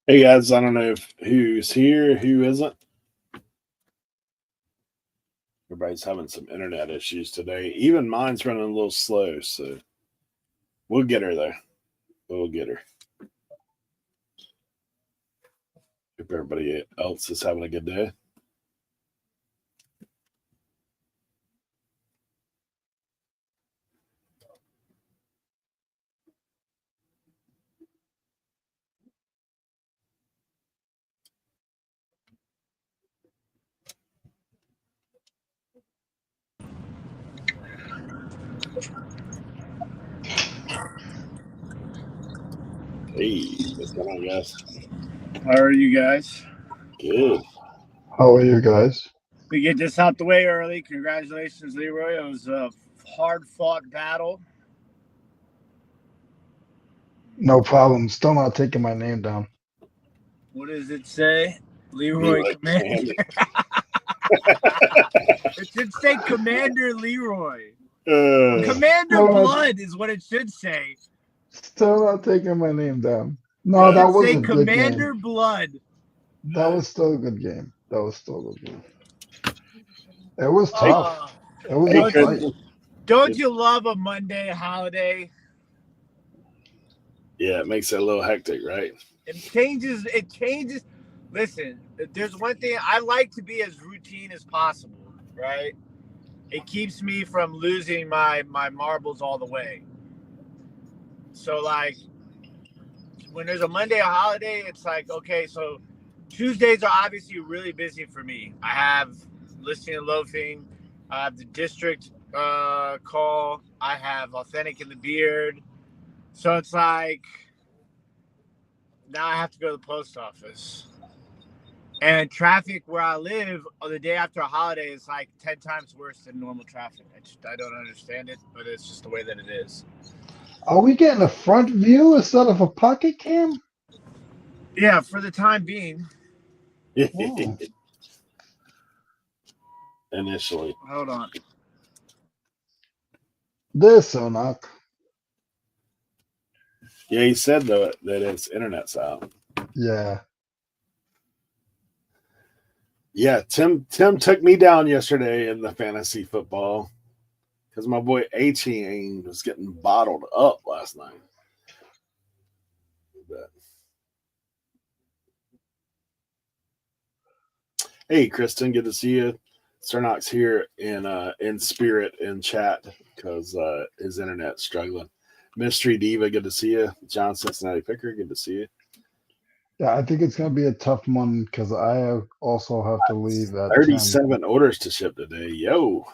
Hey guys, I don't know who's here, who isn't. Everybody's having some internet issues today. Even mine's running a little slow, so we'll get her though. We'll get her. Hope everybody else is having a good day. Hey, what's going on, guys? How are you guys? Good. How are you guys? We get this out the way early. Congratulations, Leroy. It was a hard-fought battle. No problem. Still not taking my name down. What does it say? Leroy Commander. It should say Commander Leroy. Commander Blood is what it should say. Still not taking my name down. No, that was a good Commander game. Blood. That was still a good game. It was tough. It was a fight. Don't you love a Monday holiday? Yeah, it makes it a little hectic, right? It changes. Listen, there's one thing I like to be as routine as possible, right? It keeps me from losing my marbles all the way. So, like, when there's a Monday holiday, it's like, okay, so Tuesdays are obviously really busy for me. I have listing and loafing. I have the district call. I have authentic in the beard. So it's like, now I have to go to the post office. And traffic where I live on the day after a holiday is like 10 times worse than normal traffic. I don't understand it, but it's just the way that it is. Are we getting a front view instead of a pocket cam? Yeah, for the time being. Oh. Initially. Hold on. This Cernoch. Yeah, he said though that his internet's out. Yeah. Yeah, Tim took me down yesterday in the fantasy football because my boy A-Chain was getting bottled up last night. But... Hey, Kristen, good to see you. Cernochs here in spirit in chat because his internet's struggling. Mystery Diva, good to see you. John Cincinnati Picker, good to see you. Yeah, I think it's going to be a tough one because I also have to leave at 37 10. orders to ship today. Yo.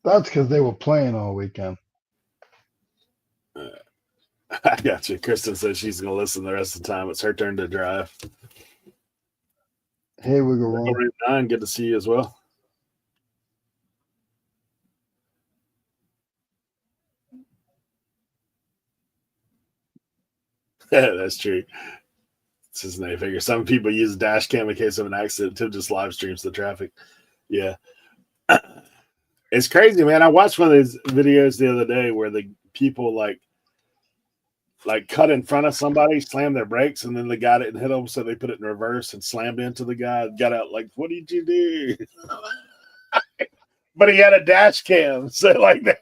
That's because they were playing all weekend. I got you. Kristen says she's going to listen the rest of the time. It's her turn to drive. Hey, we go on. 9, good to see you as well. That's true. It's his name figure. Some people use dash cam in case of an accident. Tim just live streams the traffic. Yeah. It's crazy, man. I watched one of these videos the other day where the people like cut in front of somebody, slammed their brakes, and then the guy didn't hit them, so they put it in reverse and slammed into the guy. Got out like, what did you do? But he had a dash cam, so like that.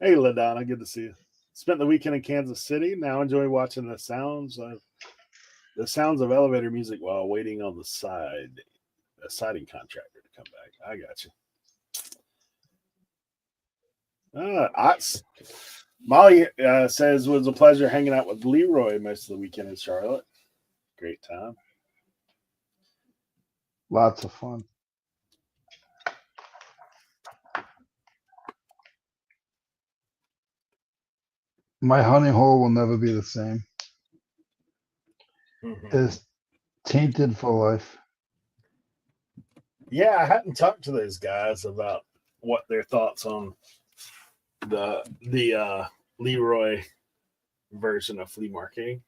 Hey, LaDonna, good to see you. Spent the weekend in Kansas City. Now enjoy watching the sounds of elevator music while waiting on a siding contractor to come back. I got you. Molly says it was a pleasure hanging out with Leroy most of the weekend in Charlotte. Great time. Lots of fun. My honey hole will never be the same. It's tainted for life. Yeah, I hadn't talked to those guys about what their thoughts on the Leroy version of flea marketing.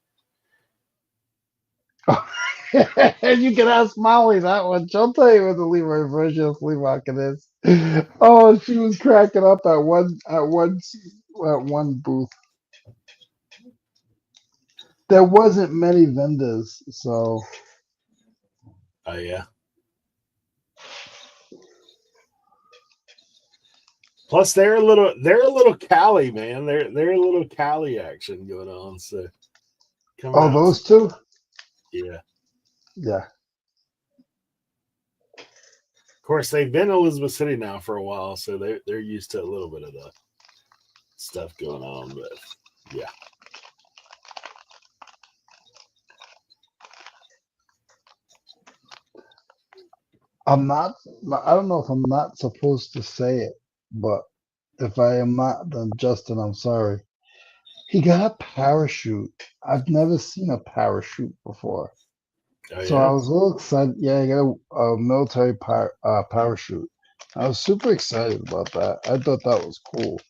You can ask Molly that one. She'll tell you what the Leroy version of flea market is. Oh, she was cracking up at one booth. there wasn't many vendors, so Oh yeah. Plus, they're a little Cali, man. They're a little Cali action going on. So come oh, out. those two, Yeah. yeah. Of course, they've been in Elizabeth City now for a while, so they're used to a little bit of the stuff going on. But yeah. I'm not. I don't know if I'm not supposed to say it, but if I am not, then Justin, I'm sorry. He got a parachute. I've never seen a parachute before. Oh So I yeah. was a little excited. Yeah, I got a military parachute. I was super excited about that. I thought that was cool.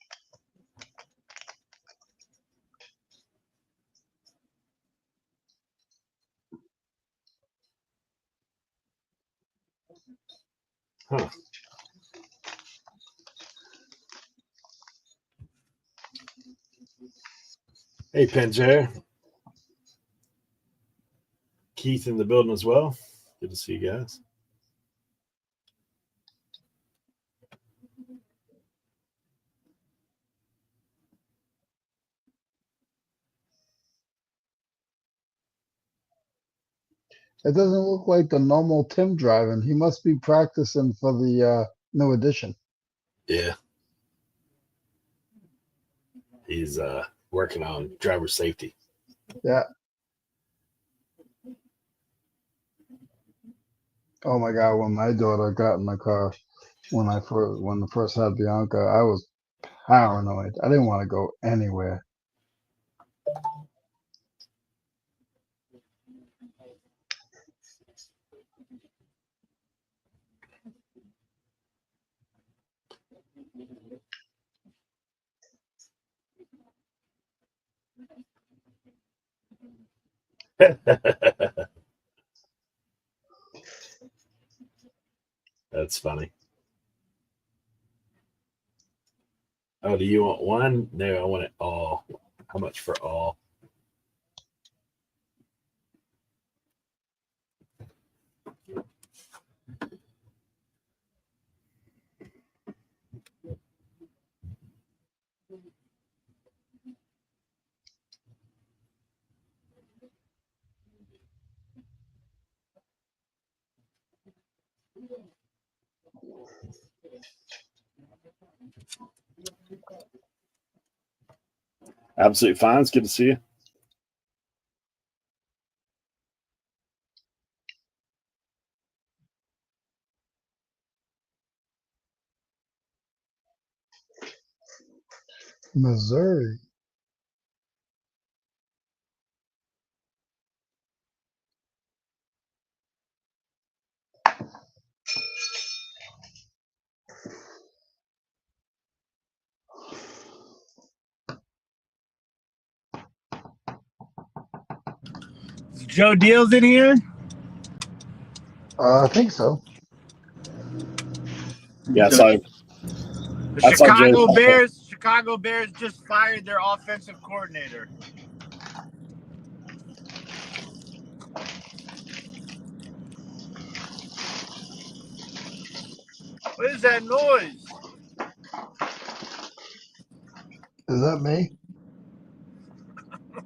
Huh. Hey, Pinjo. Keith in the building as well. Good to see you guys. It doesn't look like the normal Tim driving. He must be practicing for the new edition. Yeah. He's working on driver safety. Yeah. Oh my God! When my daughter got in my car, when I first had Bianca, I was paranoid. I didn't want to go anywhere. That's funny. Oh, do you want one? No, I want it all. How much for all? Absolutely fine. It's good to see you. Missouri. Is Joe Deals in here? I think so. Yeah, so The I saw Joe. Chicago Bears just fired their offensive coordinator. What is that noise? Is that me?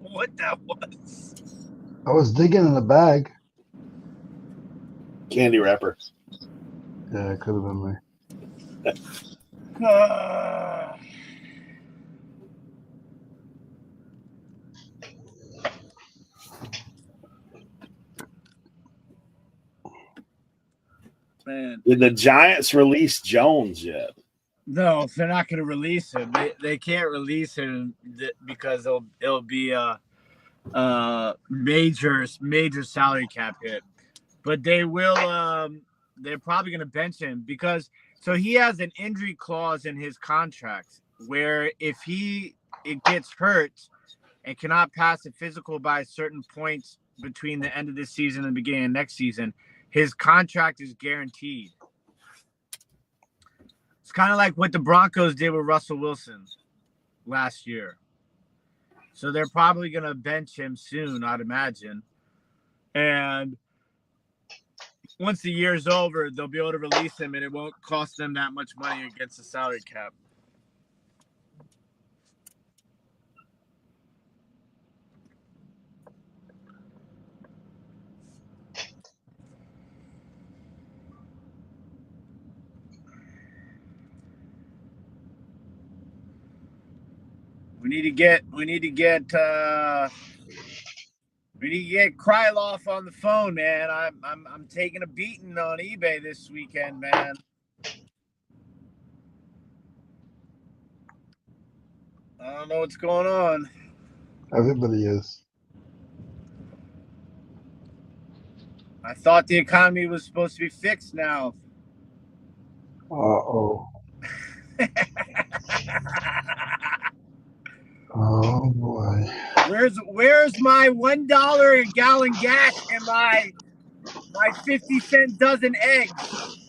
What that was? I was digging in the bag. Candy wrapper. Yeah, it could have been me. Man. Did the Giants release Jones yet? No, they're not going to release him. They can't release him because it'll be a major salary cap hit. But they will. They're probably going to bench him because he has an injury clause in his contract where if it gets hurt and cannot pass a physical by certain points between the end of this season and the beginning of next season, his contract is guaranteed. It's kind of like what the Broncos did with Russell Wilson last year. So they're probably going to bench him soon, I'd imagine. And once the year's over, they'll be able to release him, and it won't cost them that much money against the salary cap. We need to get Kryloff on the phone, man. I'm taking a beating on eBay this weekend, man. I don't know what's going on. Everybody is. I thought the economy was supposed to be fixed now. Uh-oh. Oh, boy. Where's my $1 a gallon gas and my 50-cent dozen eggs?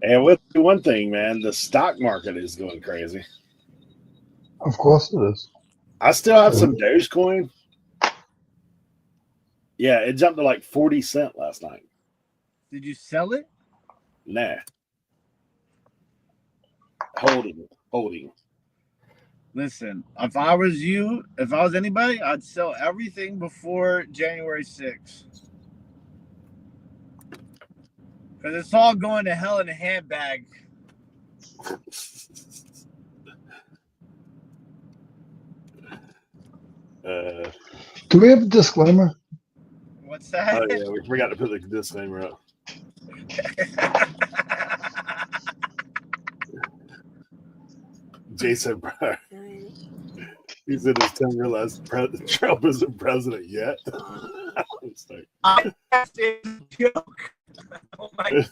And with one thing, man, the stock market is going crazy. Of course it is. I still have some Dogecoin. Yeah, it jumped to like 40 cents last night. Did you sell it? Nah. Holding. Listen, if I was anybody, I'd sell everything before January 6th. Because it's all going to hell in a handbag. Do we have a disclaimer? What's that? Oh, yeah, we forgot to put the disclaimer up. Jason, he said his tongue realized Trump isn't president yet. That's a joke. Oh, my God.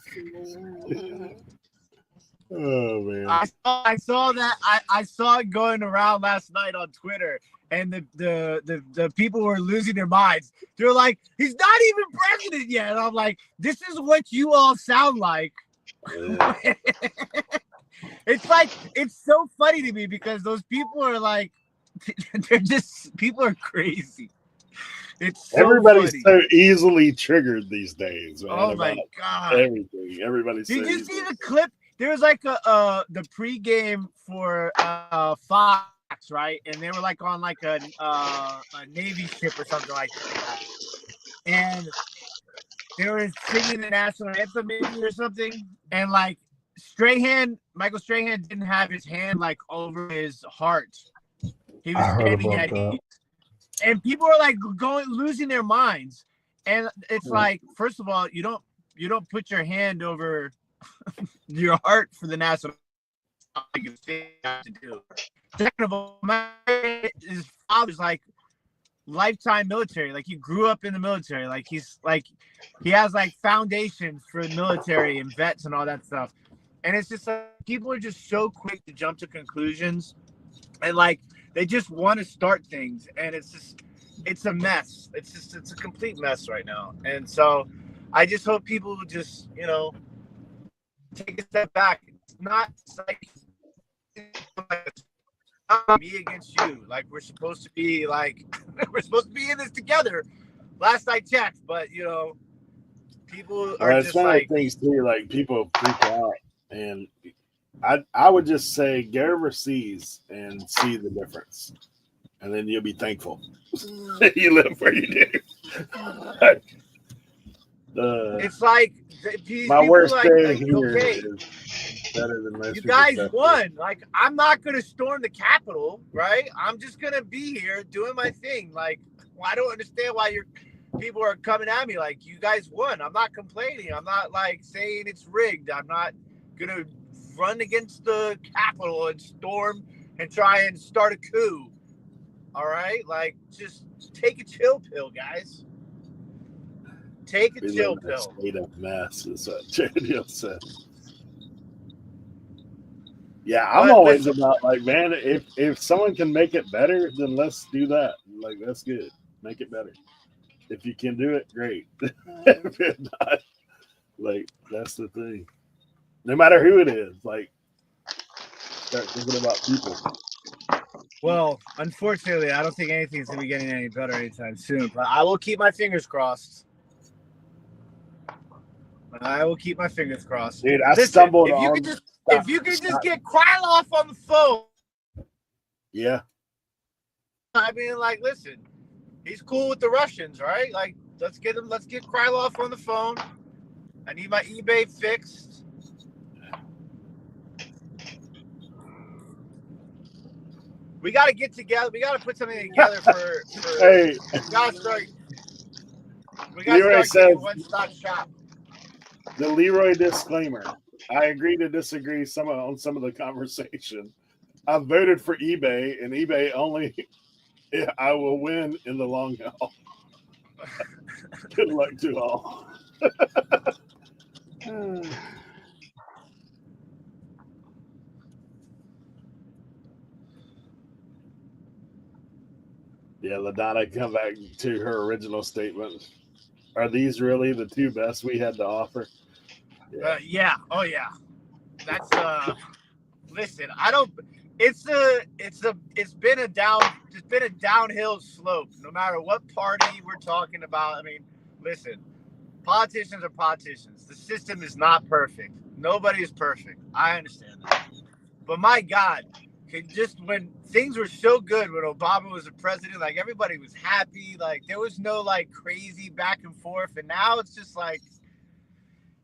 Oh, man. I saw that. I saw it going around last night on Twitter, and the people were losing their minds. They're like, he's not even president yet. And I'm like, this is what you all sound like. Yeah. It's so funny to me because those people are like, people are crazy. It's so Everybody's funny. so easily triggered these days, man. Oh my God. Everything. Everybody's Did so you easily. see the clip? There was like the pregame for Fox, right? And they were like on like a Navy ship or something like that. And they were singing the national anthem maybe or something. And like Michael Strahan didn't have his hand like over his heart. He was standing at ease. And people are like losing their minds. And it's like, first of all, you don't put your hand over your heart for the national thing to do. Second of all, his father's like lifetime military. Like he grew up in the military. Like he has like foundations for the military and vets and all that stuff. And it's just like people are just so quick to jump to conclusions, and like they just want to start things, and it's a mess. It's a complete mess right now. And so I just hope people will just, take a step back. It's not like me against you. Like we're supposed to be in this together. Last I checked, but people are It's just one like of the things too. Like people freak out, and I would just say go overseas and see the difference, and then you'll be thankful you live where you do. it's like my worst day here okay, is better than most. you guys won. Like I'm not gonna storm the Capitol, right? I'm just gonna be here doing my thing. Like I don't understand why people are coming at me like you guys won. I'm not complaining. I'm not like saying it's rigged. I'm not gonna run against the Capitol and storm and try and start a coup. All right, like just take a chill pill, guys. Take a chill pill. State of mess is what JDL said. Yeah, I'm always about like, man, if someone can make it better, then let's do that. Like that's good. Make it better. If you can do it, great. If it's not, like that's the thing. No matter who it is, like start thinking about people. Well, unfortunately, I don't think anything's gonna be getting any better anytime soon. But I will keep my fingers crossed. I will keep my fingers crossed. Dude, I Listen, stumbled if you on. could just get Krylov on the phone. Yeah. I mean, like, listen, he's cool with the Russians, right? Like, let's get Krylov on the phone. I need my eBay fixed. We got to get together. We got to put something together for Hey, we got to start Leroy getting a says one-stop shop. the Leroy disclaimer. I agree to disagree on some of the conversation. I voted for eBay, and eBay only. I will win in the long haul. Good luck to all. Yeah, LaDonna, come back to her original statement. Are these really the two best we had to offer? Yeah. Oh yeah. That's listen, I don't it's been a downhill slope no matter what party we're talking about. I mean, listen, politicians are politicians. The system is not perfect. Nobody is perfect. I understand that. But my God, just when things were so good when Obama was the president, like everybody was happy, like there was no like crazy back and forth, and now it's just like,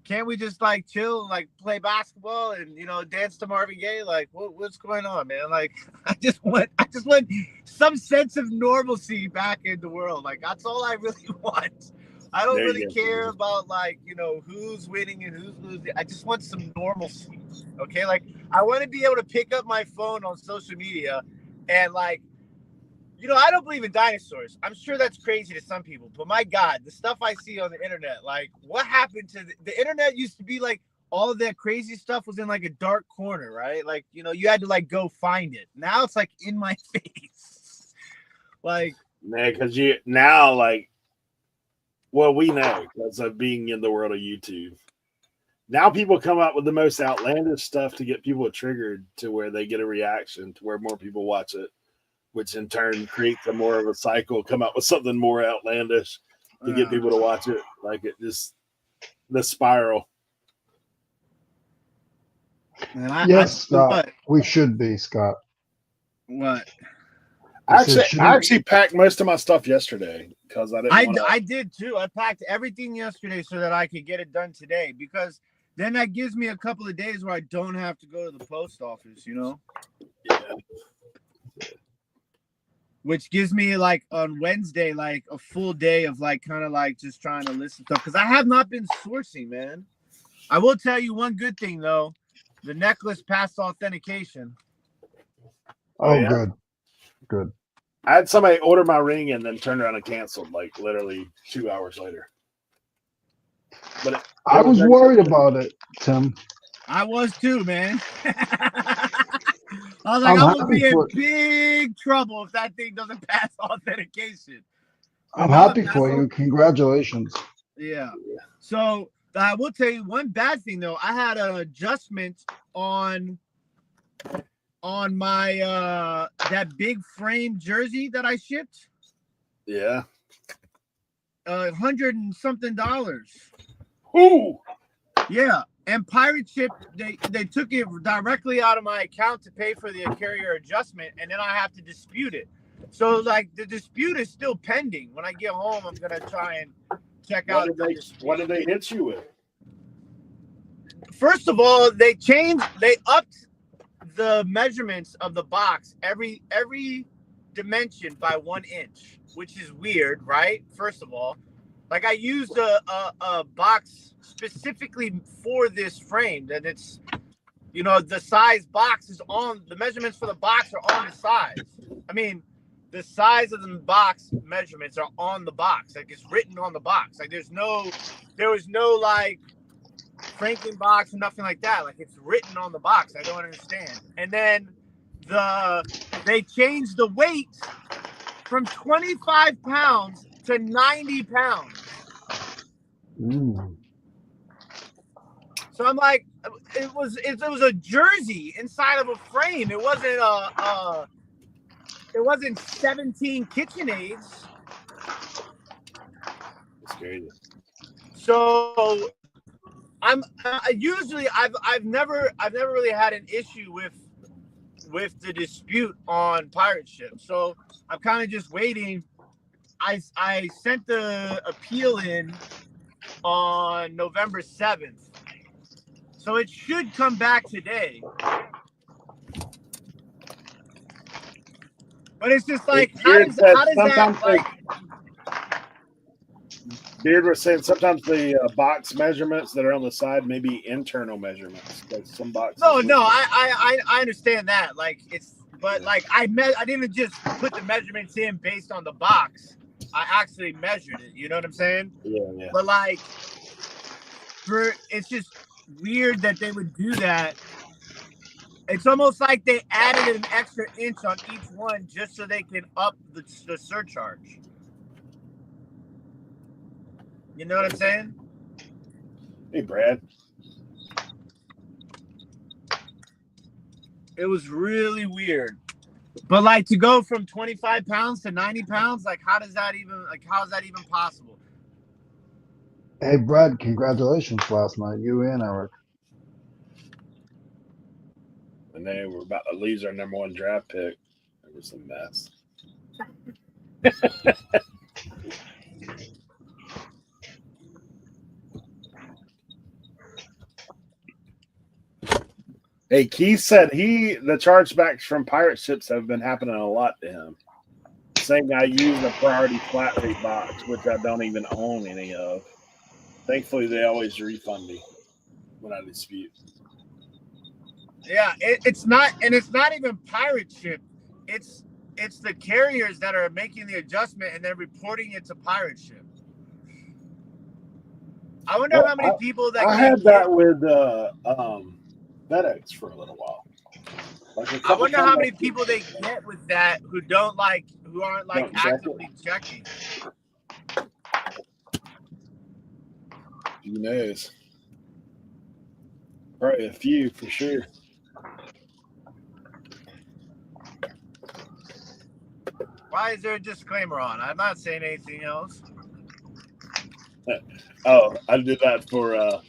can't we just like chill and like play basketball and dance to Marvin Gaye? Like what's going on, man? Like I just want some sense of normalcy back in the world. Like that's all I really want. I don't really care about like who's winning and who's losing. I just want some normalcy. Okay, like I want to be able to pick up my phone on social media and like I don't believe in dinosaurs. I'm sure that's crazy to some people, but my God, the stuff I see on the internet, like what happened to the internet used to be like all of that crazy stuff was in like a dark corner, right? Like, you had to like go find it. Now it's like in my face. Like, man, because we know because of being in the world of YouTube. Now people come up with the most outlandish stuff to get people triggered to where they get a reaction to where more people watch it, which in turn creates a more of a cycle, come up with something more outlandish to get people to watch it. Like it just, the spiral. Yes, Scott. We should be, Scott. What? I actually packed most of my stuff yesterday because I did too. I packed everything yesterday so that I could get it done today, because then that gives me a couple of days where I don't have to go to the post office, Yeah. Which gives me like on Wednesday, like a full day of like kind of like just trying to listen stuff, because I have not been sourcing, man. I will tell you one good thing though. The necklace passed authentication. Oh, yeah? Good. I had somebody order my ring and then turn around and canceled like literally 2 hours later. But I was worried about it, Tim. I was too, man. I was like, I'm gonna be in big trouble if that thing doesn't pass authentication. I'm happy for you. Congratulations. Yeah. So I will tell you one bad thing though. I had an adjustment on my that big frame jersey that I shipped. Yeah. $100 and something. Ooh. Yeah. And Pirate Ship, they took it directly out of my account to pay for the carrier adjustment, and then I have to dispute it. So like the dispute is still pending. When I get home, I'm gonna try and check out. What did they hit you with? First of all, they upped the measurements of the box every dimension by 1 inch, which is weird, right? First of all, like I used a box specifically for this frame, and it's the size box is on the measurements for the box are on the size. I mean, the size of the box measurements are on the box, like it's written on the box. Like there was no like Franken box or nothing like that. Like it's written on the box. I don't understand. And then they changed the weight from 25 pounds to 90 pounds. Ooh. So I'm like, it was a jersey inside of a frame. It wasn't it wasn't 17 KitchenAids. It's crazy. So I've never really had an issue with the dispute on pirate ship. So I'm kind of just waiting. I sent the appeal in on November 7th. So it should come back today. But it's just like, how does that, like... Beard was saying sometimes the box measurements that are on the side may be internal measurements. Like some boxes. No, I understand that. Like, it's... But, like, I didn't just put the measurements in based on the box. I actually measured it. You know what I'm saying? Yeah. But, like, it's just weird that they would do that. It's almost like they added an extra inch on each one just so they can up the surcharge. You know what I'm saying? Hey, Brad. It was really weird. But like to go from 25 pounds to 90 pounds, like how is that even possible? Hey, Brad, congratulations last night, you and Eric. And they were about to lose our number 1 draft pick. It was a mess. Hey, Keith said the chargebacks from pirate ships have been happening a lot to him. Saying I use a priority flat rate box, which I don't even own any of. Thankfully, they always refund me when I dispute. Yeah, it's not even pirate ship. It's the carriers that are making the adjustment and then reporting it to pirate ship. I wonder how many people that I had that with FedEx for a little while. Like I wonder how many people they get with that who aren't actively checking. Who knows? Probably a few for sure. Why is there a disclaimer on? I'm not saying anything else. Oh, I did that for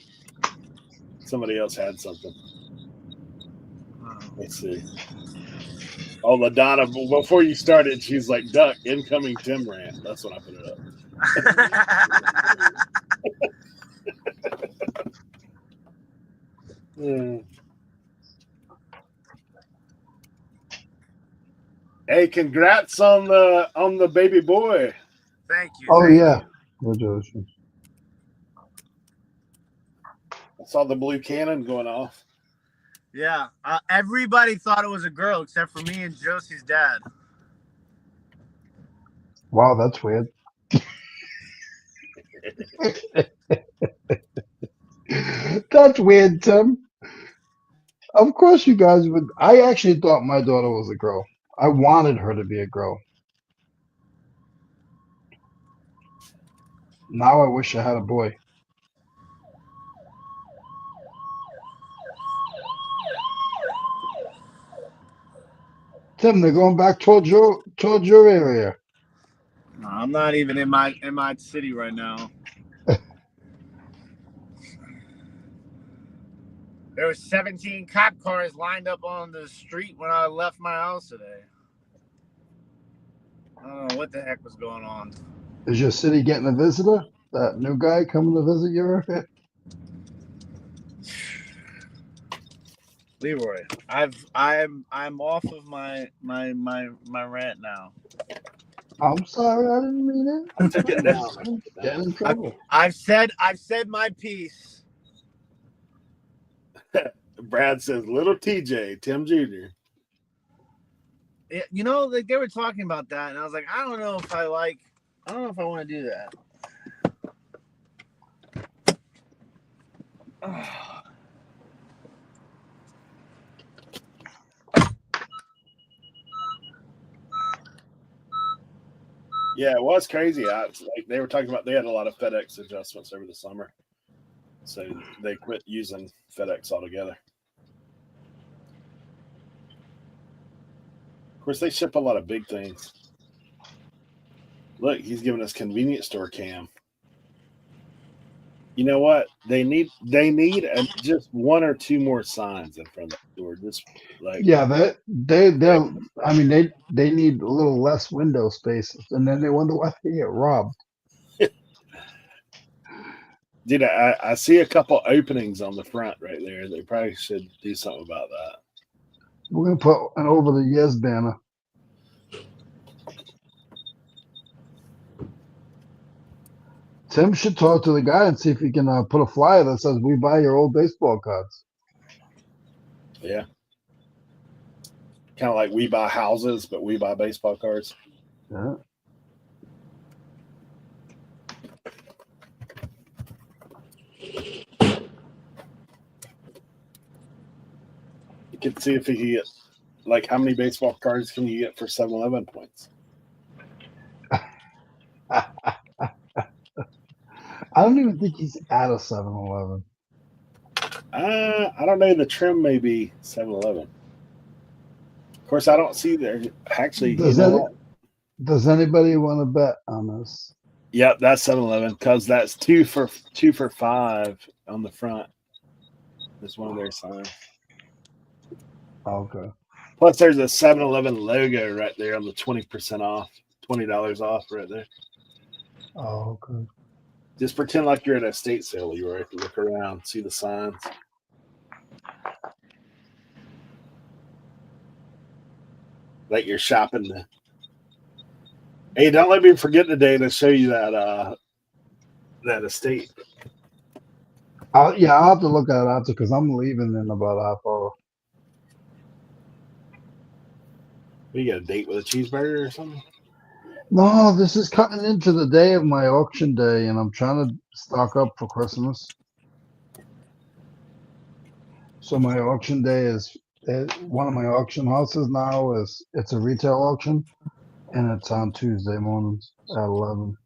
somebody else had something. Let's see. Oh, LaDonna, before you started, she's like, Duck, incoming Tim rant. That's when I put it up. Hey, congrats on the baby boy. Thank you. Oh, yeah. Congratulations. I saw the blue cannon going off. Yeah, everybody thought it was a girl except for me and Josie's dad. Wow, that's weird. That's weird, Tim. Of course you guys would. I actually thought my daughter was a girl. I wanted her to be a girl. Now I wish I had a boy. Tim, they're going back towards your area. No, I'm not even in my city right now. There were 17 cop cars lined up on the street when I left my house today. I don't know what the heck was going on. Is your city getting a visitor? That new guy coming to visit your area? Leroy, I'm off of my rant now. I'm sorry, I didn't mean it. Took it down. I'm getting in trouble. I've said my piece. Brad says, little TJ, Tim Jr. You know, like they were talking about that, and I was like, I don't know if I want to do that. Yeah, it was crazy. Like they were talking about, they had a lot of FedEx adjustments over the summer, so they quit using FedEx altogether. course, they ship a lot of big things. Look, he's giving us convenience store cam. You know what? They need just one or two more signs in front of the door. Just like Yeah, they're. I mean, they need a little less window spaces, and then they wonder why they get robbed. dude, I see a couple openings on the front right there. They probably should do something about that. We're gonna put an Overtheyears banner. Tim should talk to the guy and see if he can put a flyer that says, "We buy your old baseball cards." Yeah. Kind of like we buy houses, but we buy baseball cards. Yeah. You can see if he can get, like, how many baseball cards can you get for 7-Eleven points? I don't even think he's at a 7-Eleven. I don't know. The trim may be 7-Eleven. Of course, I don't see there. Actually, Does anybody want to bet on this? Yep, that's 7-Eleven because that's 2 for $5 on the front. That's one of their signs. Okay. Plus, there's a 7-Eleven logo right there on the 20% off, $20 off right there. Oh, okay. Just pretend like you're at a estate sale, Leroy. Look around, see the signs. Like you're shopping. Hey, don't let me forget today to show you that estate. I'll have to look at it after because I'm leaving in about half hour. You got a date with a cheeseburger or something? No, this is cutting into the day of my auction day, and I'm trying to stock up for Christmas. So my auction day is one of my auction houses now it's a retail auction, and it's on Tuesday mornings at 11.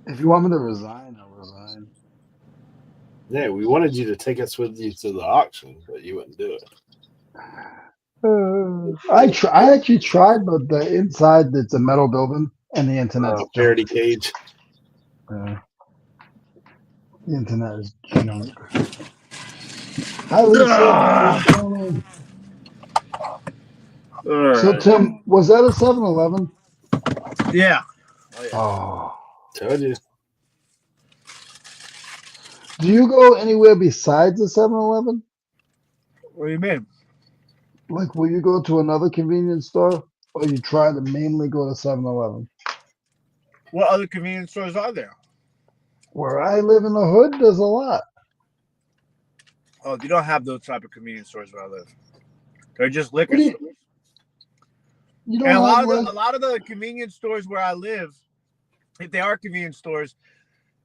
If you want me to resign, I'll resign. Yeah, we wanted you to take us with you to the auction, but you wouldn't do it. I actually tried, but the inside it's a metal building, and the internet's Faraday cage. the internet is junk. Hi, Lisa. What's going on? So, Tim, was that a 7-Eleven? Yeah. Oh. Told you. Do you go anywhere besides the 7-Eleven? What do you mean? Like, will you go to another convenience store, or you try to mainly go to 7-Eleven? What other convenience stores are there? Where I live in the hood, there's a lot. Oh, you don't have those type of convenience stores where I live. They're just liquor What do stores. You And don't a have lot of the convenience stores where I live, if they are convenience stores,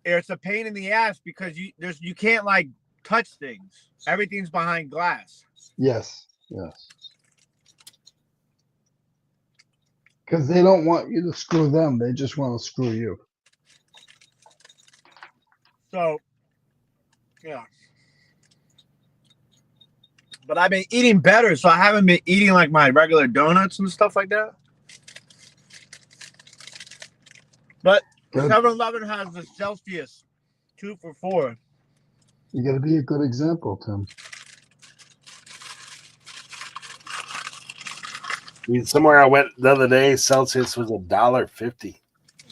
it's a pain in the ass because you can't like touch things. Everything's behind glass. Yes. Because they don't want you to screw them. They just want to screw you. So, yeah. But I've been eating better, so I haven't been eating like my regular donuts and stuff like that. But 7-Eleven has the Celsius 2 for $4. You got to be a good example, Tim. Somewhere I went the other day, Celsius was $1.50.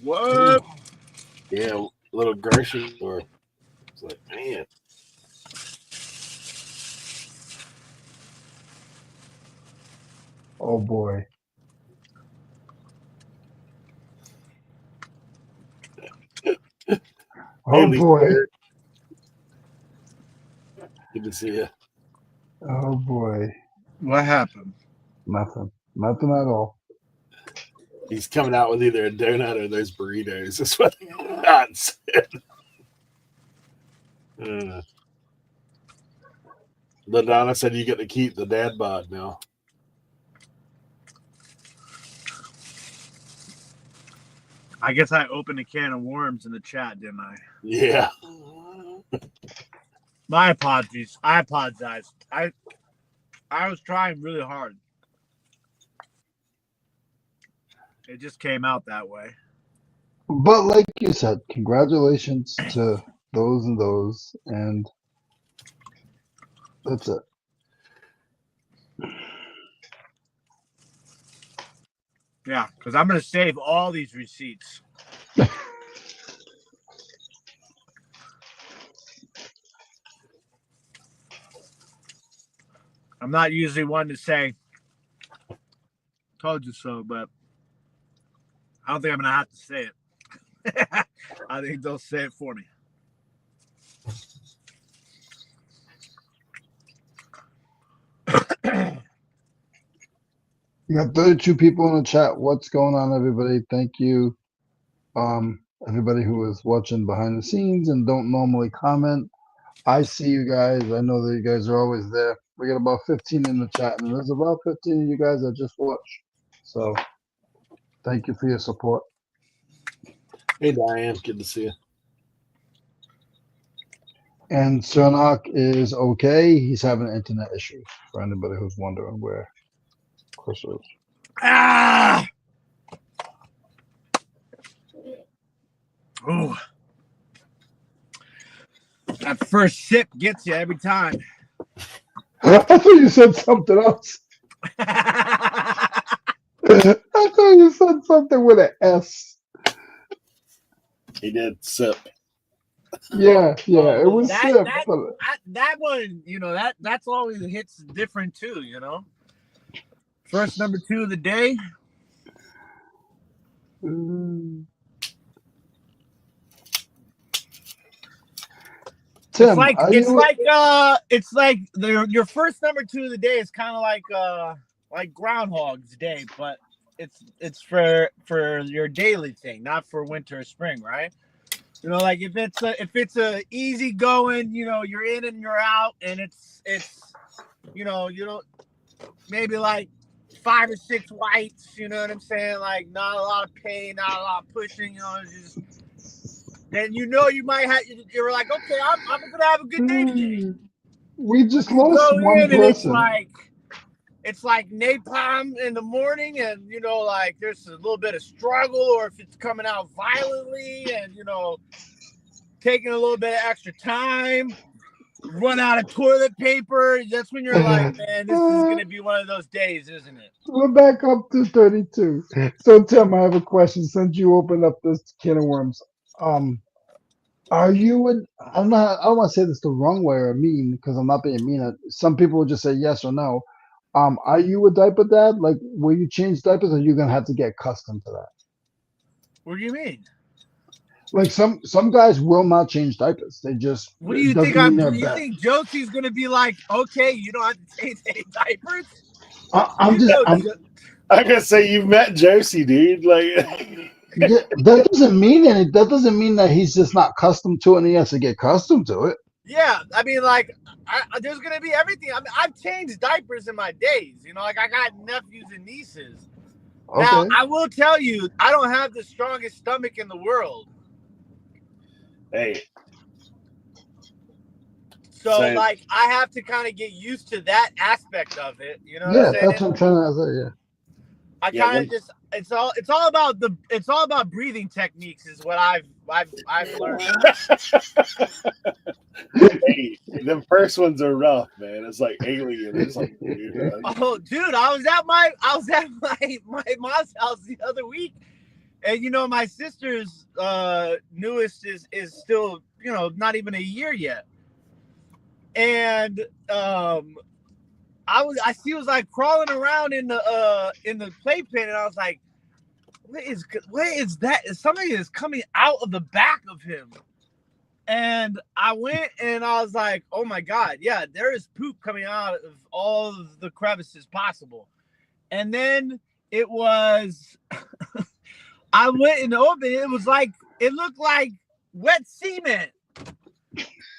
What? Yeah, little grocery store. It's like, man. Oh boy. Oh boy. Good to see you. Oh boy. What happened? Nothing at all. He's coming out with either a donut or those burritos. That's what God said. LaDonna said you get to keep the dad bod now. I guess I opened a can of worms in the chat, didn't I? Yeah. My apologies. I apologize. I was trying really hard. It just came out that way. But like you said, congratulations to those and those, and that's it. Yeah, because I'm going to save all these receipts. I'm not usually one to say, told you so, but I don't think I'm going to have to say it. I think they'll say it for me. You got 32 people in the chat. What's going on, everybody? Thank you. Everybody who is watching behind the scenes and don't normally comment. I see you guys. I know that you guys are always there. We got about 15 in the chat, and there's about 15 of you guys that just watch. So thank you for your support. Hey, Diane. Good to see you. And Cernoch is okay. He's having internet issues for anybody who's wondering where Chris is. Ah! Ooh. That first sip gets you every time. I thought you said something else. I thought you said something with an S. He did sip. Yeah, it was sip. That one, you know, that's always hits different too, you know. First number 2 of the day. Tim, it's like your first number 2 of the day is kind of like Groundhog's Day, but it's for your daily thing, not for winter or spring, right? You know, like if it's a easy going, you know, you're in and you're out, and it's you know, you don't maybe like 5 or 6 whites, you know what I'm saying? Like not a lot of pain, not a lot of pushing, you know, just then you know you might have. You're like, okay, I'm gonna have a good day today. We just lost one person. It's like napalm in the morning, and you know, like there's a little bit of struggle, or if it's coming out violently, and you know, taking a little bit of extra time, run out of toilet paper. That's when you're like, man, this is gonna be one of those days, isn't it? We're back up to 32. So Tim, I have a question. Since you opened up this can of worms, are you? I don't want to say this the wrong way or mean, because I'm not being mean. Some people would just say yes or no. Are you a diaper dad? Like, will you change diapers, or are you gonna have to get accustomed to that? What do you mean? Like some guys will not change diapers. They just. What do you think? Do you think Josie's gonna be like, okay, you don't have to change any diapers? I'm gonna say you met Josie, dude. Like, yeah, that doesn't mean anything. That doesn't mean that he's just not accustomed to it and he has to get accustomed to it. Yeah, I mean, like, there's gonna be everything. I mean, I've changed diapers in my days. You know, like I got nephews and nieces. Okay. Now, I will tell you, I don't have the strongest stomach in the world. Hey. So, like, I have to kind of get used to that aspect of it. You know what I'm saying? That's what I'm trying to say. Yeah. I kind of just it's all about breathing techniques is what I've learned. Hey, the first ones are rough, man. It's like alien or something. Oh, dude, I was at my mom's house the other week, and you know my sister's newest is still, you know, not even a year yet, and she was like crawling around in the playpen, and I was like, what is that? Something is coming out of the back of him. And I went and I was like, oh my God, yeah, there is poop coming out of all of the crevices possible. And then it was I went and opened it, it looked like wet cement.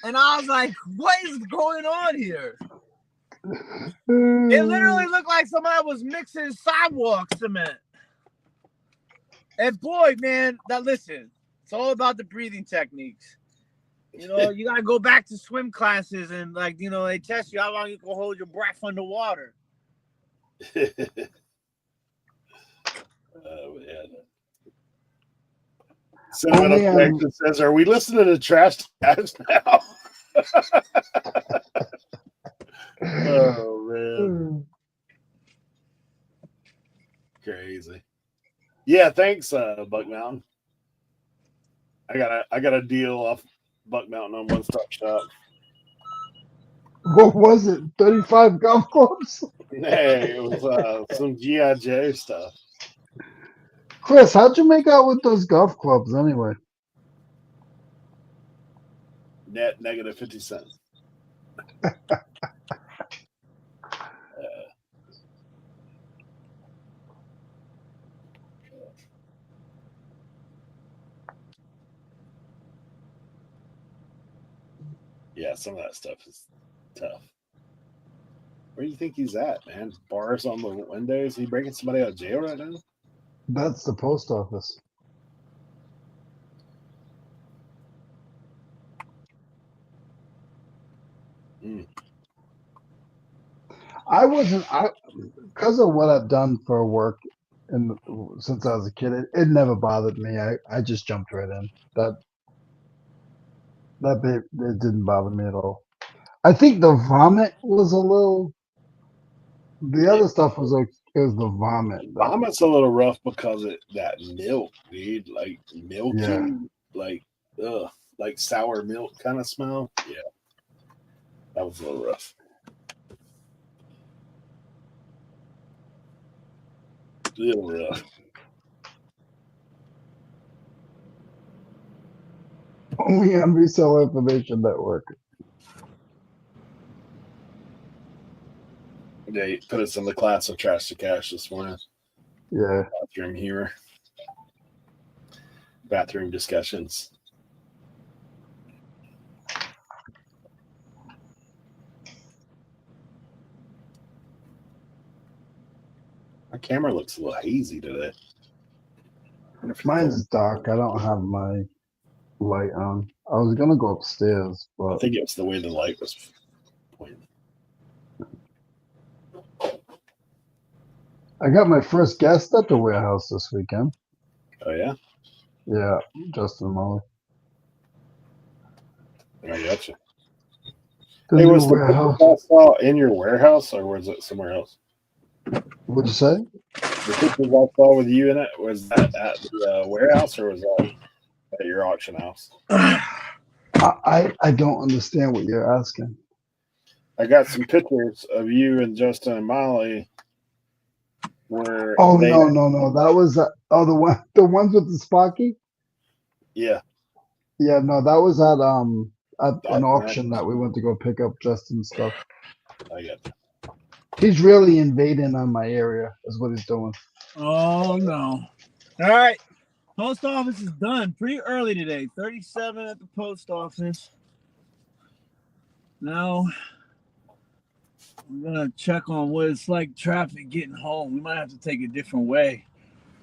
And I was like, what is going on here? It literally looked like somebody was mixing sidewalk cement. And boy, man, now listen, it's all about the breathing techniques. You know, you gotta go back to swim classes and like, you know, they test you how long you can hold your breath underwater. Oh man. Cinnamon Objection says, "Are we listening to trash tags now?" Oh man, crazy. Yeah, thanks, Buck Mountain. I got a deal off Buck Mountain on One Stop Shop. What was it? 35 golf clubs? Hey, it was some G.I. Joe stuff. Chris, how'd you make out with those golf clubs anyway? Net negative 50 cents. Yeah, some of that stuff is tough. Where do you think he's at, man? Bars on the windows? He breaking somebody out of jail right now? That's the post office. Because of what I've done for work since I was a kid, it never bothered me. I just jumped right in. It didn't bother me at all. I think the vomit was a little. The other stuff was like it was the vomit. Vomit's a little rough because of that milk, dude. Like milky, like sour milk kind of smell. Yeah, that was a little rough. Little rough. Only on Reseller Information Network. They put us in the class of trash to cash this morning. Yeah. Bathroom humor. Bathroom discussions. My camera looks a little hazy today. Mine's dark. I don't have my light on. I was gonna go upstairs, but I think it was the way the light was pointing. I got my first guest at the warehouse this weekend. Oh yeah? Yeah, Justin Molly. I gotcha. Hey, was the warehouse in your warehouse or was it somewhere else? What'd you say? The pictures I saw with you in it, was that at the warehouse or was that at your auction house? I don't understand what you're asking. I got some pictures of you and Justin and Molly. No. That was the ones with the Sparky. Yeah. Yeah, no, that was at an auction that we went to go pick up Justin's stuff. I got you. He's really invading on my area, is what he's doing. Oh no! All right, post office is done pretty early today. 37 at the post office. Now we're gonna check on what it's like traffic getting home. We might have to take a different way.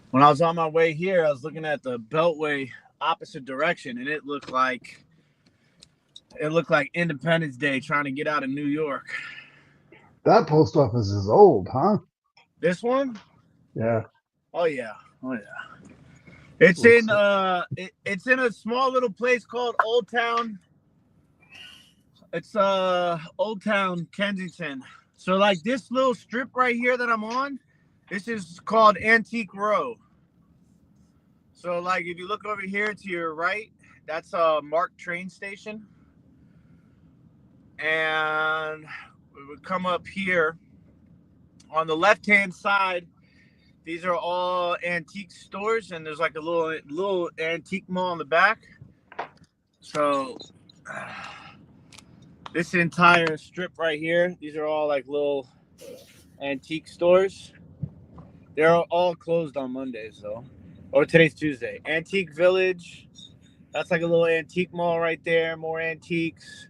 When I was on my way here, I was looking at the Beltway opposite direction, and it looked like Independence Day trying to get out of New York. That post office is old, huh? This one? Yeah. Oh yeah. It's in it's in a small little place called Old Town. It's Old Town Kensington. So like this little strip right here that I'm on, this is called Antique Row. So like if you look over here to your right, that's a Mark train station. And we would come up here on the left-hand side. These are all antique stores, and there's like a little antique mall in the back. So this entire strip right here, these are all like little antique stores. They're all closed on Mondays though. Or today's Tuesday. Antique Village. That's like a little antique mall right there. More antiques.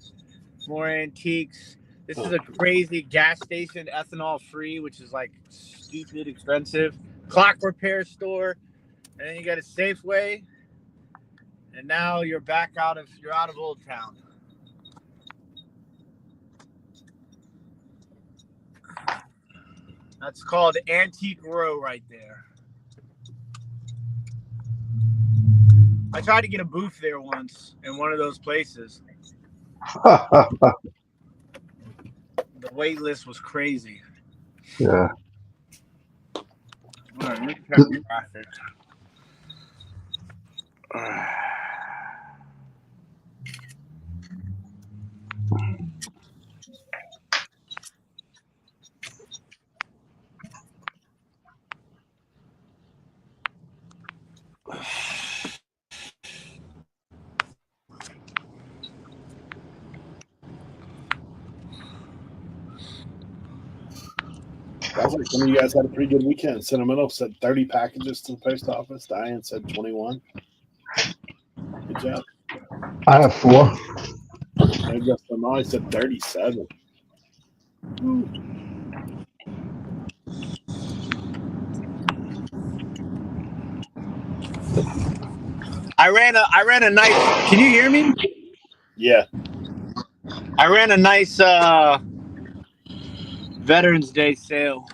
This is a crazy gas station, ethanol free, which is like stupid expensive. Clock repair store. And then you got a Safeway. and now you're out of Old Town. That's called Antique Row right there. I tried to get a booth there once in one of those places. The wait list was crazy. Yeah. All right, let me check the traffic. Sounds like some of you guys had a pretty good weekend. Sentimental said 30 packages to the post office. Diane said 21. Good job. I have 4. And Justin Molly said 37. I ran a nice. Can you hear me? Yeah. I ran a nice Veterans Day sale.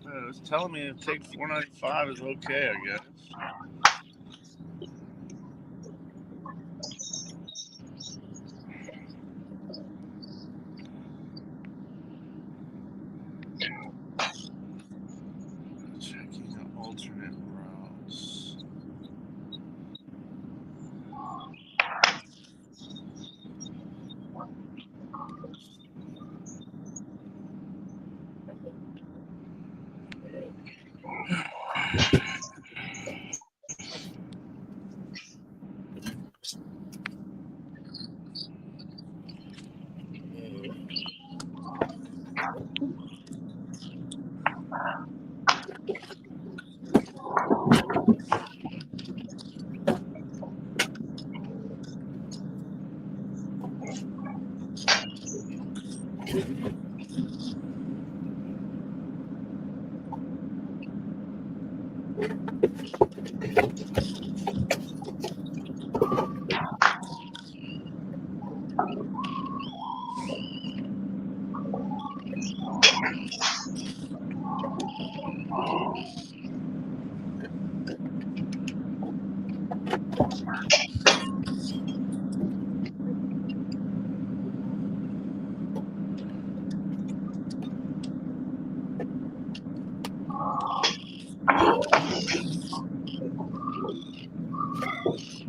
It was telling me to take $4.95 is okay, I guess. Checking the alternate routes.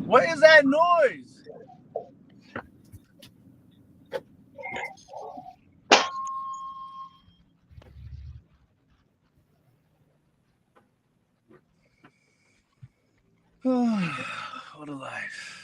What is that noise? What a life.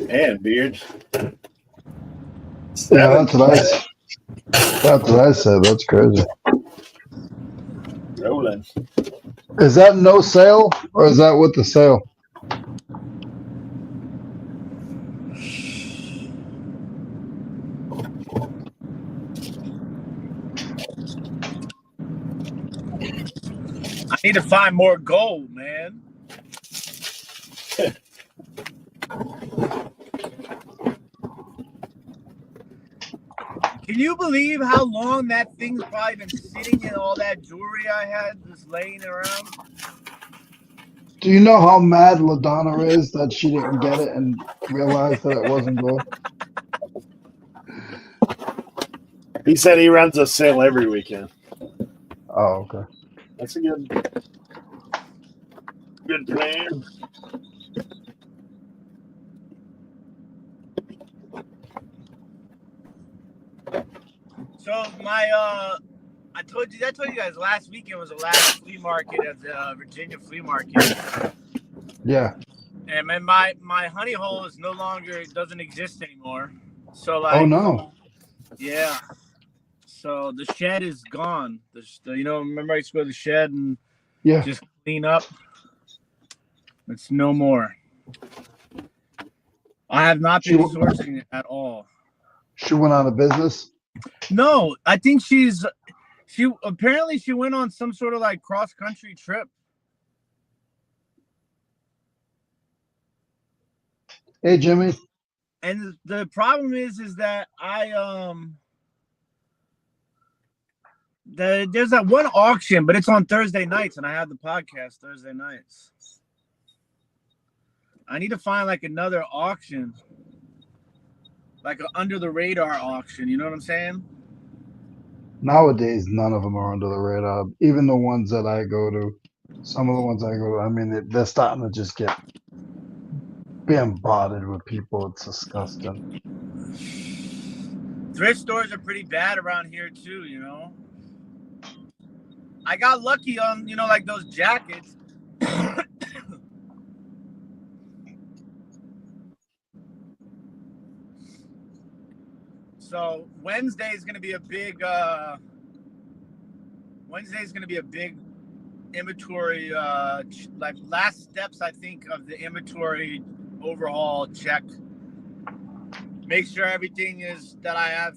And Beard. Yeah, that's what I said. That's crazy. Rolling. Is that no sale or is that with the sale? I need to find more gold, man. Can you believe how long that thing's probably been sitting in all that jewelry I had just laying around? Do you know how mad LaDonna is that she didn't get it and realized that it wasn't gold? He said he runs a sale every weekend. Oh, okay. That's a good plan. So my I told you guys last weekend was the last flea market at the Virginia flea market. Yeah. And man, my honey hole is no longer doesn't exist anymore. So like, Oh no. yeah. So the shed is gone. Remember I used to go to the shed and Yeah. just clean up. It's no more. I have not been sourcing it at all. She went out of business. No, I think she apparently went on some sort of like cross country trip. Hey, Jimmy. And the problem is that there's that one auction, but it's on Thursday nights, and I have the podcast Thursday nights. I need to find like another auction, like an under the radar auction. You know what I'm saying? Nowadays, none of them are under the radar. Even the ones that I go to, some of the ones I go to, I mean, they're starting to just get bombarded with people. It's disgusting. Thrift stores are pretty bad around here too, you know. I got lucky on, like those jackets. So Wednesday is going to be a big inventory, like last steps, I think, of the inventory overhaul check. Make sure everything is that I have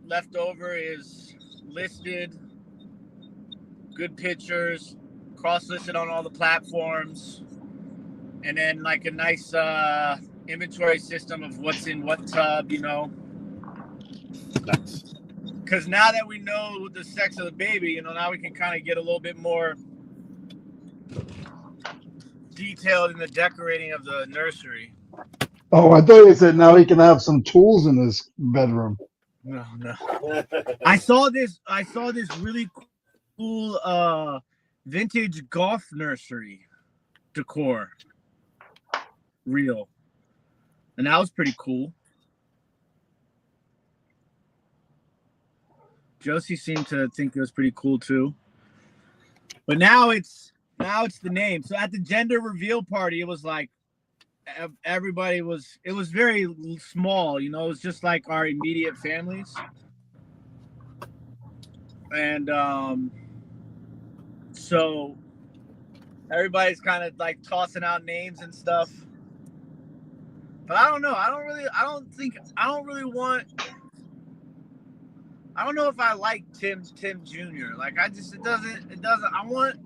left over is listed, good pictures, cross-listed on all the platforms, and then like a nice inventory system of what's in what tub, Nice. Because now that we know the sex of the baby, now we can kind of get a little bit more detailed in the decorating of the nursery. Oh, I thought you said now he can have some tools in his bedroom. No. I saw this really cool vintage golf nursery decor reel, and that was pretty cool. Josie seemed to think it was pretty cool too. But now it's the name. So at the gender reveal party, it was like it was very small, it was just like our immediate families. And so everybody's kind of like tossing out names and stuff. But I don't know. I don't know if I like Tim Jr. Like it doesn't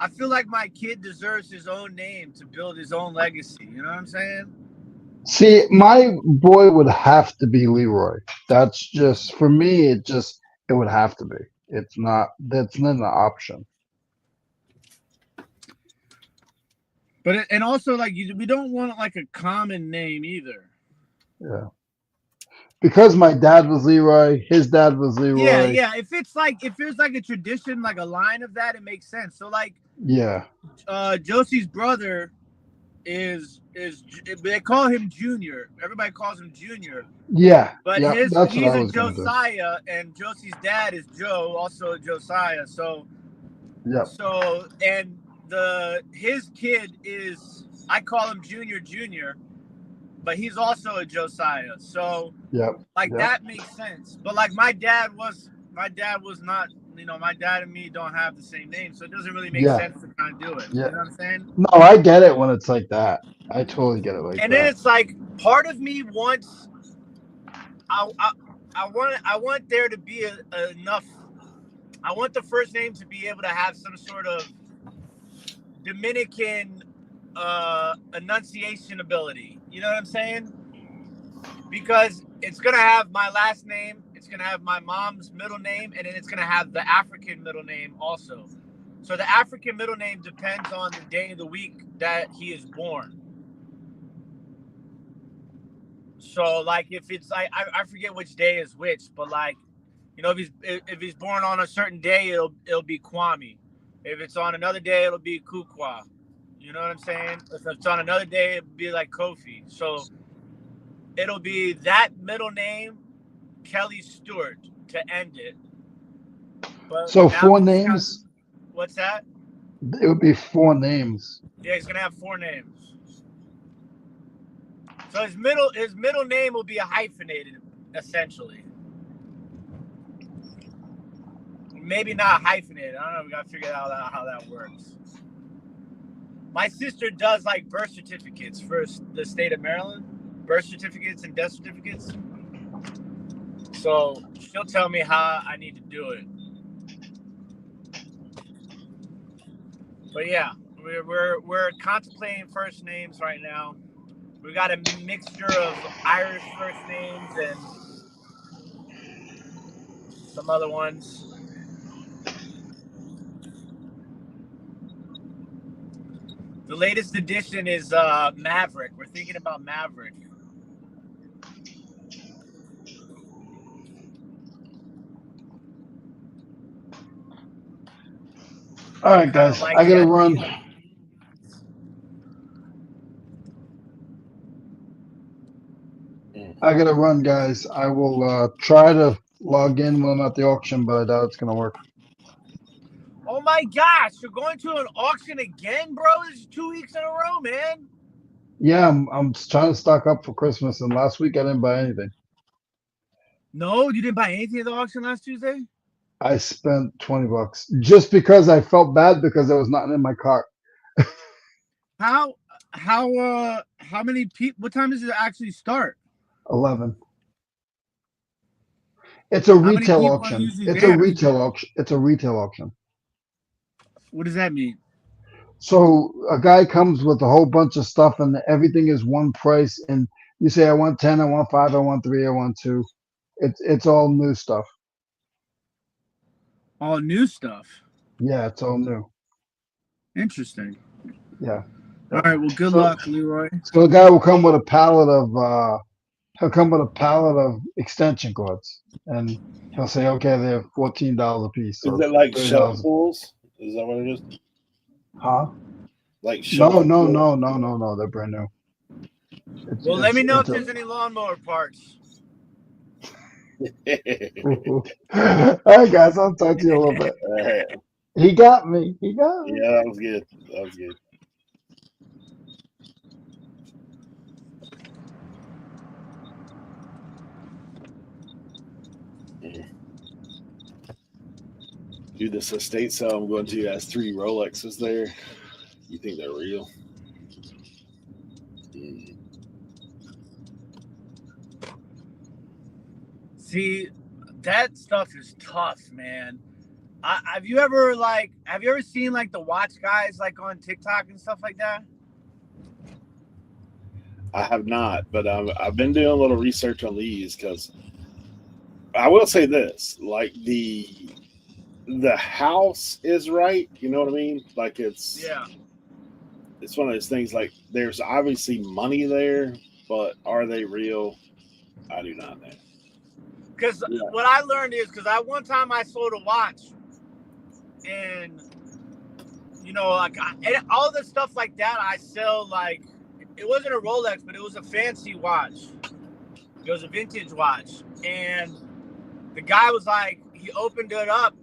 I feel like my kid deserves his own name to build his own legacy. You know what I'm saying? See, my boy would have to be Leroy. That's just, for me, it would have to be. That's not an option. But and also like we don't want like a common name either. Yeah. Because my dad was Leroy, his dad was Leroy. Yeah. If there's like a tradition, like a line of that, it makes sense. So like, yeah. Josie's brother is they call him Junior. Everybody calls him Junior. Yeah. But he's a Josiah, and Josie's dad is Joe, also a Josiah. So yeah. So and his kid is, I call him Junior, but he's also a Josiah. So that makes sense. But like my dad was not, my dad and me don't have the same name, so it doesn't really make sense to kind of do it. Yeah. You know what I'm saying? No, I get it when it's like that. I totally get it like that. And then it's like part of me wants I want there to be enough. I want the first name to be able to have some sort of Dominican enunciation ability. You know what I'm saying? Because it's going to have my last name, it's going to have my mom's middle name, and then it's going to have the African middle name also. So the African middle name depends on the day of the week that he is born. So like if it's I forget which day is which, but like, you know, if he's born on a certain day, it'll be Kwame. If it's on another day, it'll be Kukwa. You know what I'm saying? If it's on another day, it'll be like Kofi. So it'll be that middle name, Kelly Stewart, to end it. But So now 4 we just got, names. what's that? It would be 4 names. Yeah, he's gonna have 4 names. So his middle name will be a hyphenated, essentially. Maybe not hyphenated. I don't know. We gotta figure out how that works. My sister does like birth certificates for the state of Maryland, birth certificates and death certificates. So she'll tell me how I need to do it. But yeah, we're contemplating first names right now. We got a mixture of Irish first names and some other ones. The latest edition is Maverick. We're thinking about Maverick. All right, guys, Like I gotta that. run. I gotta run, guys. I will try to log in when I'm at the auction, but I doubt it's gonna work. Oh my gosh, you're going to an auction again, bro? This is 2 weeks in a row, man. Yeah, I'm trying to stock up for Christmas, and last week I didn't buy anything. No, you didn't buy anything at the auction last Tuesday? I spent $20 just because I felt bad because there was nothing in my cart. How many people? What time does it actually start? 11. It's a How many retail people are auction. usually It's there? a retail auction. It's a retail auction. What does that mean? So a guy comes with a whole bunch of stuff, and everything is one price. And you say, "I want 10, I want 5, I want 3, I want 2." It's all new stuff. All new stuff. Yeah, it's all new. Interesting. Yeah. All right. Well, good So- luck, Leroy. So the guy will come with a pallet of extension cords, and he'll say, "Okay, they're $14 a piece." So Is it like $30. shelf pools? Is that what it is? Huh? Like shelf No. They're brand new. Well, let me know if there's any lawnmower parts. All right, guys, I'll talk to you a little bit. All right. He got me. He got me. Yeah, that was good. That was good. Dude, this estate sale I'm going to has 3 Rolexes there. You think they're real? See, that stuff is tough, man. Have you ever seen like the watch guys like on TikTok and stuff like that? I have not, but I've been doing a little research on these because I will say this: like the house is right. You know what I mean? Like it's one of those things. Like there's obviously money there, but are they real? I do not know. Because what I learned is one time I sold a watch, and you know, like all the stuff like that I sell. Like it wasn't a Rolex, but it was a fancy watch. It was a vintage watch, and the guy was like, he opened it up,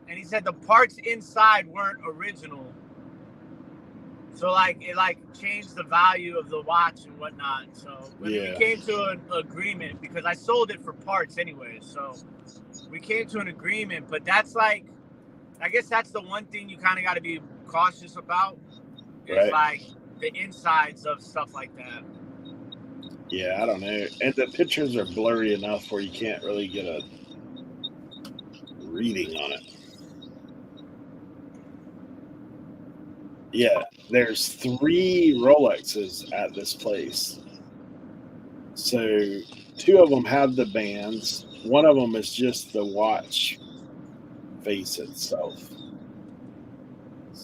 and he said the parts inside weren't original. So like it like changed the value of the watch and whatnot. So we came to an agreement because I sold it for parts anyway. So we came to an agreement, but that's like, I guess that's the one thing you kind of got to be cautious about is like the insides of stuff like that. Yeah, I don't know. And the pictures are blurry enough where you can't really get a reading on it. Yeah, there's 3 Rolexes at this place. So 2 of them have the bands. One of them is just the watch face itself.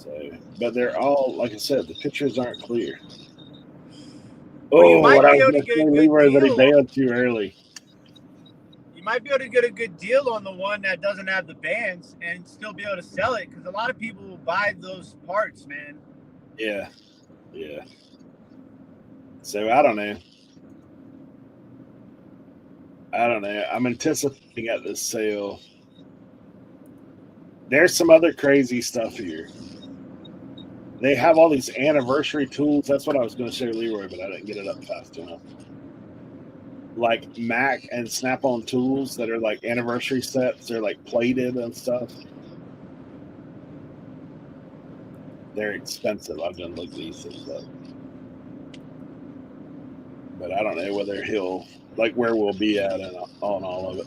So, but they're all, like I said, the pictures aren't clear. Well, you Oh, might what I be was able to going to get say, a good Leroy, but he deal. bailed too early. You might be able to get a good deal on the one that doesn't have the bands and still be able to sell it, because a lot of people will buy those parts, man. Yeah. Yeah. So I don't know. I'm anticipating at this sale. There's some other crazy stuff here. They have all these anniversary tools. That's what I was going to show Leroy, but I didn't get it up fast enough. Like Mac and Snap-on tools that are like anniversary sets. They're like plated and stuff. They're expensive. I've done look these things up. But I don't know whether he'll, like where we'll be at on all of it.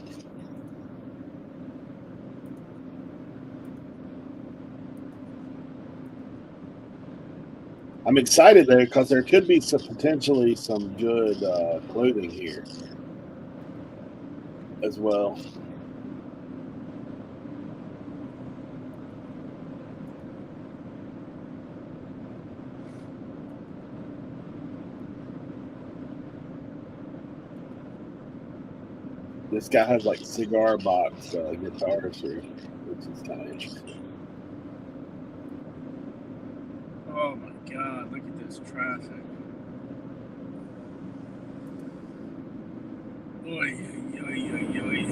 I'm excited though, because there could be potentially some good clothing here as well. This guy has like cigar box guitars here, which is kind of interesting. Oh my God, look at this traffic. Oy, oy, oy, oy.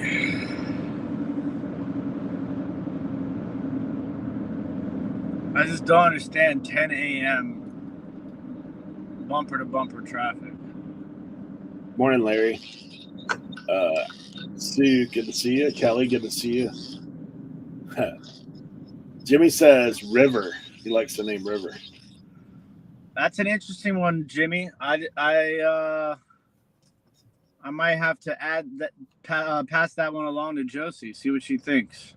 I just don't understand 10 a.m. bumper to bumper traffic. Morning, Larry. Sue, good to see you. Kelly, good to see you. Jimmy says River. He likes the name River. That's an interesting one, Jimmy. I might have to add that, pass that one along to Josie. See what she thinks.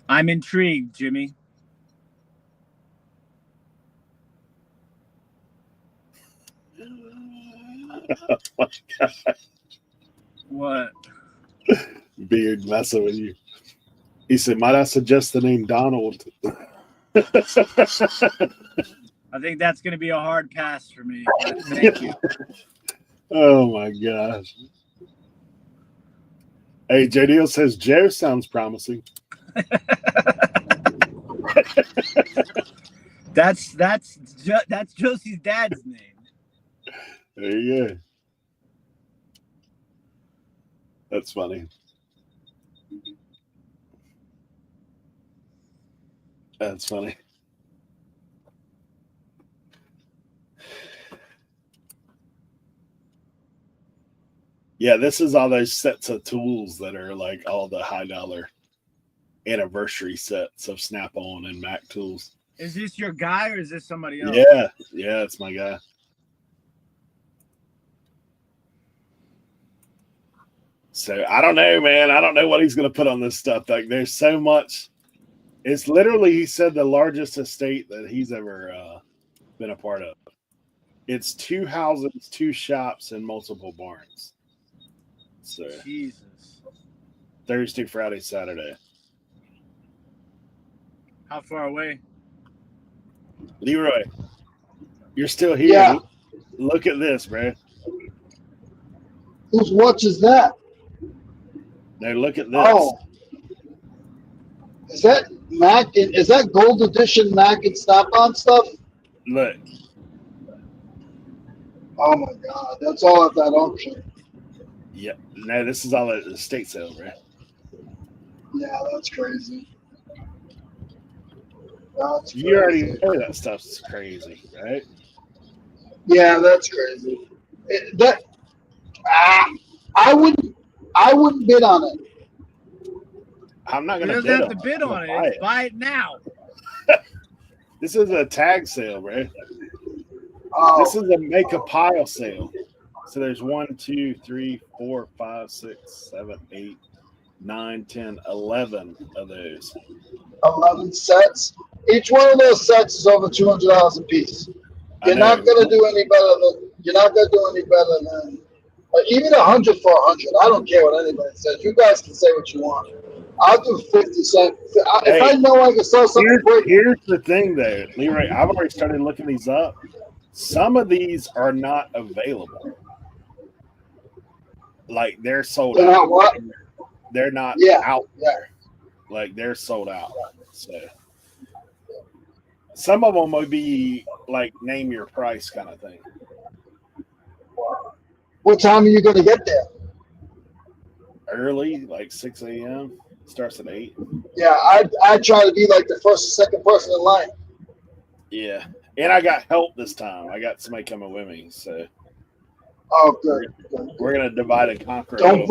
I'm intrigued, Jimmy. Oh my God. What? Beard messing with you. He said, might I suggest the name Donald? I think that's going to be a hard pass for me. But thank you. Oh my gosh. Hey, JDL says Joe sounds promising. That's Josie's dad's name. There you go. That's funny. That's funny. Yeah, this is all those sets of tools that are like all the high dollar anniversary sets of Snap-on and Mac tools. Is this your guy or is this somebody else? Yeah, it's my guy. So I don't know, man. I don't know what he's going to put on this stuff. Like, there's so much. It's literally, he said, the largest estate that he's ever been a part of. It's 2 houses, 2 shops, and multiple barns. So Jesus. Thursday, Friday, Saturday. How far away? Leroy, you're still here. Yeah. Look at this, bro. Whose watch is that? Now look at this. Oh. Is that Mac? Is that gold edition Mac and Snap-on stuff? Look. Oh my God, that's all at that auction. Yep. No, this is all at the estate sale, bro. Yeah, that's crazy. That's crazy. You already know that stuff's crazy, right? Yeah, that's crazy. I wouldn't bid on it. I'm not You going don't have to bid on it. Buy it. Buy it now. This is a tag sale, bro. Oh, This is a make a pile sale. So there's 1, 2, 3, 4, 5, 6, 7, 8, 9, 10, 11 of those. 11 sets. Each one of those sets is over $200 a piece. You're not gonna do any better than. You're not gonna do any better than. Even 100 for 100. I don't care what anybody says. You guys can say what you want. I'll do 50 cents. If Hey, I know I can sell something quick, here's the thing, though, Leroy. I've already started looking these up. Some of these are not available. Like they're sold then out. I what? They're not Yeah, out yeah. there. Like they're sold out. So some of them would be like name your price kind of thing. What time are you going to get there? Early, like 6 a.m. Starts at 8. Yeah, I try to be like the first or second person in line. Yeah. And I got help this time. I got somebody coming with me. So Oh, good. we're gonna divide and conquer. Don't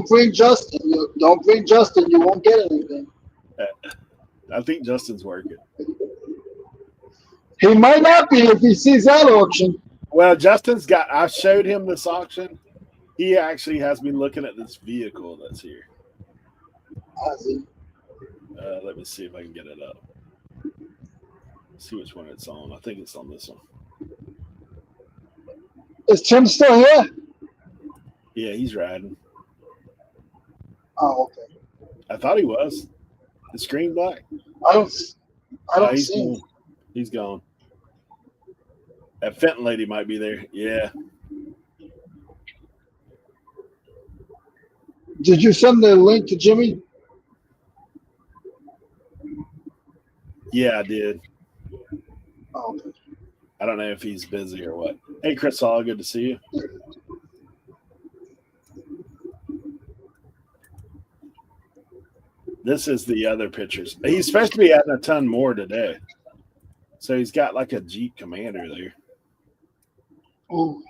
bring Justin. Don't bring Justin. You won't get anything. I think Justin's working. He might not be if he sees that auction. Well, Justin's got. I showed him this auction. He actually has me looking at this vehicle that's here. Let me see if I can get it up. See which one it's on. I think it's on this one. Is Tim still here? Yeah, he's riding. Oh, okay. I thought he was. The screen black. I don't see him. Gone. He's gone. That Fenton lady might be there. Yeah. Did you send the link to Jimmy? Yeah, I did. Oh, okay. I don't know if he's busy or what. Hey, Chris, all good to see you. This is the other pictures. He's supposed to be adding a ton more today. So he's got like a Jeep Commander there. Ooh.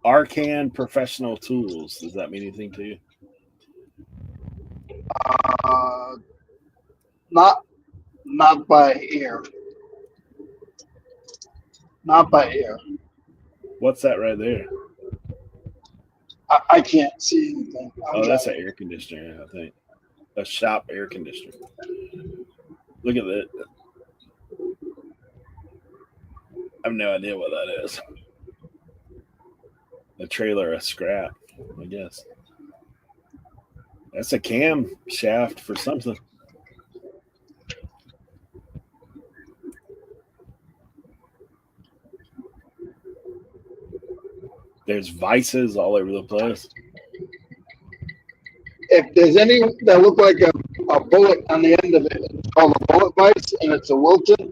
Arcan Professional Tools. Does that mean anything to you? Not by ear. Not by ear. What's that right there? I can't see anything. That's an air conditioner, I think. A shop air conditioner. Look at that. I have no idea what that is. A trailer, a scrap, I guess. That's a cam shaft for something. There's vices all over the place. If there's any that look like a bullet on the end of it, it's called a bullet vice, and it's a Wilson.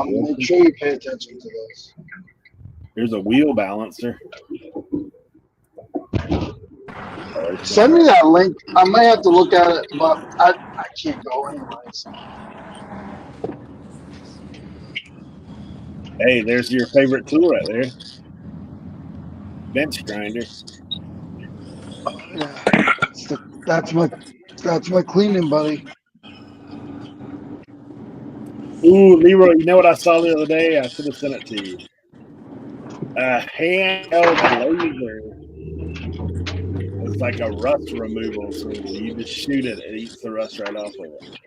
Make sure you pay attention to those. Here's a wheel balancer. Send me that link. I might have to look at it, but I can't go anyways. Hey, there's your favorite tool right there. Bench grinder. Yeah, that's my cleaning buddy. Ooh, Leroy, you know what I saw the other day? I should have sent it to you. A handheld laser. It's like a rust removal tool. You just shoot it, it eats the rust right off of it.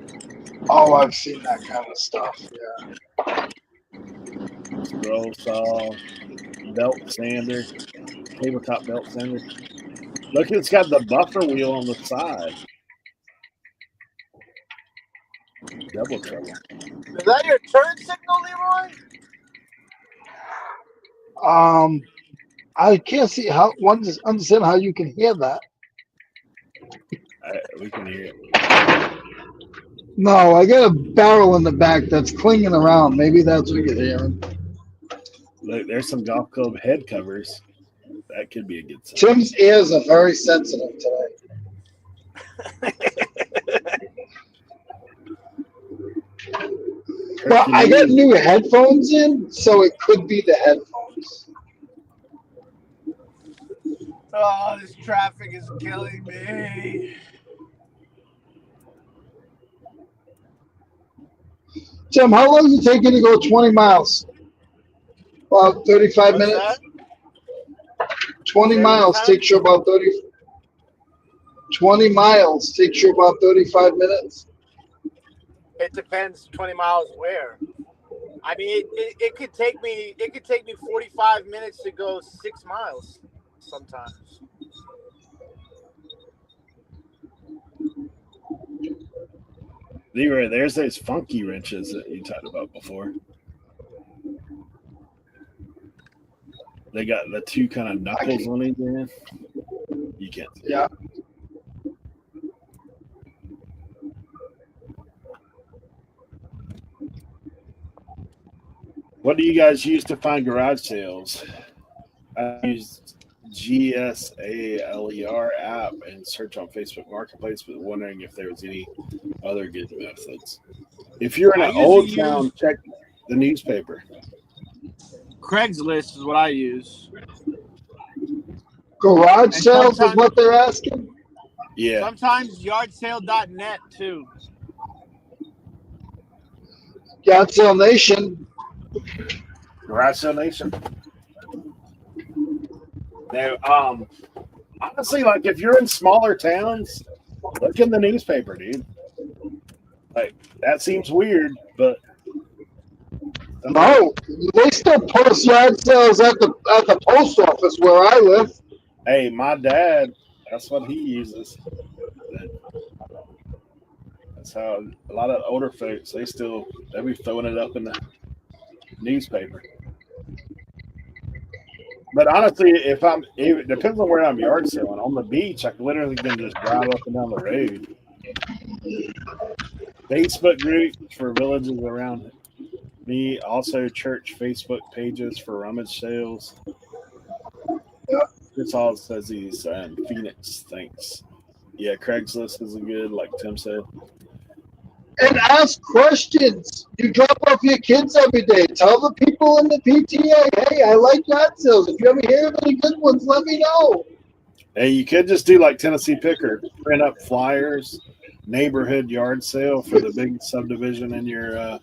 Oh, I've seen that kind of stuff. Yeah. Scroll saw, belt sander, tabletop belt sander. Look, it's got the buffer wheel on the side. Double trouble. Is that your turn signal, Leroy? I can't see how understand how you can hear that. We can hear it. No, I got a barrel in the back that's clinging around. Maybe that's what you're hearing. Look, there's some golf club head covers. That could be a good sign. Tim's ears are very sensitive today. Well, I got new headphones in, so it could be the headphones. Oh, this traffic is killing me. Tim, how long is it taking to go 20 miles? About 35 What's minutes. that? 20 miles takes you about 30. 20 miles takes you about 35 minutes. It depends. 20 miles where? I mean, it could take me 45 minutes to go 6 miles sometimes. Leroy, there's those funky wrenches that you talked about before. They got the two kind of knuckles on each end. You can't see. Yeah. What do you guys use to find garage sales? I use GSALER app and search on Facebook Marketplace, but wondering if there was any other good methods. If you're in I an usually old use- town, check the newspaper. Craigslist is what I use. Garage And sales is sometimes- what they're asking. Yeah. Sometimes yardsale.net too. Yard Sale Nation. Garage Sale Nation. Now, honestly, like if you're in smaller towns, look in the newspaper, dude. Like that seems weird, but No, they still post yard sales at the post office where I live. hey, my dad, that's what he uses. That's how a lot of older folks they'll be throwing it up in the newspaper. But honestly, it depends on where I'm yard selling. On the beach, I literally can just drive up and down the road. Facebook groups for villages around me, also church Facebook pages for rummage sales. Yep. This all says he's Phoenix. Thanks. Yeah, Craigslist is a good, like Tim said. And ask questions. You drop off your kids every day. Tell the people in the PTA, hey, I like yard sales. If you ever hear of any good ones, let me know. Hey, you could just do like Tennessee Picker, print up flyers, neighborhood yard sale for the big subdivision in your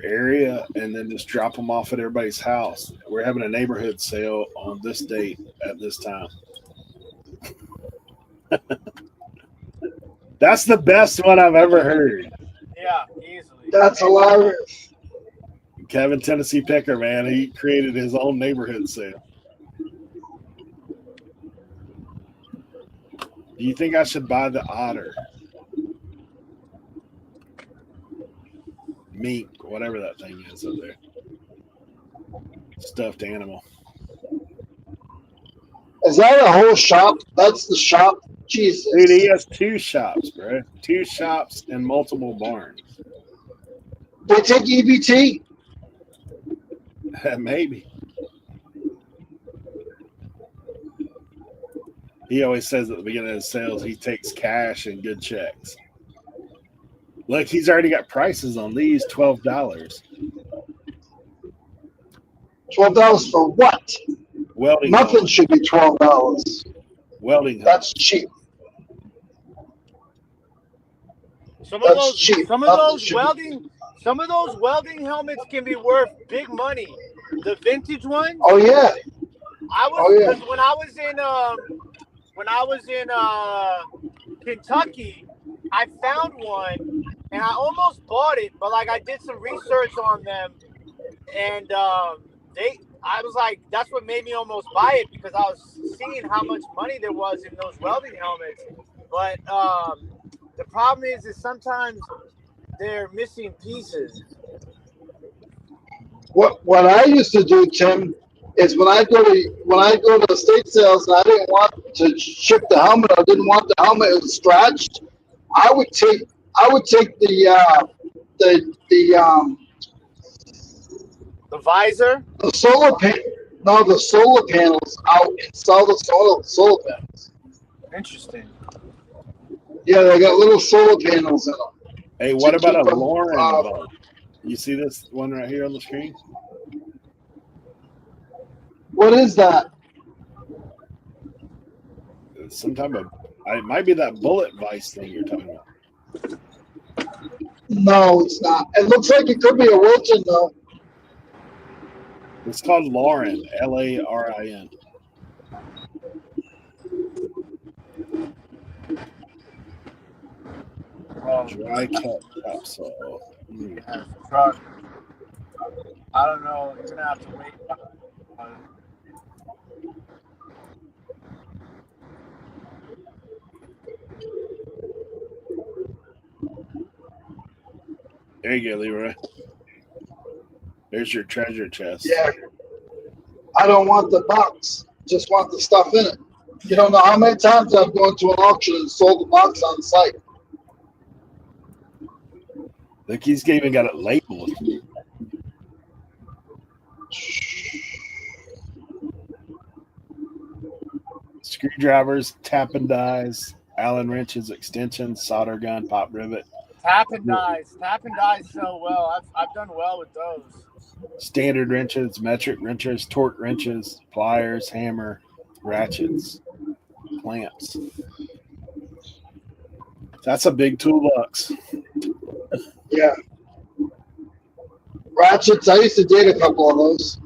area, and then just drop them off at everybody's house. We're having a neighborhood sale on this date at this time. That's the best one I've ever heard. Yeah, easily. That's hilarious. Kevin Tennessee Picker, man, he created his own neighborhood sale. Do you think I should buy the otter? Mink, whatever that thing is up there. Stuffed animal. Is that a whole shop? That's the shop? Jesus. Dude, he has 2 shops, bro. 2 shops and multiple barns. They take EBT. Maybe. He always says at the beginning of his sales he takes cash and good checks. Look, he's already got prices on these, $12. $12 for what? Welding Nothing helmet. should be $12. Welding helmet. That's cheap. Some of That's those, cheap. some of Nothing those should welding helmets can be worth big money. The vintage ones. Oh yeah. Because when I was in Kentucky, I found one and I almost bought it, but like I did some research on them, and I was like, that's what made me almost buy it, because I was seeing how much money there was in those welding helmets. But the problem is sometimes they're missing pieces. What I used to do, Tim, is when I go to estate sales and I didn't want to ship the helmet, I didn't want the helmet scratched, I would take the visor, the solar panels out and sell the solar panels. Interesting. Yeah, they got little solar panels in them. Hey, what To about keep a them, Lauren boat? You see this one right here on the screen? What is that? It's some type of, it might be that bullet vice thing you're talking about. No, it's not. It looks like it could be a Wilton though. It's called Lauren, Larin. Dry cut topsoil. Truck. I don't know. You're gonna have to wait. There you go, Leroy. There's your treasure chest. Yeah. I don't want the box. Just want the stuff in it. You don't know how many times I've gone to an auction and sold the box on site. Look, he's even got it labeled. Screwdrivers, tap and dies, Allen wrenches, extensions, solder gun, pop rivet. Tap and dies so well. I've done well with those. Standard wrenches, metric wrenches, torque wrenches, pliers, hammer, ratchets, clamps. That's a big toolbox. Yeah. Ratchets, I used to date a couple of those.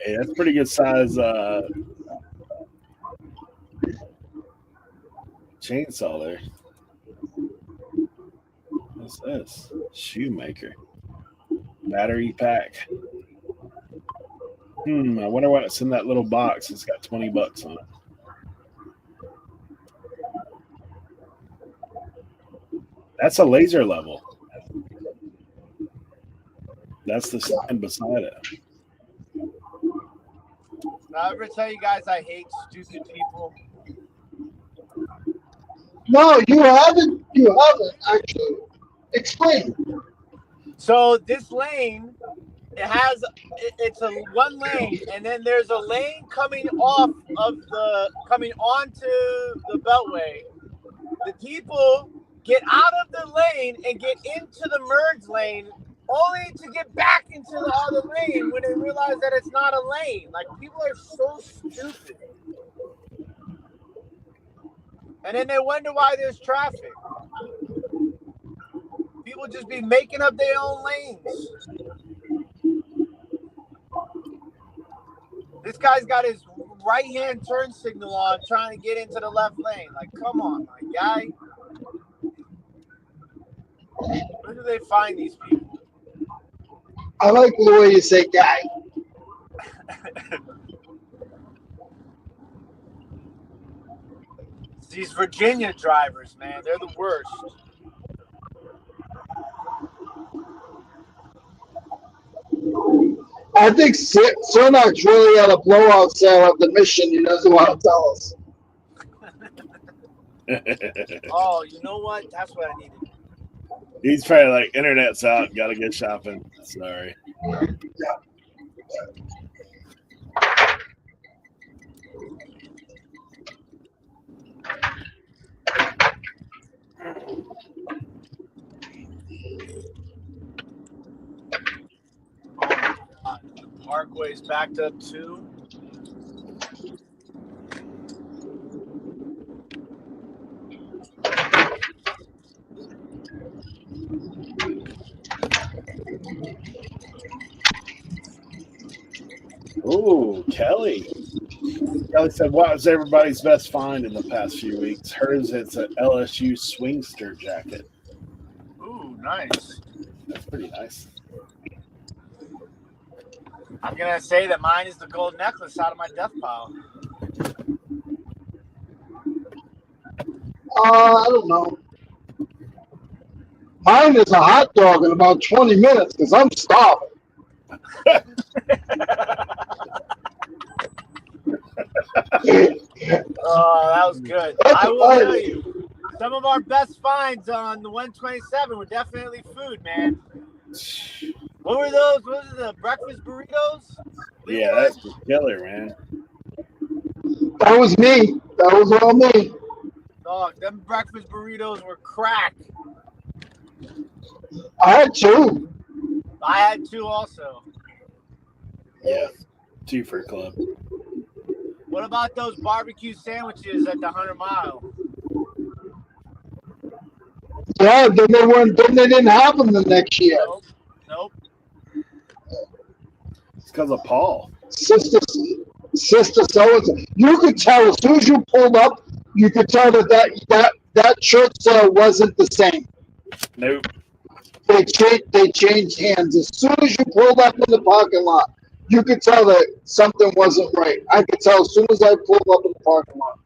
Hey, that's pretty good size chainsaw there. What's this? Shoemaker. Battery pack. I wonder what's in that little box. It's got $20 on it. That's a laser level. That's the sign beside it. Did I ever tell you guys I hate stupid people? No, you haven't. You haven't, actually. Explain. So this lane, it's a one lane, and then there's a lane coming onto the beltway. The people get out of the lane and get into the merge lane, only to get back into the other lane when they realize that it's not a lane. Like, people are so stupid. And then they wonder why there's traffic. People just be making up their own lanes. This guy's got his right-hand turn signal on, trying to get into the left lane. Like, come on, my guy. Where do they find these people? I like the way you say guy. These Virginia drivers, man, they're the worst. I think Cernochs really had a blowout sale at the mission. He doesn't want to tell us. Oh, you know what? That's what I needed. He's probably like, internet's out, gotta get shopping. Sorry. Parkway's backed up too. Ooh, Kelly. Kelly said, what was everybody's best find in the past few weeks? Hers, it's an LSU Swingster jacket. Ooh, nice. That's pretty nice. I'm going to say that mine is the gold necklace out of my death pile. I don't know. Mine is a hot dog in about 20 minutes because I'm starving. Oh, that was good. I will tell you, some of our best finds on the 127 were definitely food, man. What were those? What was it, the breakfast burritos? Yeah, that's killer, man. That was me. That was all me. Dog, them breakfast burritos were crack. I had two. I had two also. Yeah, 2 for club. What about those barbecue sandwiches at the 100 Mile? Yeah, then they weren't. Then they didn't have them the next year. Nope. It's because of Paul. Sister so you could tell as soon as you pulled up, you could tell that church sale wasn't the same. Nope. They changed hands as soon as you pulled up in the parking lot. You could tell that something wasn't right. I could tell as soon as I pulled up in the parking lot.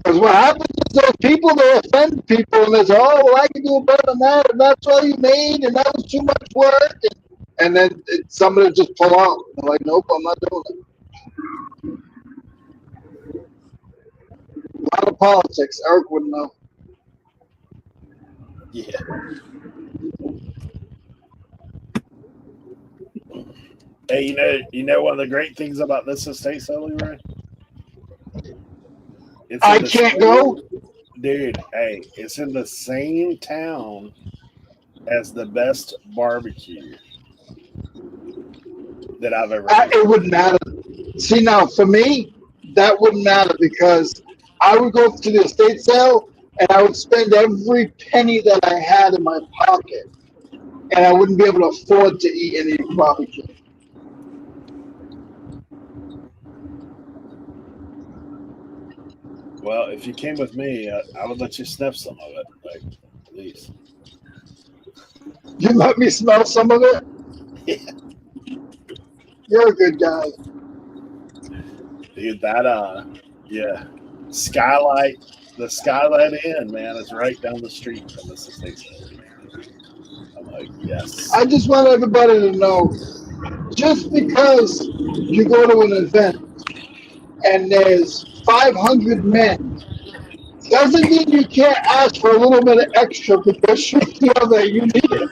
Because what happens is those people, they offend people, and they say, oh, well, I can do it better than that, and that's all you made, and that was too much work. And then somebody just pull out. They're like, nope, I'm not doing it. A lot of politics. Eric wouldn't know. Yeah. Hey, you know one of the great things about this estate sale, Leroy? I can't go? Dude, hey, it's in the same town as the best barbecue that I've ever had. It wouldn't matter. See, now, for me, that wouldn't matter because I would go to the estate sale and I would spend every penny that I had in my pocket, and I wouldn't be able to afford to eat any barbecue. Well, if you came with me, I would let you sniff some of it, like, at least. You let me smell some of it? Yeah. You're a good guy. Dude, yeah. The Skylight Inn, man, is right down the street from this estate sale. I'm like, yes. I just want everybody to know, just because you go to an event and there's 500 men, doesn't mean you can't ask for a little bit of extra because you feel that you need it.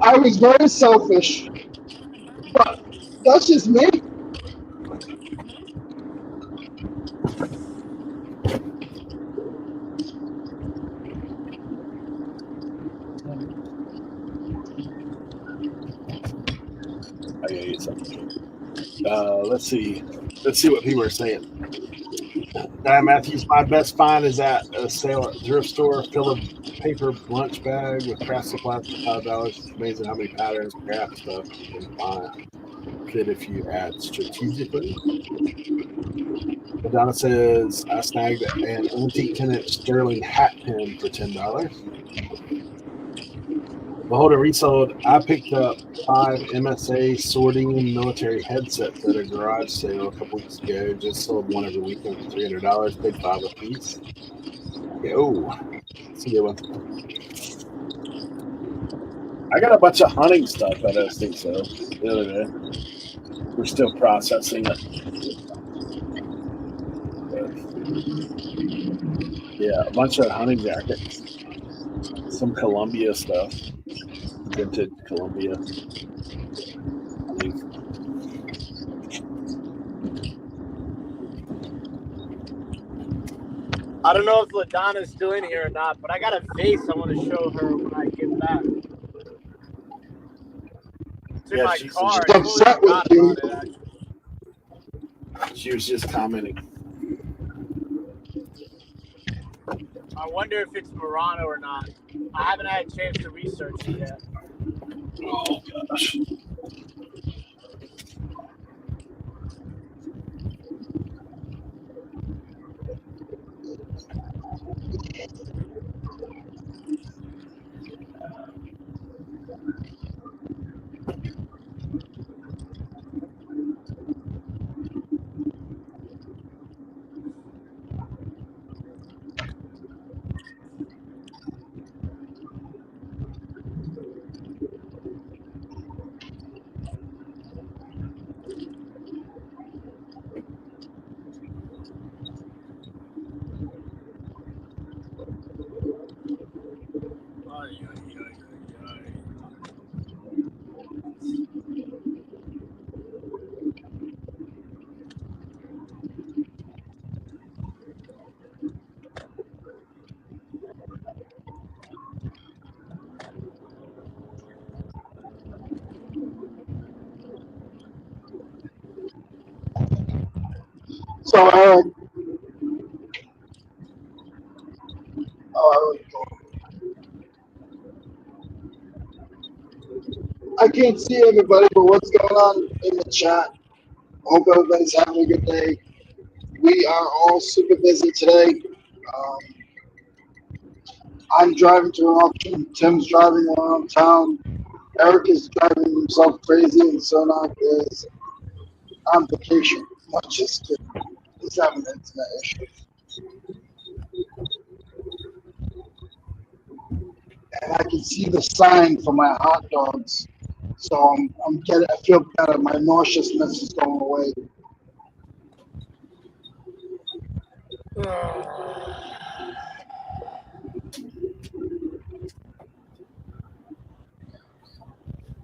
I was very selfish, but that's just me. I gotta eat something. Let's see what people are saying. Matthews, my best find is at a sale at thrift store. Fill a paper lunch bag with craft supplies for $5. It's amazing how many patterns, craft stuff you can find fit if you add strategically. Madonna says I snagged an antique 10-inch sterling hat pin for $10. Beholder resold. I picked up 5 MSA sorting military headsets at a garage sale a couple weeks ago. Just sold one every weekend for $300. Paid $5 a piece. Yo, that's a good one. I got a bunch of hunting stuff at estate sale the other day. We're still processing it. But yeah, a bunch of hunting jackets. Some Columbia stuff. Vintage Columbia. I don't know if LaDonna's still in here or not, but I got a vase I want to show her when I get back. It's in my car. She's upset with you. She was just commenting. I wonder if it's Murano or not. I haven't had a chance to research it yet. Oh gosh. So, Eric, I can't see everybody, but what's going on in the chat? Hope everybody's having a good day. We are all super busy today. I'm driving to an auction. Tim's driving around town. Eric is driving himself crazy, and Cernoch is on vacation. Not just kidding. He's having internet issues. And I can see the sign for my hot dogs. So I'm getting, I feel better. My nauseousness is going away.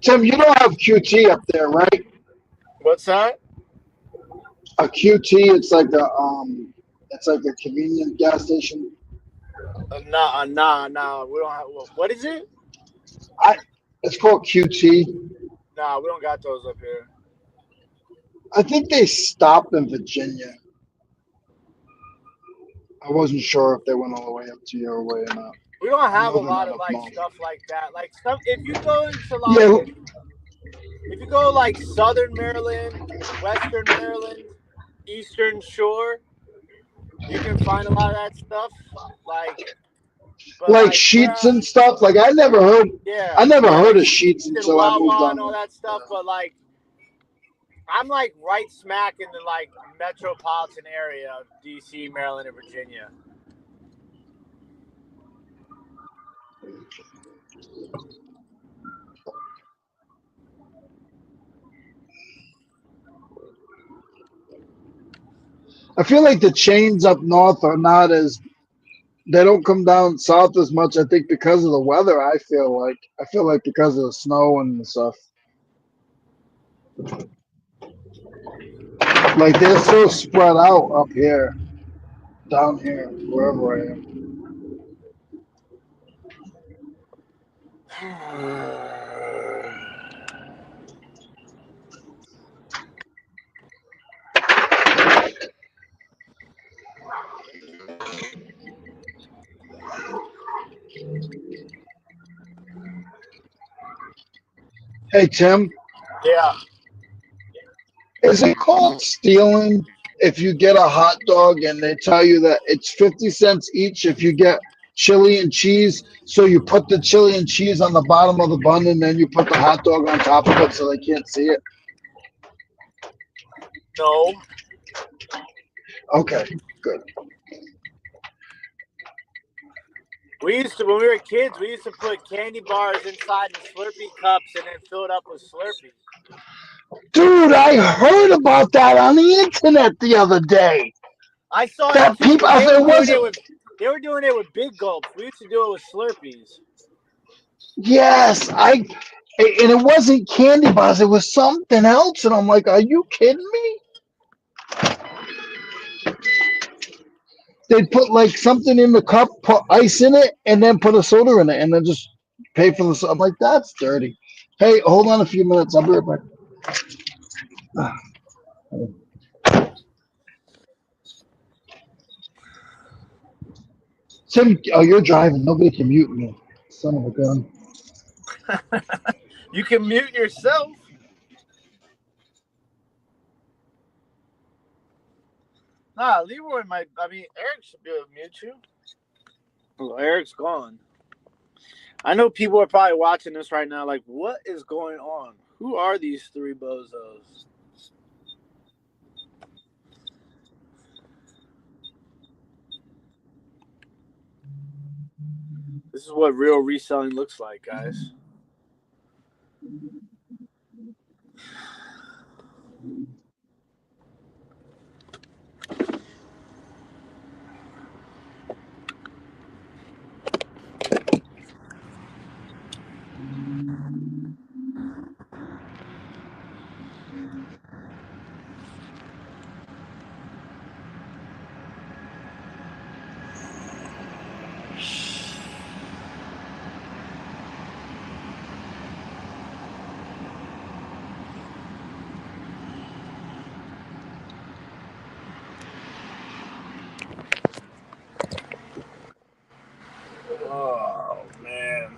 Tim, you don't have QT up there, right? What's that? A QT, it's like a convenient gas station. Nah. We don't have. What is it? It's called QT. Nah, we don't got those up here. I think they stopped in Virginia. I wasn't sure if they went all the way up to your way or not. We don't I have a know they're lot not of up like north. stuff like that. Like stuff. If you go into Yeah, if you go like Southern Maryland, Western Maryland, Eastern Shore, you can find a lot of that stuff. But like like where, Sheets and stuff. Like I never like heard of Sheetz Sheets and until I moved Wawa down and all there. that stuff. But like, I'm like right smack in the like metropolitan area of D.C., Maryland, and Virginia. I feel like the chains up north are not as they don't come down south as much. I think because of the weather. I feel like because of the snow and stuff. Like they're so spread out up here, down here, wherever I am. Hey Tim, Yeah. is it called stealing if you get a hot dog and they tell you that it's 50 cents each if you get chili and cheese? So you put the chili and cheese on the bottom of the bun and then you put the hot dog on top of it so they can't see it? No. Okay, good. We used to, when we were kids, we used to put candy bars inside the Slurpee cups and then fill it up with Slurpees. Dude, I heard about that on the internet the other day. I saw it That too, people, but if it wasn't, they were doing it with big gulps. We used to do it with Slurpees. yes, and it wasn't candy bars, it was something else. And I'm like, are you kidding me? They'd put like something in the cup, put ice in it, and then put a soda in it, and then just pay for the soda. I'm like, that's dirty. Hey, hold on a few minutes. I'll be right back. Tim, oh, you're driving. Nobody can mute me. Son of a gun. You can mute yourself. Nah, Leroy might. I mean, Eric should be able to mute you. Well, Eric's gone. I know people are probably watching this right now like, what is going on? Who are these three bozos? This is what real reselling looks like, guys. Oh, man.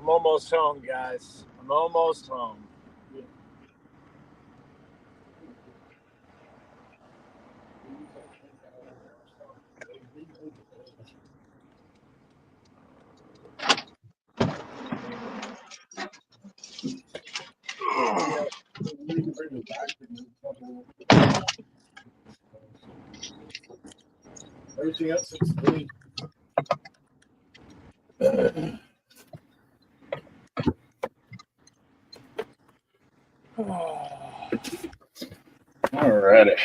I'm almost home, guys. I'm almost home. Everything else looks clean. Alrighty.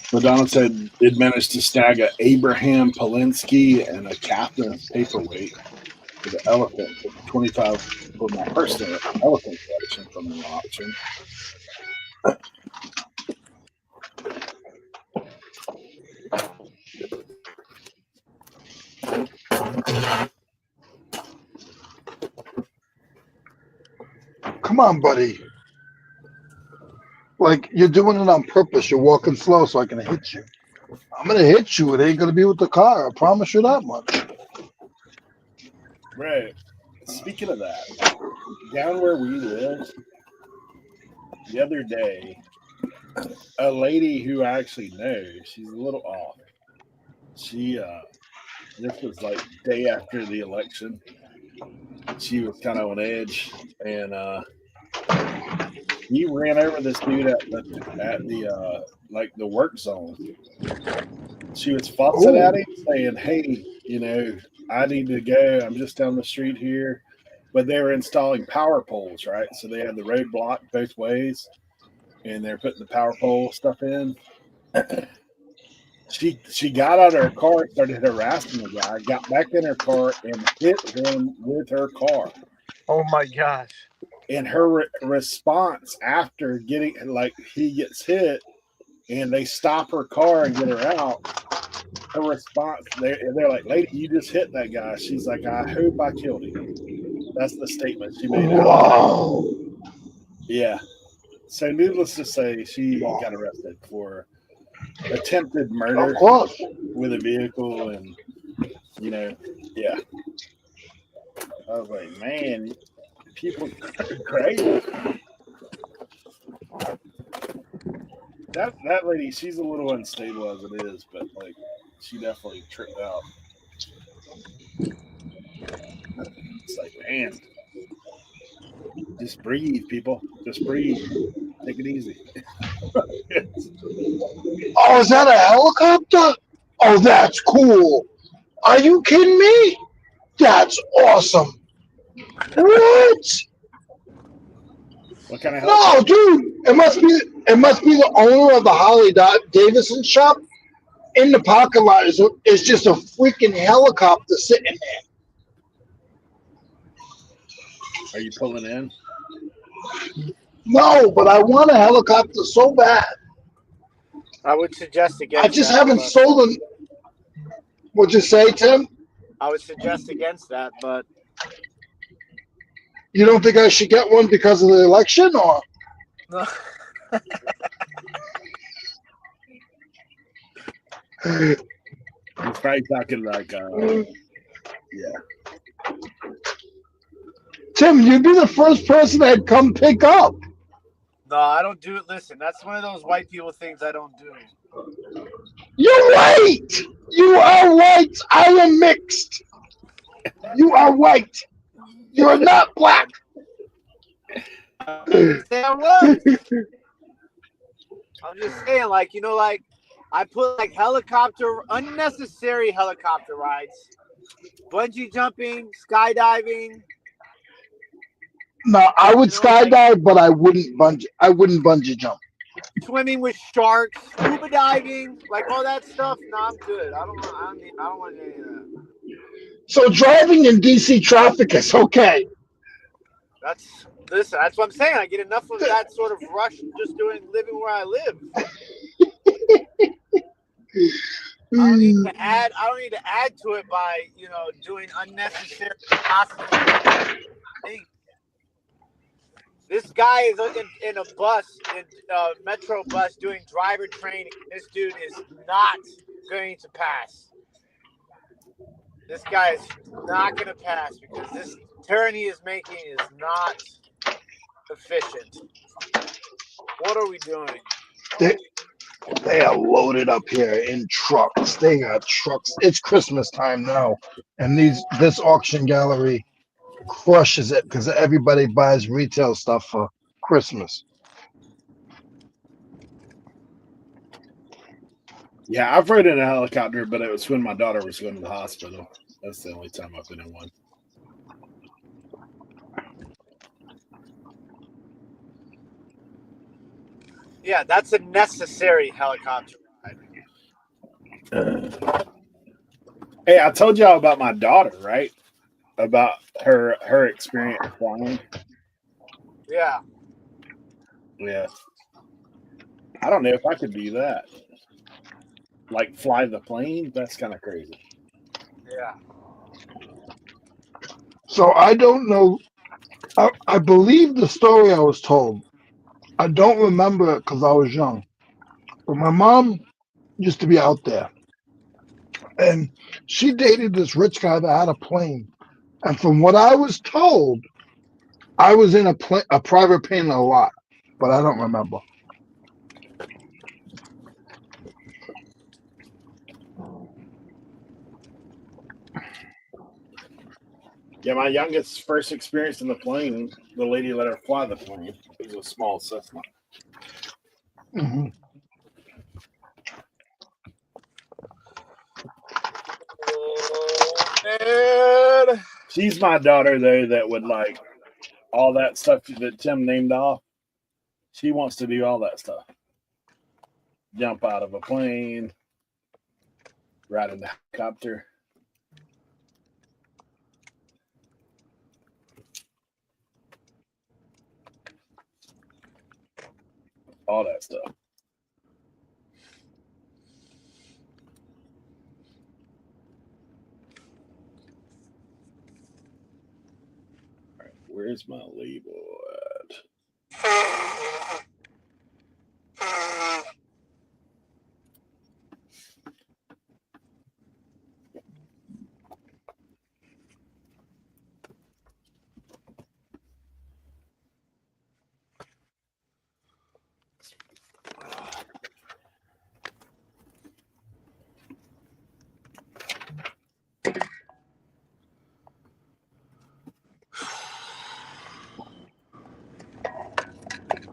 So Donald said it managed to snag a Abraham Polinsky and a Catherine paperweight for the elephant for 25 for my first elephant collection from an auction. Come on, buddy. Like, you're doing it on purpose. You're walking slow so I can hit you. I'm going to hit you. It ain't going to be with the car. I promise you that much. Right. Speaking of that, down where we live, the other day, a lady who I actually know, she's a little off. She, this was like day after the election. She was kind of on edge, and he ran over this dude at the like the work zone. She was fussing at him, saying, "Hey, you know, I need to go. I'm just down the street here." But they were installing power poles, right? So they had the road blocked both ways, and they're putting the power pole stuff in. She got out of her car and started harassing the guy, got back in her car and hit him with her car. Oh my gosh. And her response after getting, like, he gets hit and they stop her car and get her out, her response, they're like, "Lady, you just hit that guy." She's like, "I hope I killed him." That's the statement she made. Wow. Yeah. So needless to say, she got arrested for attempted murder Of course. with a vehicle, and you know, yeah. I was like, man, people are crazy. That lady, she's a little unstable as it is, but like, she definitely tripped out. It's like, man, just breathe, people. Just breathe. Take it easy. Oh, is that a helicopter? Oh, that's cool. Are you kidding me? That's awesome. What? What kind of No, helicopter? dude. It must be the owner of the Harley Davidson shop. In the parking lot is just a freaking helicopter sitting there. Are you pulling in? No, but I want a helicopter so bad. I would suggest against I just that, haven't but sold them. What'd you say, Tim? I would suggest against that, but You don't think I should get one because of the election, or? He's probably talking like, yeah. Tim, you'd be the first person I'd come pick up. no, I don't do it. Listen, that's one of those white people things I don't do. You're right. You are white. I am mixed. You are white. You're not black. I didn't say I was. I'm just saying, like, you know, like, I put like unnecessary helicopter rides, bungee jumping, skydiving. No, I would You know, like, skydive, but I wouldn't bungee jump. swimming with sharks, scuba diving, like all that stuff. No, I'm good. I don't want any of that. So driving in DC traffic is okay. Listen, that's what I'm saying. I get enough of that sort of rush just living where I live. I don't need to add to it by doing unnecessary possible things. This guy is in a bus, in a metro bus, doing driver training. This dude is not going to pass. This guy is not going to pass because this turn he is making is not efficient. What are we doing? They are loaded up here in trucks. They got trucks. It's Christmas time now, and this auction gallery crushes it because everybody buys retail stuff for Christmas. Yeah, I've ridden a helicopter, but it was when my daughter was going to the hospital. That's the only time I've been in one. Yeah, that's a necessary helicopter ride. Hey, I told y'all about my daughter, right? About her experience flying. Yeah. Yeah. I don't know if I could do that. Like fly the plane? That's kind of crazy. Yeah. So I don't know. I believe the story I was told. I don't remember it because I was young. But my mom used to be out there, and she dated this rich guy that had a plane. And from what I was told, I was in a private plane a lot, but I don't remember. Yeah, my youngest first experience in the plane, the lady let her fly the plane. It was a small Cessna. Mm-hmm. Oh, man. She's my daughter, though, that would like all that stuff that Tim named off. She wants to do all that stuff. Jump out of a plane, ride in the helicopter. All that stuff. All right, where's my label at?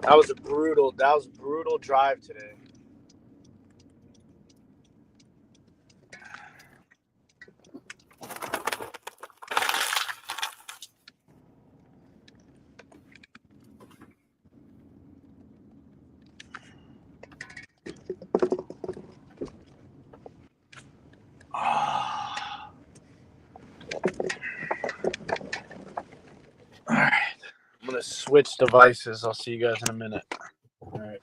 That was a brutal drive today. All right. I'm going to switch devices. I'll see you guys in a minute. All right.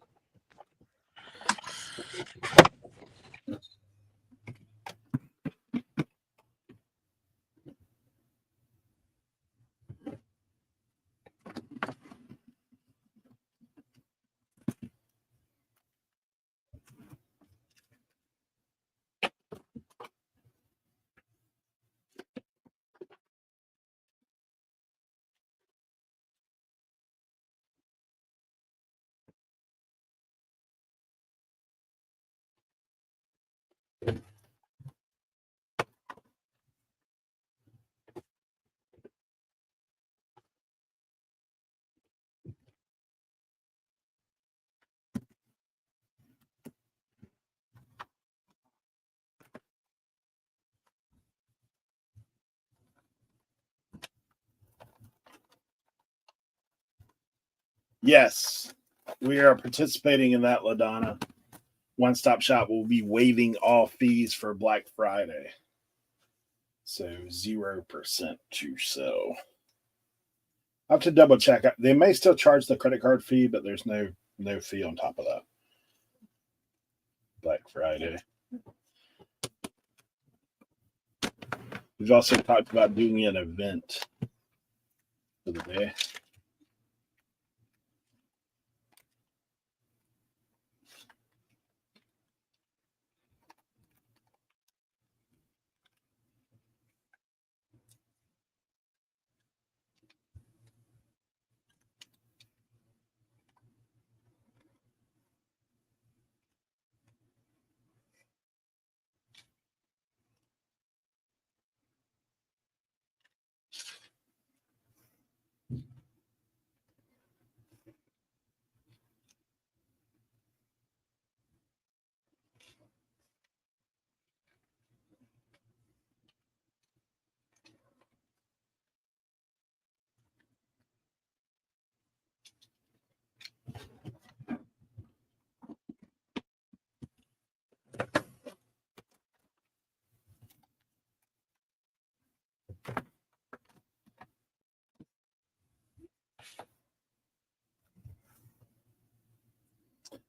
Yes, we are participating in that, LaDonna. One Stop Shop will be waiving all fees for Black Friday. So 0% to sell. I have to double check. They may still charge the credit card fee, but there's no fee on top of that. Black Friday. We've also talked about doing an event for the day.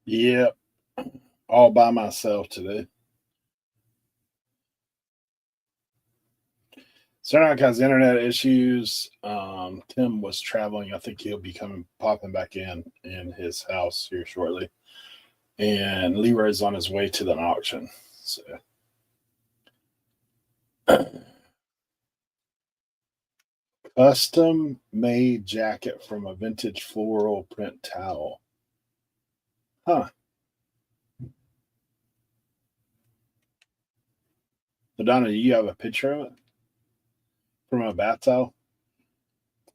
Yep, all by myself today. Cernoch has internet issues. Tim was traveling. I think he'll be popping back in his house here shortly. And Leroy is on his way to the auction. So custom made jacket from a vintage floral print towel. Huh. Madonna, do you have a picture of it? From a bath towel?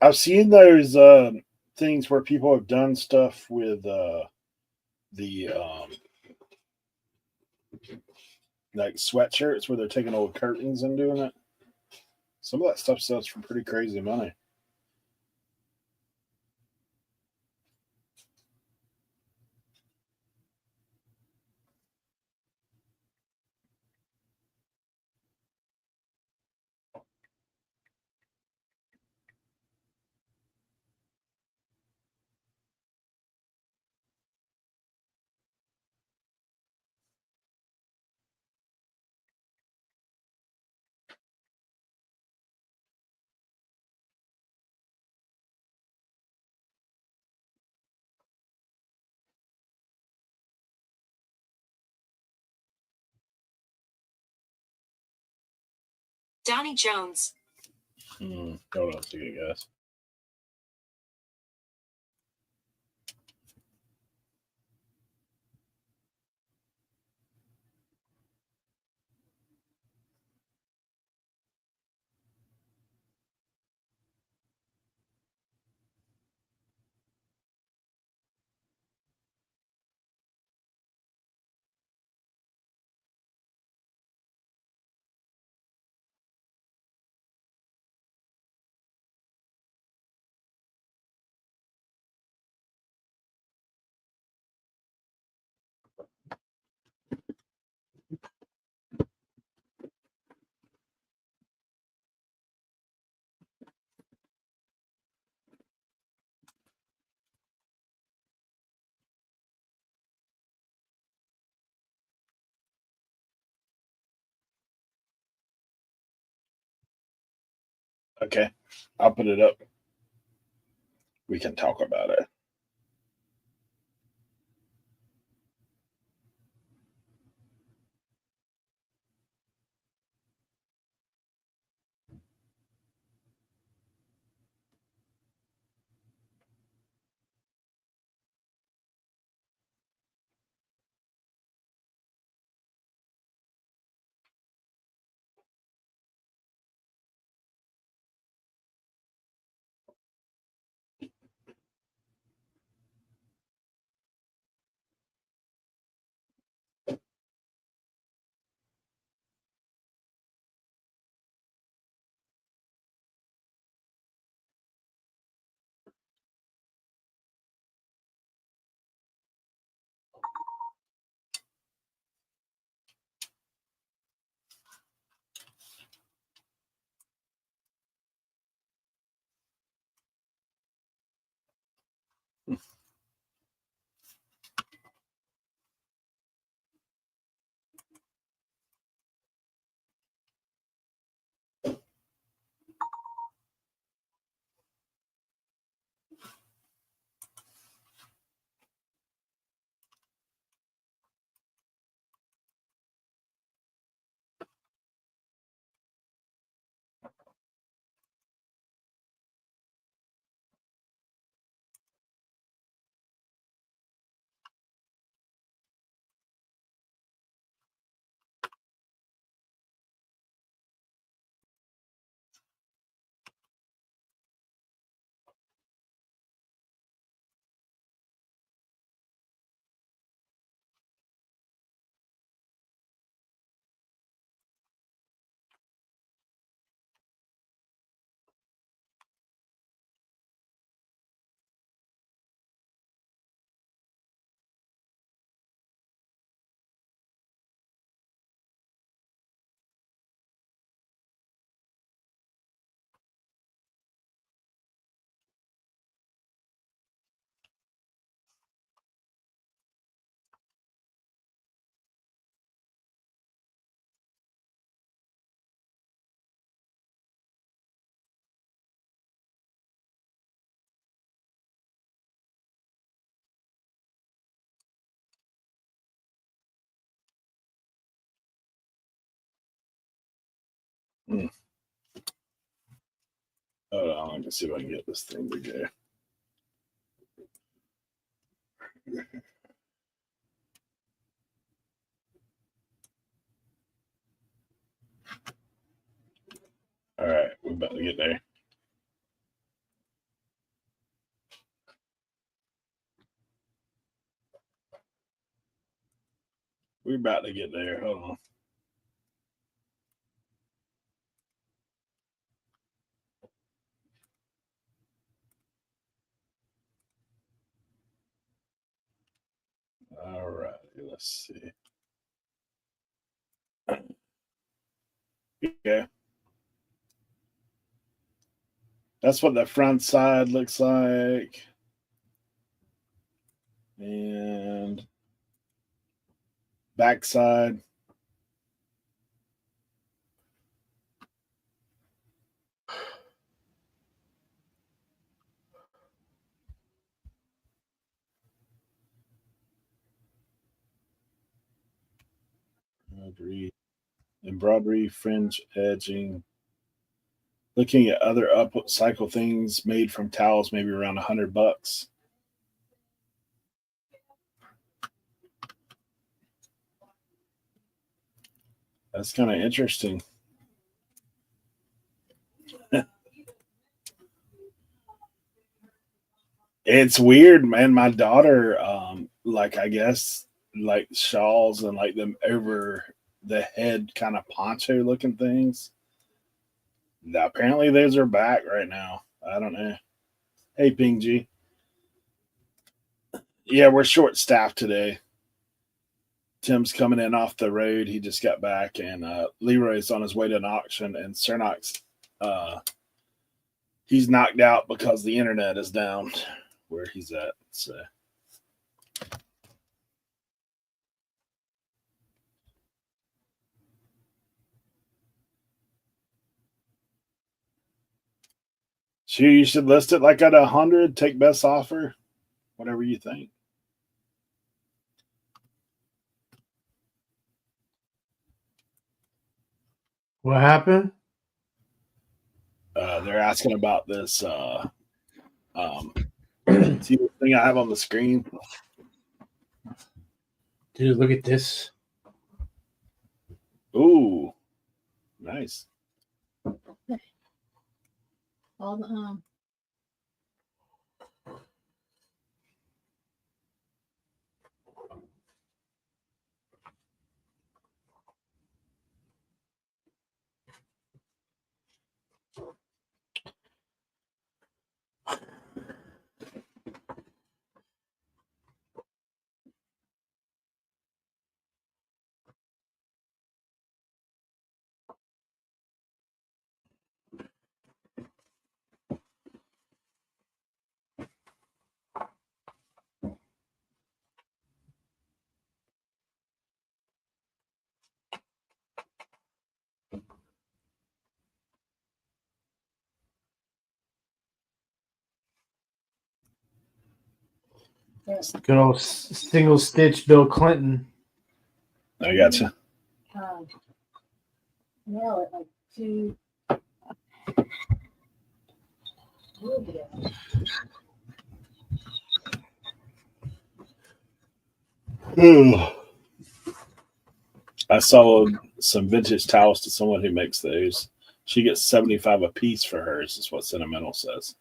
I've seen those things where people have done stuff with the like sweatshirts where they're taking old curtains and doing it. Some of that stuff sells for pretty crazy money. Donnie Jones. Hold on a second, guys. Okay, I'll put it up. We can talk about it. Hold on, let me see if I can get this thing to go. All right, we're about to get there. We're about to get there. Hold on. All right, let's see. Yeah. That's what the front side looks like. And back side. Embroidery, fringe, edging. Looking at other upcycle things made from towels, maybe around $100. That's kind of interesting. It's weird, man. My daughter, like I guess, like shawls and like them over the head kind of poncho looking things. Now, apparently, those are back right now. I don't know. Hey, Ping G. Yeah, we're short staffed today. Tim's coming in off the road. He just got back, and Leroy's on his way to an auction, and Cernochs, he's knocked out because the internet is down where he's at. So. Sure, you should list it like at 100, take best offer, whatever you think. What happened? They're asking about this. See the thing I have on the screen? Dude, look at this. Ooh, nice. All the Good old single stitch Bill Clinton. I gotcha. Mail it like 2. I sold some vintage towels to someone who makes those. She gets 75 a piece for hers, is what Sentimental says.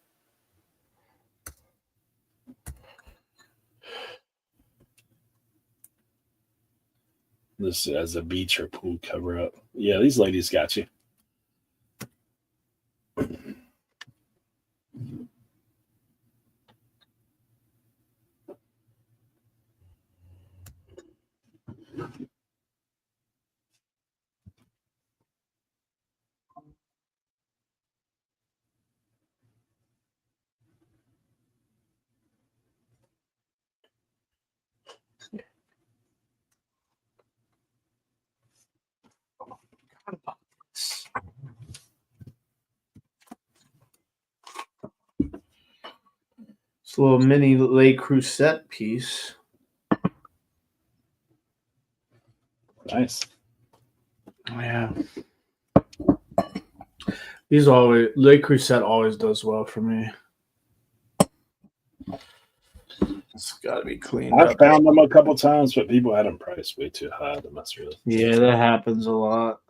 This as a beach or pool cover up. Yeah, these ladies got you. It's a little mini Le Creuset piece. Nice. Oh, yeah. These always Le Creuset always does well for me. It's got to be cleaned I up. found them a couple times, but people had them priced way too high to mess with. Yeah, that happens a lot.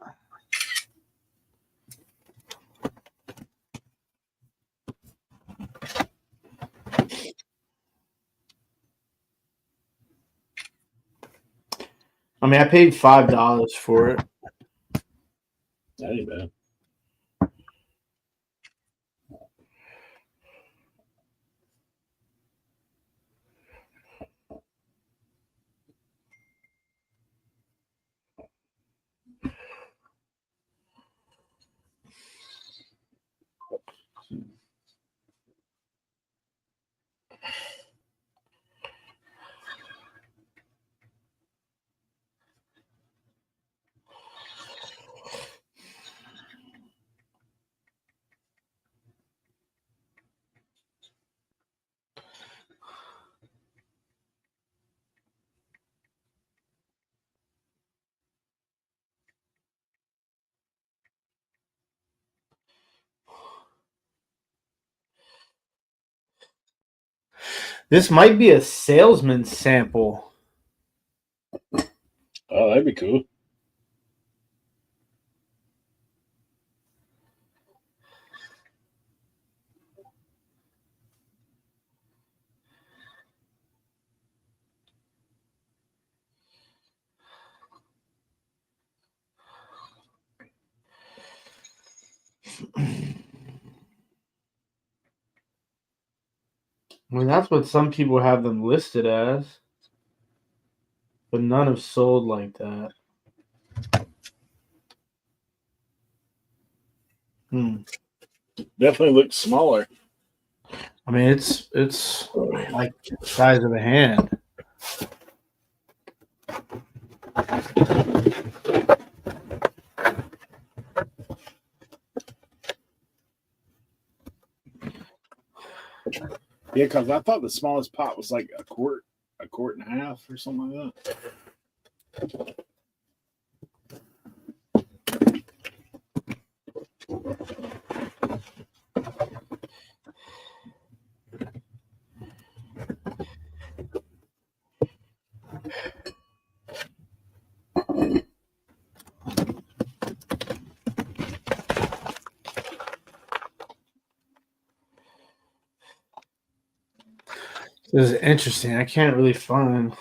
I mean, I paid $5 for it. That ain't bad. This might be a salesman sample. Oh, that'd be cool. I mean, that's what some people have them listed as, but none have sold like that. Definitely looks smaller. I mean, it's like the size of a hand. Yeah, because I thought the smallest pot was like a quart and a half or something like that. This is interesting. I can't really find.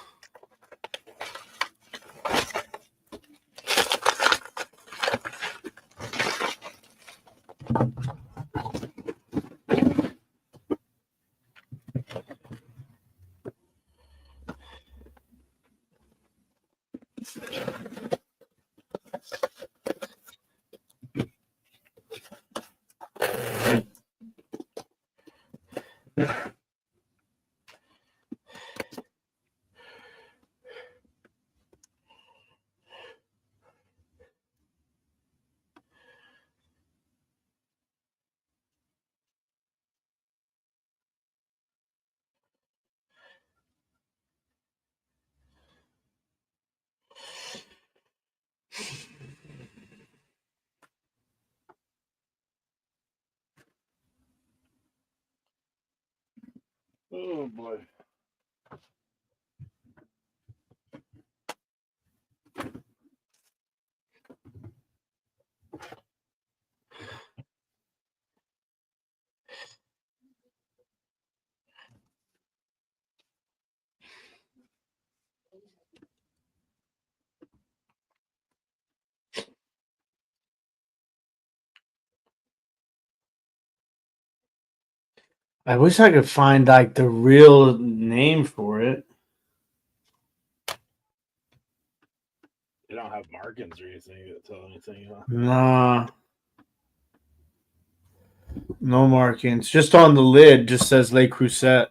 Oh boy. I wish I could find like the real name for it. They don't have markings or anything that tell anything. Huh? Nah. No markings. Just on the lid, just says Le Creuset.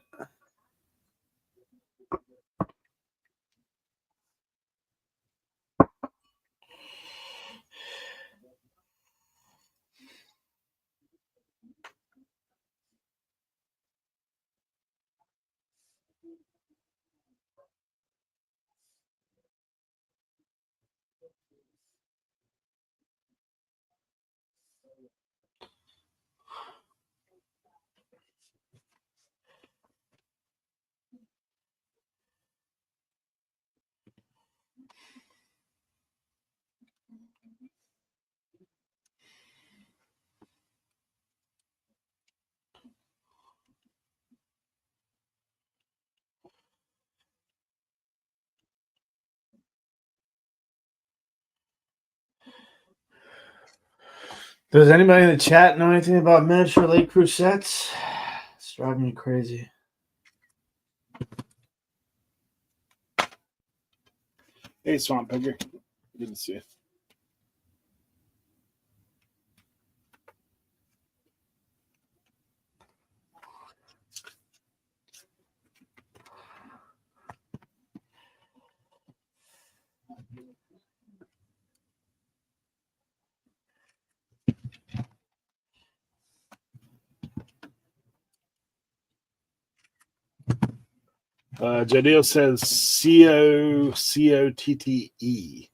Does anybody in the chat know anything about Medi-share Late Crew sets? It's driving me crazy. Hey, Swamp Picker. Good to see you. Jadil says COTTE.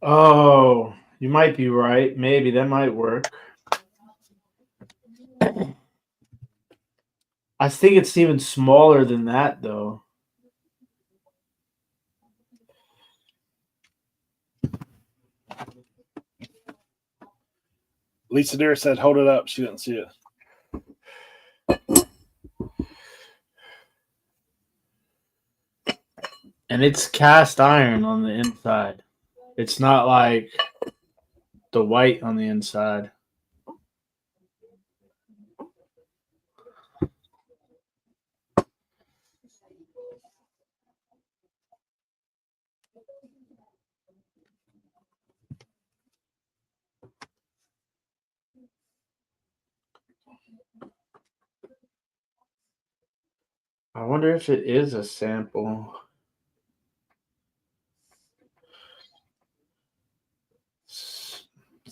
Oh, you might be right. Maybe that might work. I think it's even smaller than that, though. Lisa Deer said, hold it up. She didn't see it. And it's cast iron on the inside. It's not like the white on the inside. I wonder if it is a sample.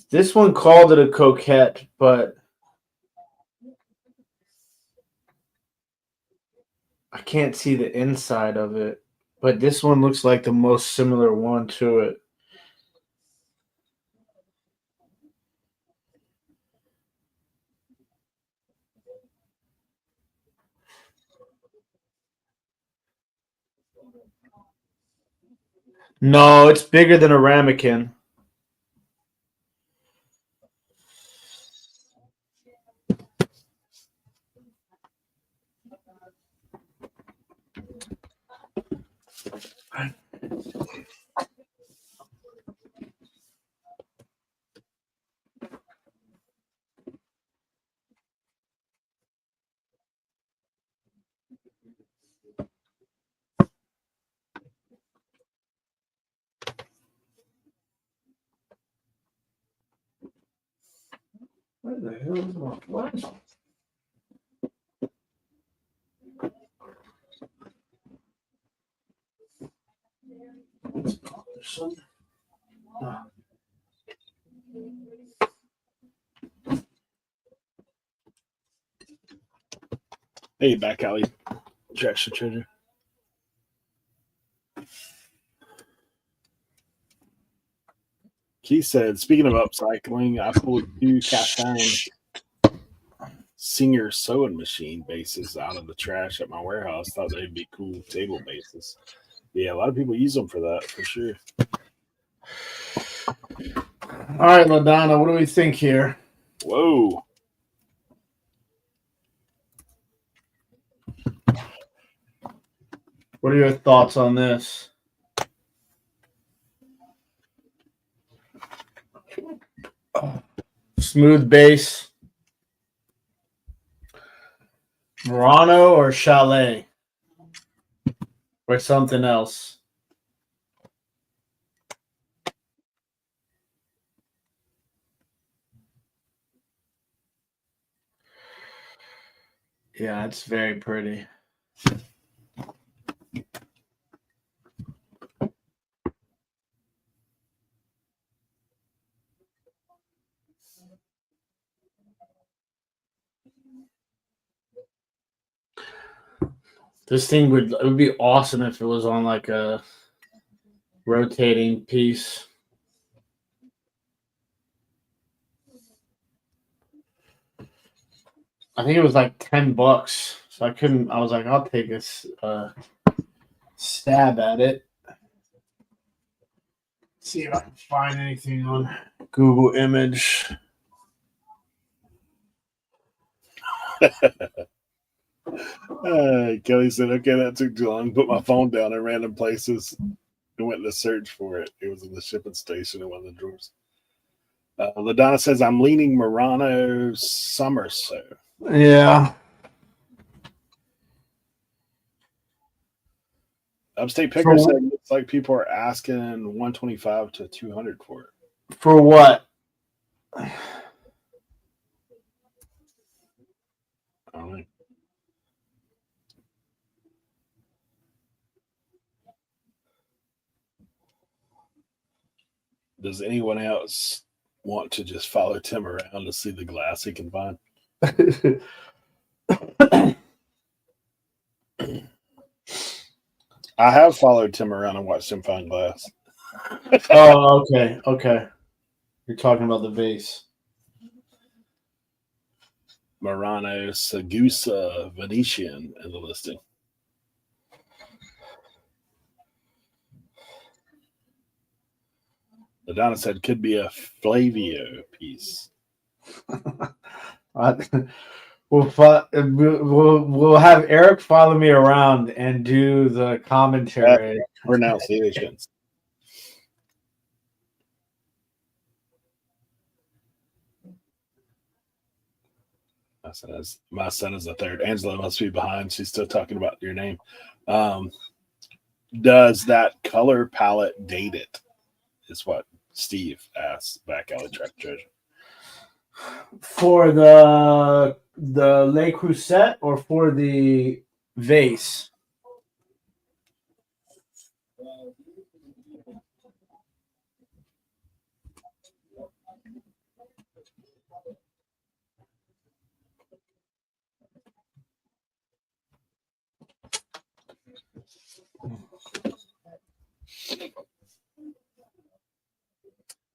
This one called it a coquette, but I can't see the inside of it. But this one looks like the most similar one to it. No, it's bigger than a ramekin. Where the hell is my flash? Hey, back alley. Trash treasure. Keith said, speaking of upcycling, I pulled 2 cast iron Singer sewing machine bases out of the trash at my warehouse. Thought they'd be cool table bases. Yeah, a lot of people use them for that, for sure. All right, LaDonna, what do we think here? Whoa. What are your thoughts on this? Smooth base. Murano or Chalet? Or something else? Yeah, it's very pretty. This thing would be awesome if it was on like a rotating piece. I think it was like $10, so I couldn't. I was like, I'll take a stab at it. See if I can find anything on Google Image. Kelly said, okay, that took too long. Put my phone down in random places and went to search for it. It was in the shipping station in one of the drawers. LaDonna says, I'm leaning Murano Somerset. Yeah. Upstate Picker said it's like people are asking 125 to 200 for it. For what? I don't know. Does anyone else want to just follow Tim around to see the glass he can find? I have followed Tim around and watched him find glass. Oh, okay. Okay. You're talking about the vase. Murano Sagusa Venetian in the listing. LaDonna said could be a Flavio piece. We'll have Eric follow me around and do the commentary. Pronunciations. My son is a third. Angela must be behind. She's still talking about your name. Does that color palette date it? Is what Steve asks. Back alley track treasure. For the Le Creuset or for the vase?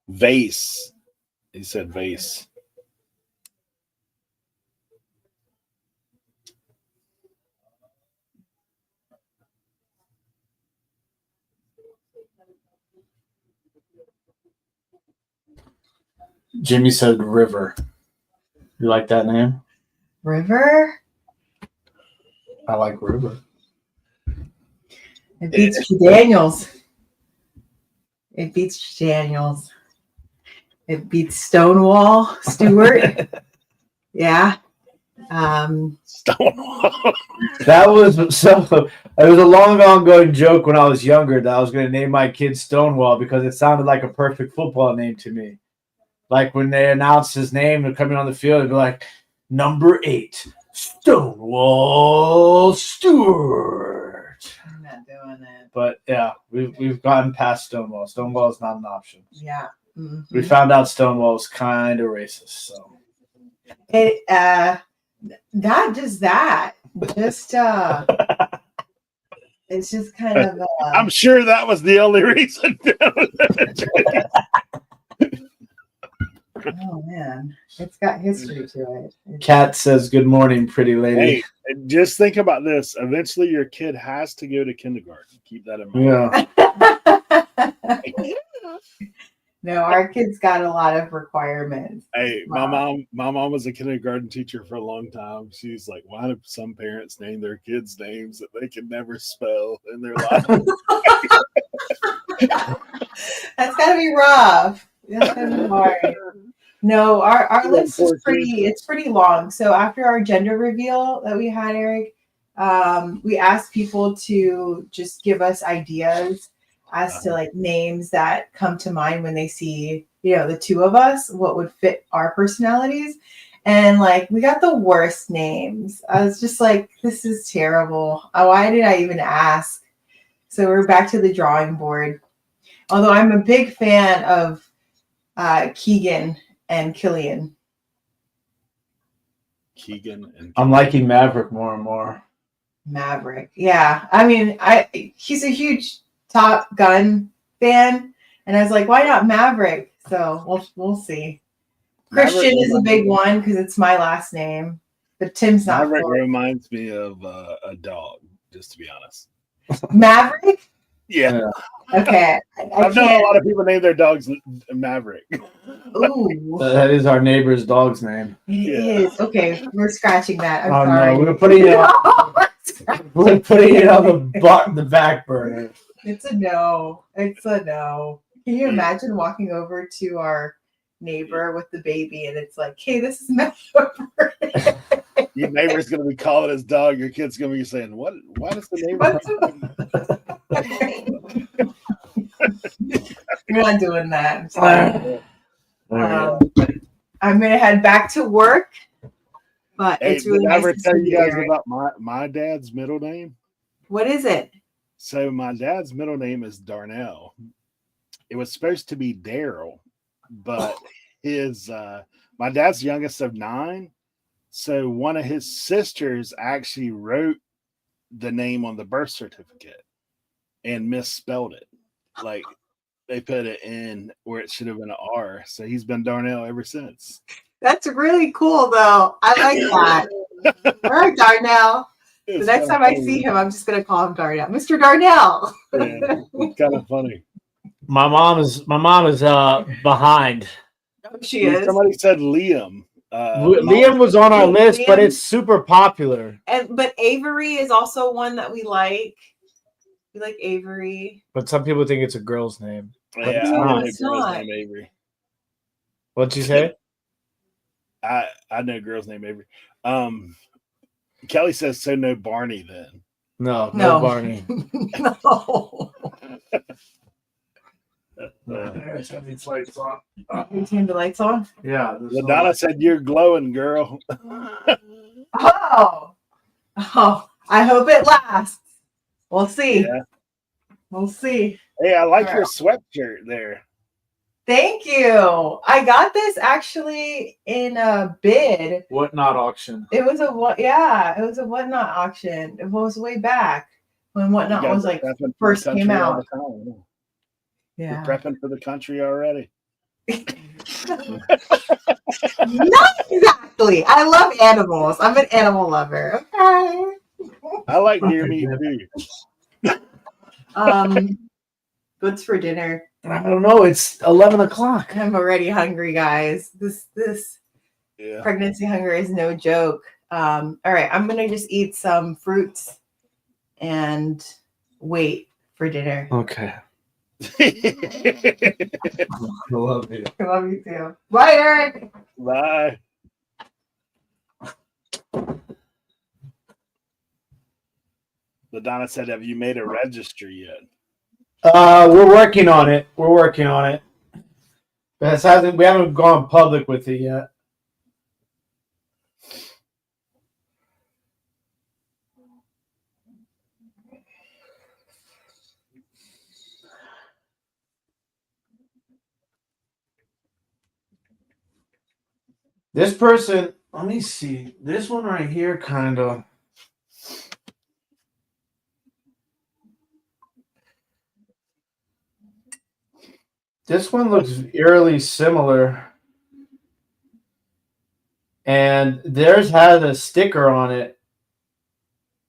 Vase. He said vase. Jimmy said River. You like that name? River? I like River. It beats Daniels. It beats Daniels. It beats Stonewall Stewart. Yeah. Stonewall. That was so. It was a long ongoing joke when I was younger that I was going to name my kid Stonewall because it sounded like a perfect football name to me. Like when they announced his name and coming on the field, it'd be like number 8, Stonewall Stewart. I'm not doing it. But yeah, we've gotten past Stonewall. Stonewall is not an option. Yeah. Mm-hmm. We found out Stonewall was kind of racist. So it not just that, just it's just kind of. I'm sure that was the only reason. Oh man, it's got history to it. Kat says, "Good morning, pretty lady." Hey, just think about this. Eventually, your kid has to go to kindergarten. Keep that in mind. Yeah. No, our kids got a lot of requirements. Hey, Wow. my mom was a kindergarten teacher for a long time. She's like, why do some parents name their kids names that they can never spell in their life? That's gotta be rough. That's gotta be hard. No, our list is pretty long. So after our gender reveal that we had, Eric, we asked people to just give us ideas as to like names that come to mind when they see, the two of us, what would fit our personalities. And like, we got the worst names. I was just like, this is terrible. Why did I even ask? So we're back to the drawing board. Although I'm a big fan of Keegan and Killian. Keegan and I'm liking Maverick more and more. Maverick. Yeah. I mean, he's a huge Top Gun fan. And I was like, why not Maverick? So we'll see. Christian is a big one because it's my last name. But Tim's not. Maverick reminds me of a dog, just to be honest. Maverick? Yeah. Okay. I've known a lot of people name their dogs Maverick. Ooh. That is our neighbor's dog's name. It is. Okay, we're scratching that. I'm Oh sorry. no, we're putting it on the back burner. It's a no. It's a no. Can you imagine walking over to our neighbor with the baby, and it's like, hey, this is Melbourne. Your neighbor's gonna be calling his dog. Your kid's gonna be saying, "What? Why does the neighbor?" You're not doing that. I'm sorry. I'm gonna head back to work, but Hey, it's really did I nice ever to tell see you you, guys Eric. about my dad's middle name? What is it? So my dad's middle name is Darnell. It was supposed to be Daryl, but his my dad's youngest of 9. So one of his sisters actually wrote the name on the birth certificate and misspelled it. Like they put it in where it should have been an R. So he's been Darnell ever since. That's really cool, though. I like that. All right, Darnell. The It's next kinda time I funny. see him, I'm just gonna call him Darnell. Mr. Darnell. Yeah, it's kind of funny. My mom is behind. She is. Somebody said Liam. Liam was on our list, but it's super popular. But Avery is also one that we like. We like Avery. But some people think it's a girl's name. But Yeah, it's I don't not. know It's girl's not. name Avery. What'd you say? I know girl's name Avery. Kelly says so. No Barney then. No No. Barney. No. You turned the lights on? Yeah. LaDonna said you're glowing, girl. Oh. I hope it lasts. We'll see. Yeah. We'll see. Hey, I like All your right. sweatshirt there. Thank you. I got this actually in a bid. Whatnot auction. It was a Whatnot auction. It was way back when Whatnot You guys was are like prepping for the first came country all out. the time. Yeah. You're prepping for the country already. Not exactly. I love animals. I'm an animal lover. Okay. I like deer meat too. What's for dinner? I don't know. It's 11 o'clock. I'm already hungry, guys. This Yeah. pregnancy hunger is no joke. All right, I'm gonna just eat some fruits and wait for dinner. Okay. I love you. I love you too. Bye, Eric. Bye. LaDonna said, have you made a registry yet? We're working on it. But we haven't gone public with it yet. This person, let me see. This one right here, kind of. This one looks eerily similar. And theirs has a sticker on it.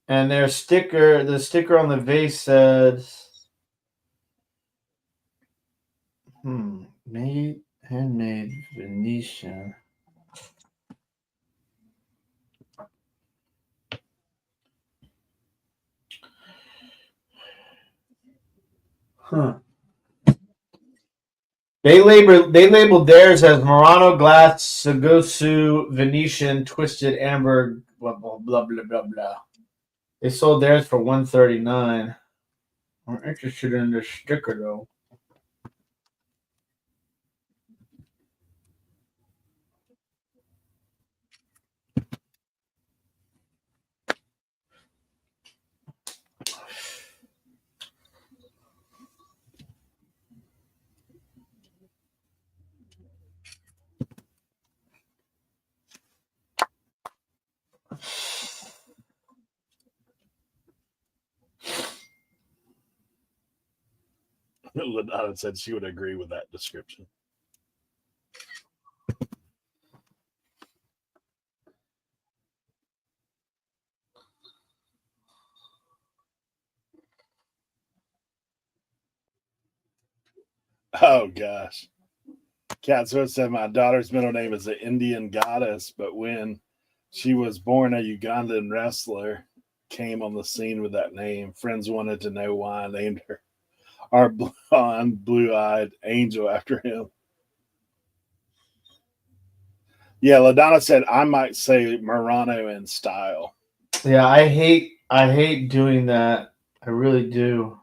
And the sticker on the vase says, handmade Venetian. Huh. They labeled theirs as Murano glass, Sagosu, Venetian, twisted amber, blah blah blah blah blah blah. They sold theirs for $139. I'm interested in this sticker though. LaDonna said she would agree with that description. Oh gosh. Catswood said my daughter's middle name is the Indian goddess, but when she was born, a Ugandan wrestler came on the scene with that name. Friends wanted to know why I named her our blonde, blue-eyed angel after him. Yeah, LaDonna said I might say Murano in style. Yeah, I hate doing that. I really do.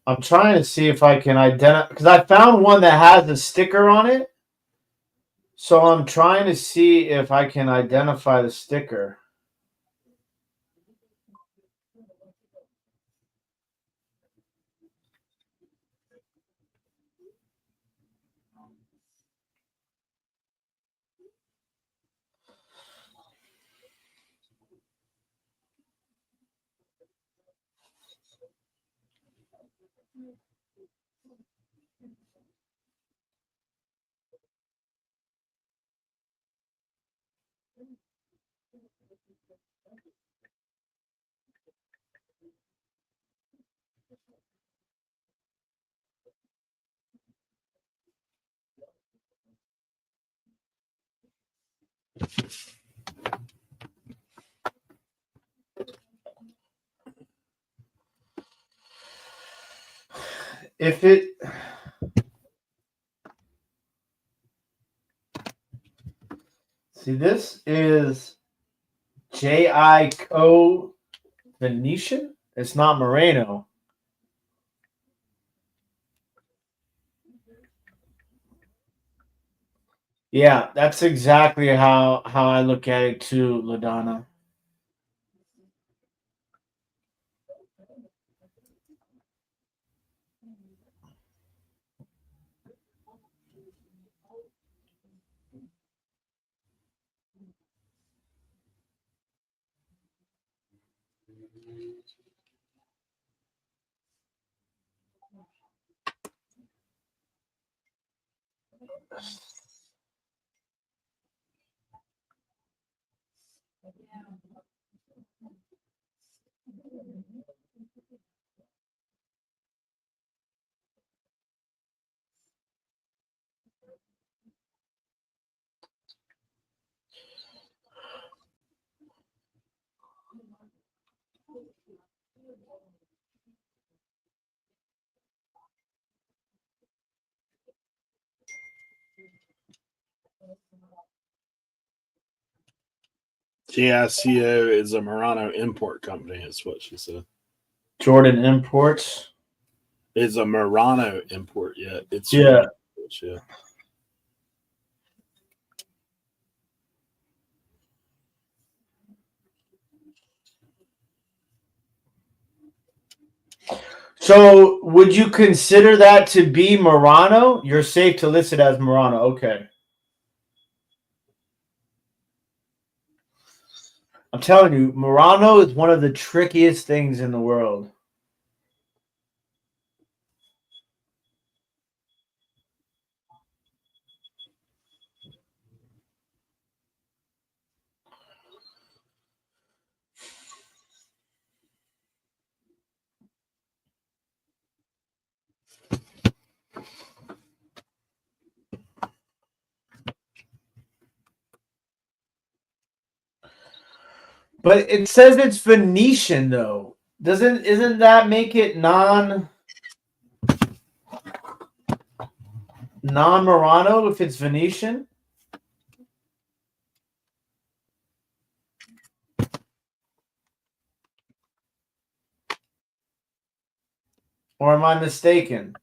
I'm trying to see if I can identify, because I found one that has a sticker on it. So I'm trying to see if I can identify the sticker. If it See, this is J.I.Co. Venetian. It's not Moreno. Yeah, that's exactly how I look at it too, LaDonna. GICO is a Murano import company, is what she said. Jordan Imports. It's a Murano import, yeah. It's Yeah. Yeah. So would you consider that to be Murano? You're safe to list it as Murano. Okay. I'm telling you, Murano is one of the trickiest things in the world. But it says it's Venetian though. Isn't that make it non-Murano if it's Venetian? Or am I mistaken?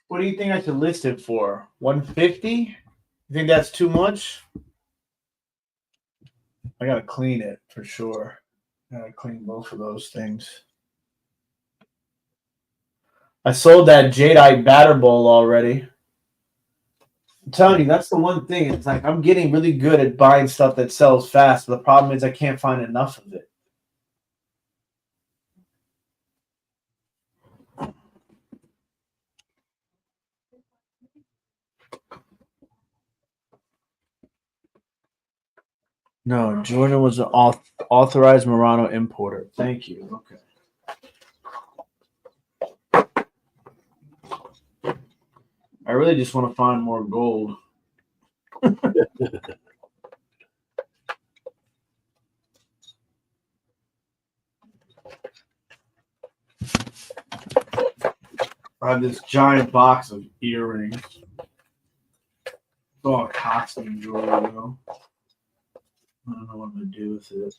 What do you think I should list it for? 150? You think that's too much? I gotta clean it for sure. I gotta clean both of those things. I sold that Jadeite batter bowl already. I'm telling you, that's the one thing. It's like I'm getting really good at buying stuff that sells fast, but the problem is I can't find enough of it. No, Jordan was an authorized Murano importer. Thank you. Okay. I really just want to find more gold. I have this giant box of earrings. It's all costume jewelry, though. I don't know what I'm going to do with it.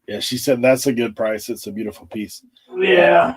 Yeah, she said that's a good price. It's a beautiful piece. Yeah.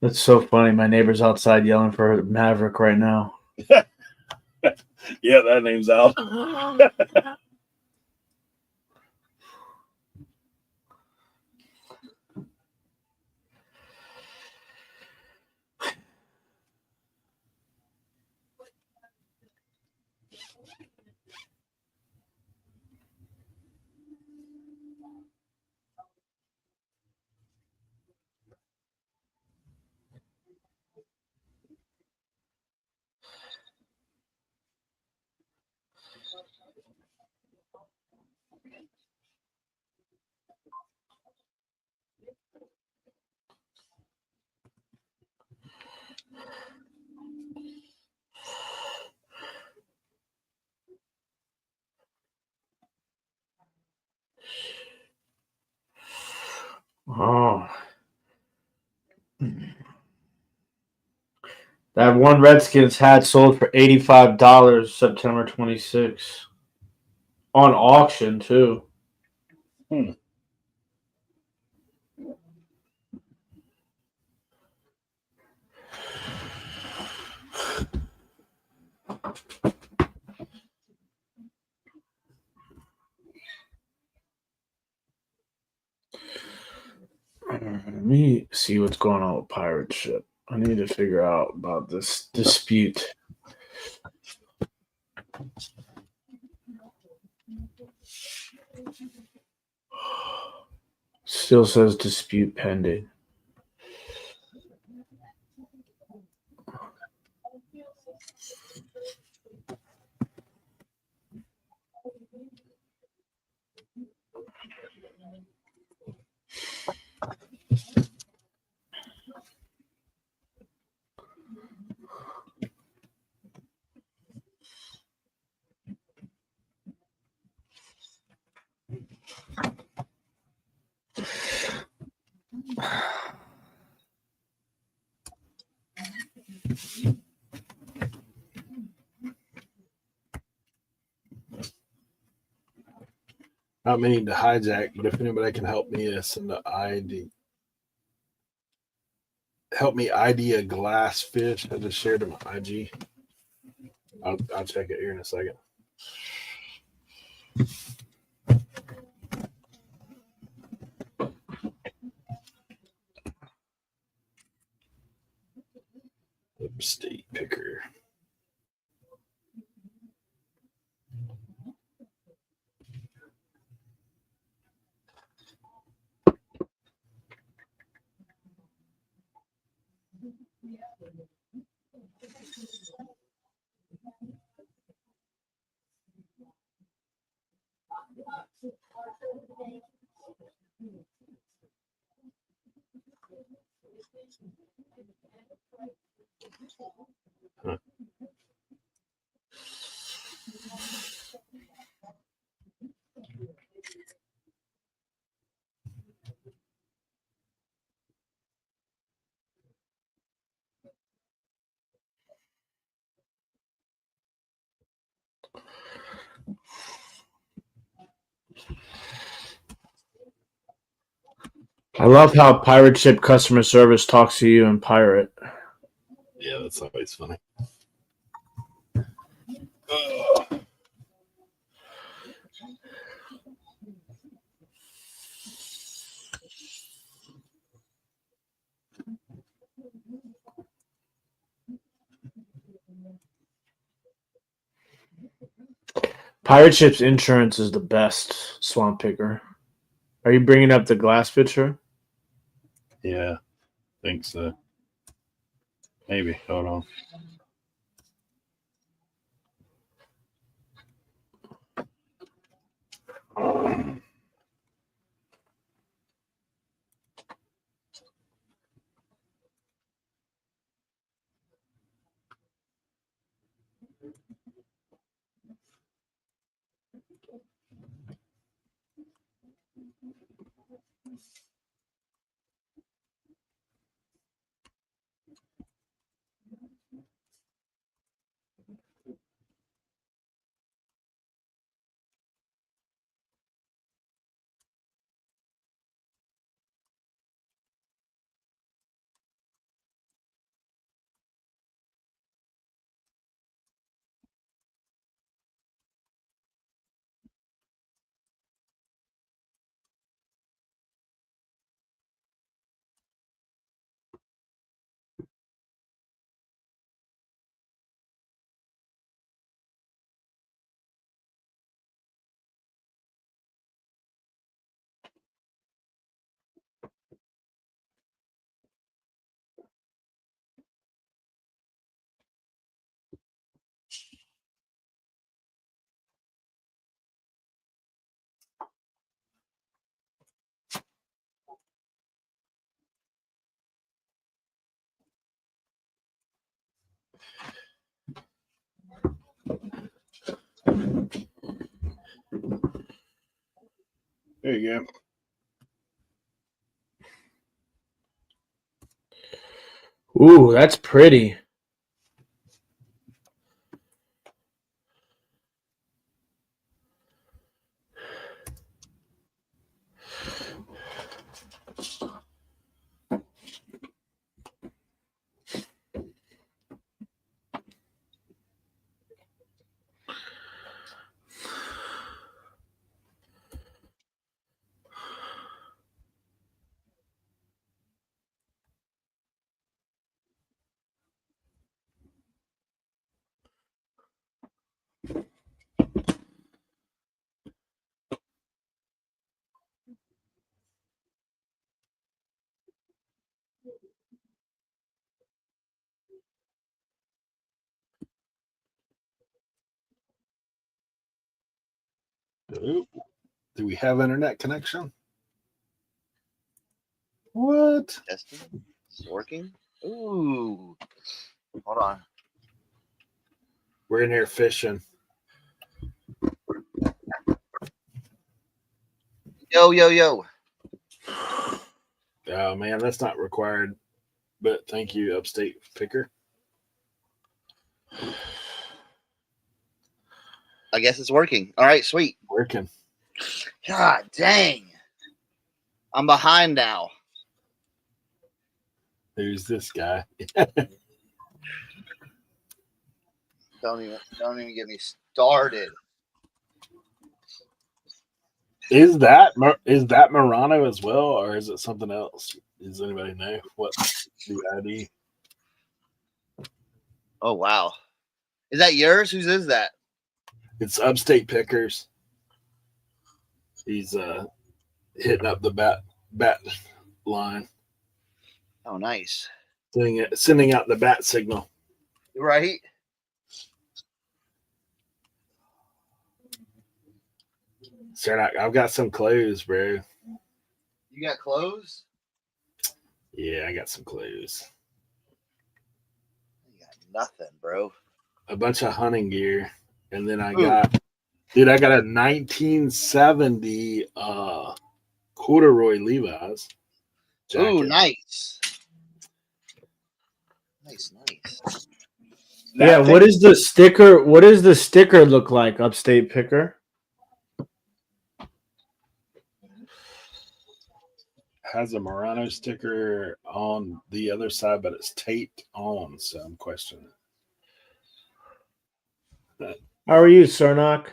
That's so funny. My neighbor's outside yelling for Maverick right now. Yeah, that name's out. Oh. That one Redskins hat sold for $85 September 26th. On auction, too. Let me see what's going on with pirate ship. I need to figure out about this dispute. Still says dispute pending. Not meaning to hijack, but if anybody can help me send the ID. Help me ID a glass fish. I just shared it on my IG. I'll check it here in a second. Obxpicker. Huh. I love how Pirate Ship customer service talks to you in Pirate. Yeah, that's always funny. Pirate Ship's insurance is the best, Swamp Picker. Are you bringing up the glass picture? Yeah, I think so. Maybe. Hold on. There you go. Ooh, that's pretty. Ooh, do we have internet connection? What? Testing. It's working. Ooh. Hold on. We're in here fishing. Yo, yo, yo. Oh man, that's not required. But thank you, Upstate Picker. I guess it's working. All right, sweet. Working. God dang. I'm behind now. Who's this guy? Don't even get me started. Is that Murano as well, or is it something else? Does anybody know what the ID? Oh wow. Is that yours? Whose is that? It's Upstate Pickers. He's hitting up the bat line, Oh, nice. sending out the bat signal. Right? Cernoch, I've got some clothes, bro. You got clothes? Yeah, I got some clothes. You got nothing, bro. A bunch of hunting gear, and then I Ooh. got a 1970 corduroy Levi's jacket. Ooh, nice. Nice. Yeah, what is the sticker? What does the sticker look like, Upstate Picker? Has a Murano sticker on the other side, but it's taped on, so I'm questioning it. How are you, Cernoch?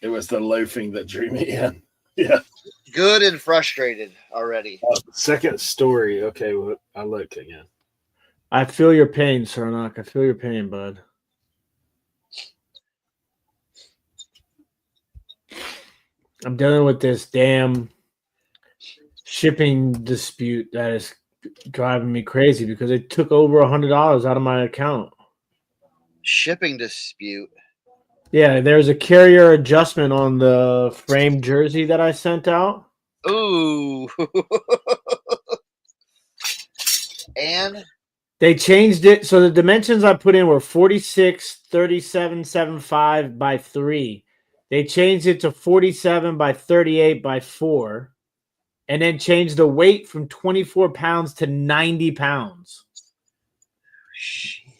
It was the loafing that drew me in. Yeah. Good and frustrated already. Second story. Okay, well, I look again. I feel your pain, Cernoch. I feel your pain, bud. I'm dealing with this damn shipping dispute that is driving me crazy because it took over $100 out of my account. Shipping dispute. Yeah, there's a carrier adjustment on the framed jersey that I sent out. Ooh. And They changed it. So the dimensions I put in were 46, 37, 75 by 3. They changed it to 47 by 38 by 4. And then changed the weight from 24 pounds to 90 pounds. shit.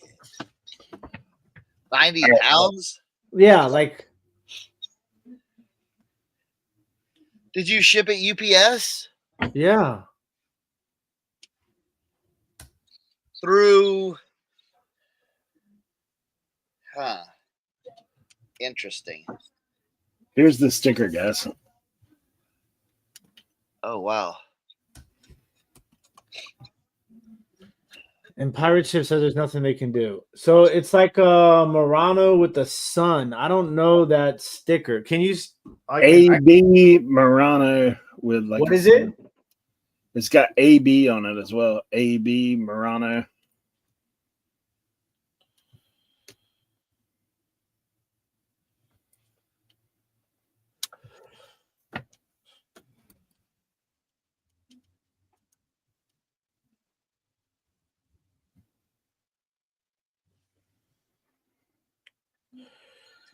90 pounds? Yeah, like Did you ship it UPS? yeah. Through interesting. Here's the sticker, guys. Oh wow. And Pirate Ship says there's nothing they can do. So it's like a Murano with the sun. I don't know that sticker. Can you? AB Murano with like. What is it? It's got AB on it as well. AB Murano.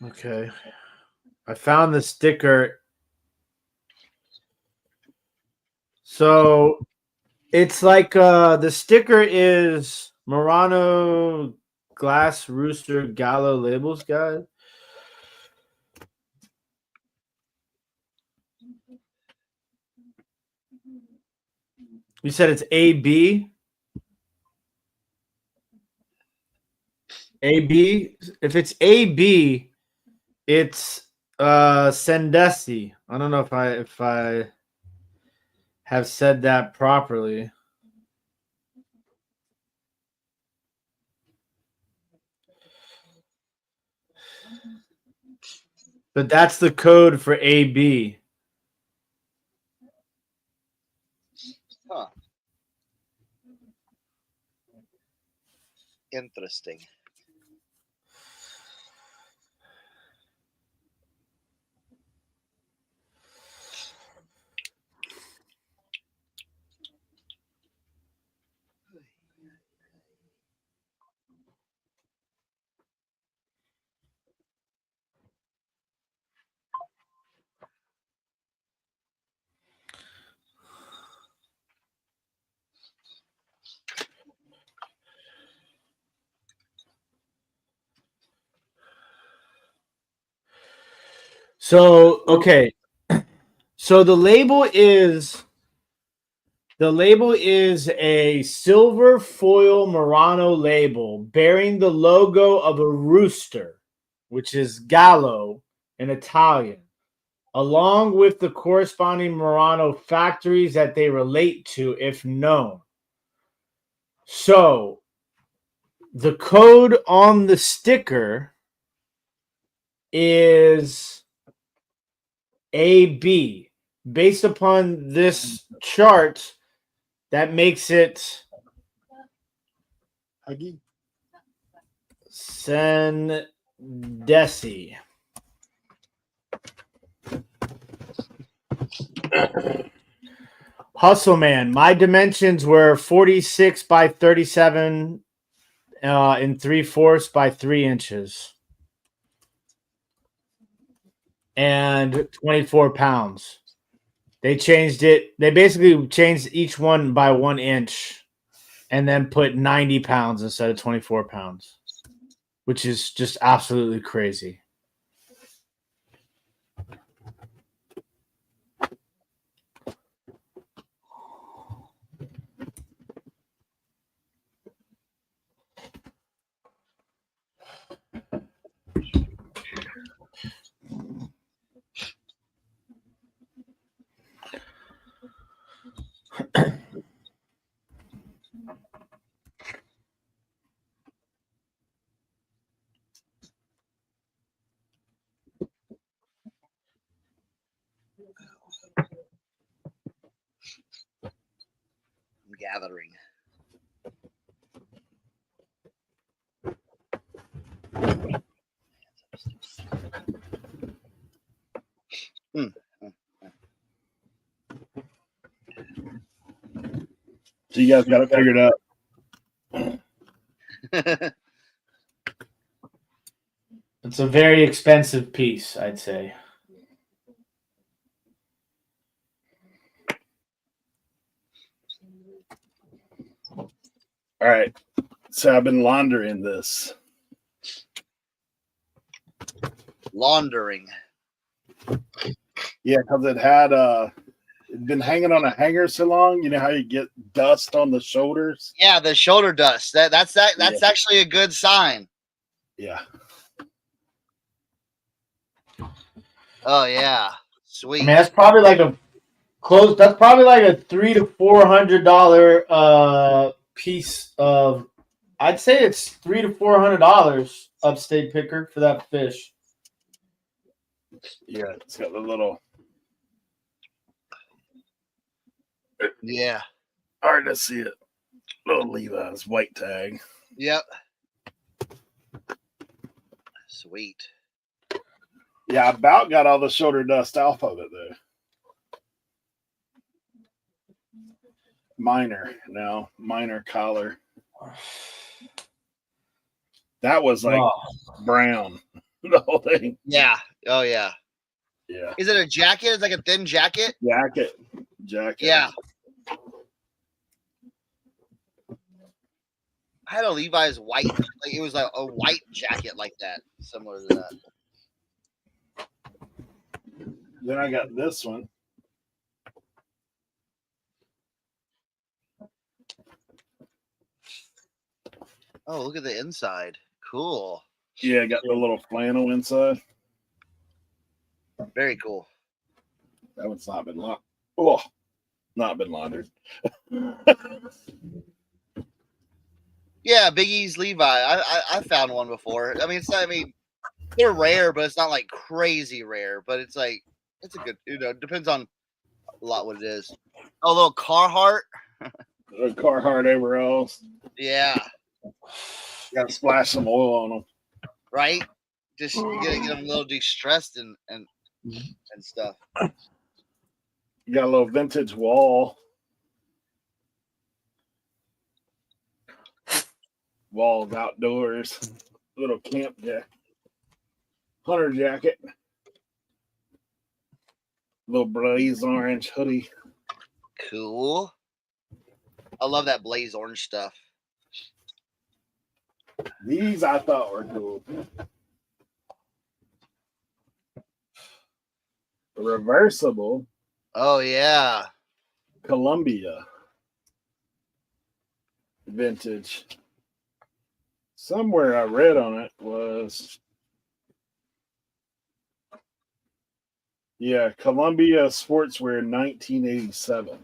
Okay. I found the sticker. So it's like the sticker is Murano Glass Rooster Gallo labels, guys. You said it's AB? AB? If it's AB, it's Sendesi. I don't know if I have said that properly. But that's the code for AB. Huh. Interesting. So okay, so the label is a silver foil Murano label bearing the logo of a rooster, which is gallo in Italian, along with the corresponding Murano factories that they relate to, if known. So the code on the sticker is AB. Based upon this chart, that makes it Huggy. Sendesi. Hustle Man. My dimensions were 46 by 37 and 3/4 by 3 inches. And 24 pounds. They changed it. They basically changed each one by 1 inch and then put 90 pounds instead of 24 pounds, which is just absolutely crazy. I'm gathering. So you guys got it figured out. It's a very expensive piece, I'd say. All right. So I've been laundering this. Laundering. Yeah, because it had it'd been hanging on a hanger so long. You know how you get dust on the shoulders? Yeah, the shoulder dust. That's Yeah. actually a good sign. Yeah. Oh yeah. Sweet. I mean, that's probably like a close. That's probably like a $300 to $400 piece of. I'd say it's $300 to $400 upstate picker for that fish. Yeah, it's got the little Yeah. hard to see it. Little Levi's white tag. Yep. Sweet. Yeah, I about got all the shoulder dust off of it though. Minor collar. That was like brown. The whole thing. Yeah. Oh yeah. Yeah. Is it a jacket? It's like a thin jacket. Jacket. Yeah. I had a Levi's white. Like it was like a white jacket like that, similar to that. Then I got this one. Oh, look at the inside. Cool. Yeah, I got the little flannel inside. Very cool. That one's not been laundered. Oh, not been laundered. Yeah, Big E's Levi. I found one before. I mean, it's not. I mean, they're rare, but it's not like crazy rare. But it's like it's a good. You know, depends on a lot what it is. Oh, a little Carhartt. Carhartt overalls. Yeah. Got to splash some oil on them. Right. Just you gotta get them a little de-stressed and stuff. You got a little vintage wall. Walls outdoors. Little camp jacket. Hunter jacket. Little blaze orange hoodie. Cool. I love that blaze orange stuff. These I thought were cool. reversible Oh yeah. Columbia vintage. Somewhere I read on it was, yeah, Columbia Sportswear 1987.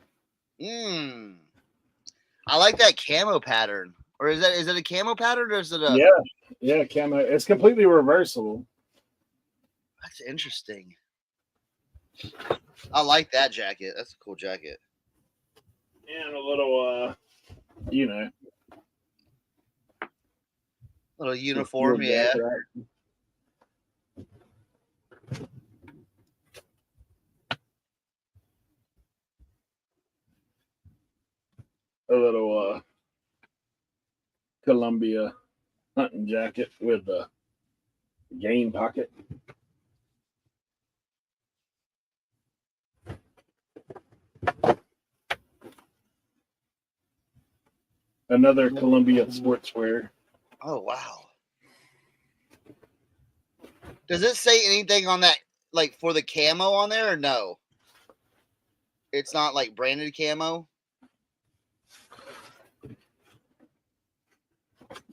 I like that camo pattern. Or is it a camo pattern or is it a? Yeah, camo. It's completely reversible. That's interesting. I like that jacket. That's a cool jacket. And a little, you know, Little uniform, yeah. Right? A little Columbia hunting jacket with a game pocket. Another Columbia sportswear. Oh wow. Does it say anything on that, like for the camo on there, or no? It's not like branded camo.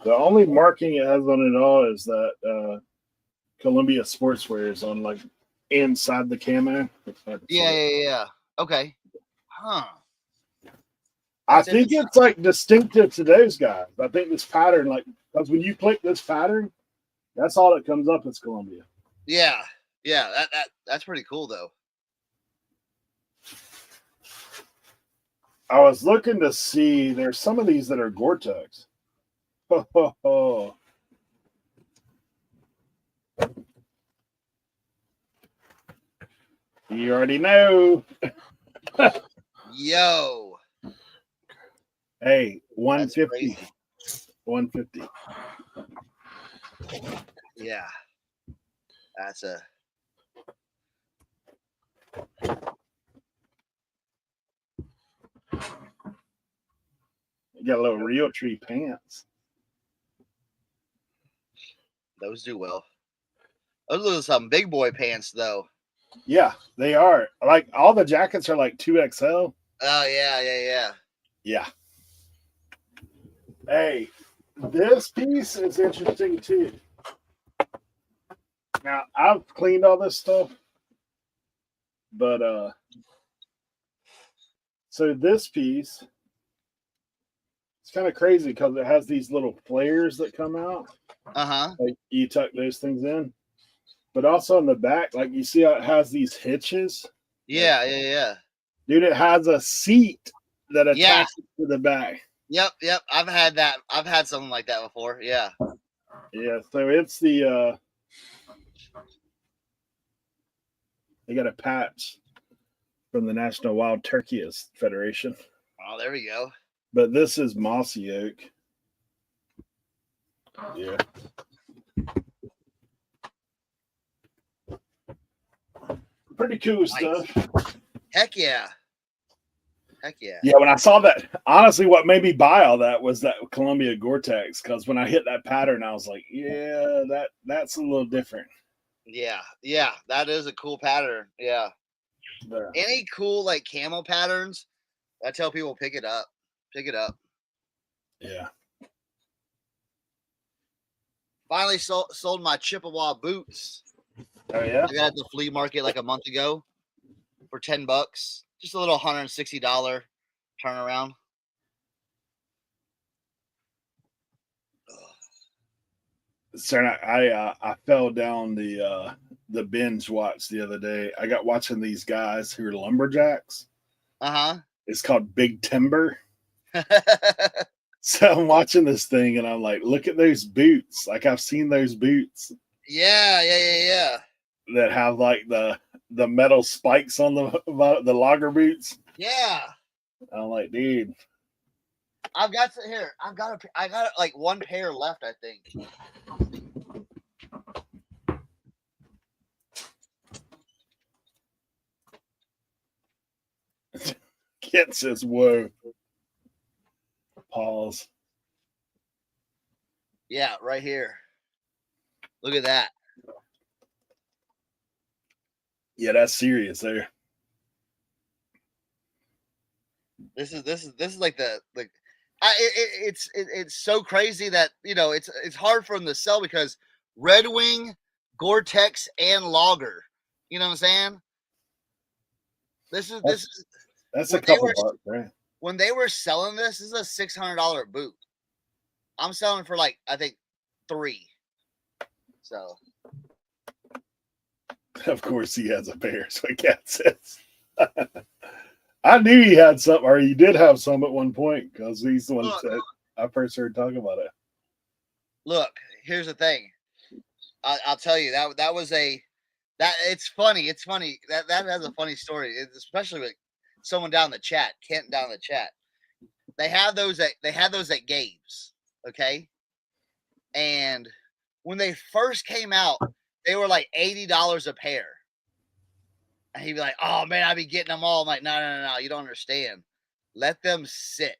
The only marking it has on it all is that Columbia sportswear is on like inside the camo. Yeah. Okay. Huh. I think it's like distinctive to those guys. I think this pattern, like, because when you click this pattern, that's all that comes up is Columbia. Yeah. That's pretty cool though. I was looking to see, there's some of these that are Gore-Tex. You already know. Yo. Hey, 150. 150. Yeah. That's a. You got a little real tree pants. Those do well. Those are some big boy pants though. Yeah, they are. Like all the jackets are like 2XL. Oh yeah. Yeah. Hey, this piece is interesting too. Now I've cleaned all this stuff, but so this piece, it's kind of crazy because it has these little flares that come out. Like you tuck those things in, but also on the back, like you see how it has these hitches. Yeah. Dude, it has a seat that attaches to the back. Yep. I've had that. I've had something like that before. Yeah. Yeah, so it's the they got a patch from the National Wild Turkeyist Federation. Oh, there we go. But this is mossy oak. Yeah. Pretty cool stuff. Heck yeah. Yeah, when I saw that, honestly, what made me buy all that was that Columbia Gore-Tex. Because when I hit that pattern, I was like, yeah, that's a little different. Yeah, that is a cool pattern. Yeah. Any cool like camo patterns, I tell people pick it up. Yeah. Finally sold my Chippewa boots. Oh yeah. I got at the flea market like a month ago for $10. Just a little $160 turnaround. Cernoch, I fell down the binge watch the other day. I got watching these guys who are lumberjacks. It's called Big Timber. So I'm watching this thing and I'm like, look at those boots. Like I've seen those boots. Yeah. That have like the metal spikes on the logger boots. Yeah. I'm like, dude. I got like one pair left, I think. Kit says, whoa. Pause. Yeah, right here. Look at that. Yeah, that's serious there. This is like it's so crazy that it's hard for them to sell because Red Wing, Gore-Tex, and Lager. You know what I'm saying? This is That's when a couple bucks, right? when they were selling this is a $600 boot. I'm selling for like I think $3. So Of course, he has a pair, so Cat says. I knew he had some, or he did have some at one point, because he's the one that I first heard talking about it. Look, here's the thing. I'll tell you that was it's funny. It's funny that has a funny story, especially with someone down the chat, Kent down the chat. They had those at Gabe's, okay? And when they first came out, they were like $80 a pair. And he'd be like, "Oh man, I'd be getting them all." I'm like, no, you don't understand. Let them sit.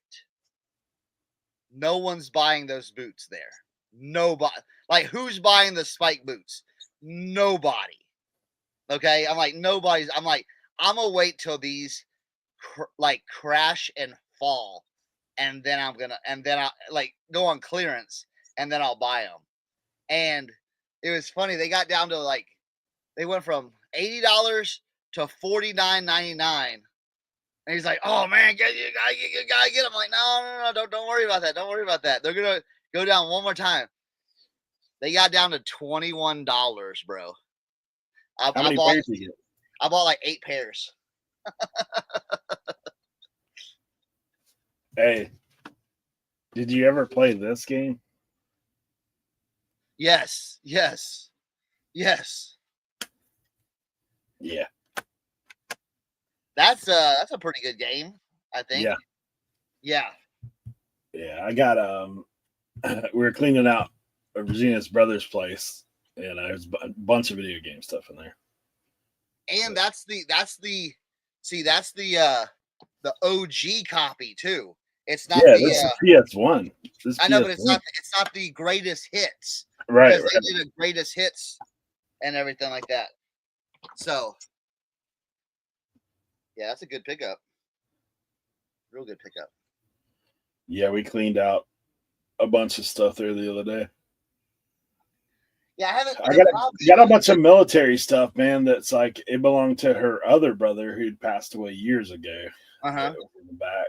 No one's buying those boots there. Nobody. Like, who's buying the spike boots? Nobody. Okay, I'm like, nobody's. I'm like, I'm gonna wait till these crash and fall, and then I'll like go on clearance, and then I'll buy them. And it was funny. They got down to like, they went from $80 to $49.99, and he's like, "Oh man, you gotta get them." I'm like, no, don't worry about that. Don't worry about that. They're gonna go down one more time. They got down to $21, bro. How many pairs did you get? I bought like 8 pairs. Hey, did you ever play this game? Yes. Yeah. That's a pretty good game, I think. Yeah. I got we were cleaning out Regina's brother's place, and there's a bunch of video game stuff in there. And that's the OG copy too. It's not this is PS1. I know, but it's not the greatest hits. Right. They did a greatest hits and everything like that. So yeah, that's a good pickup. Real good pickup. Yeah, we cleaned out a bunch of stuff there the other day. Yeah, I got a bunch of military stuff, man. That's like it belonged to her other brother who'd passed away years ago. In the back,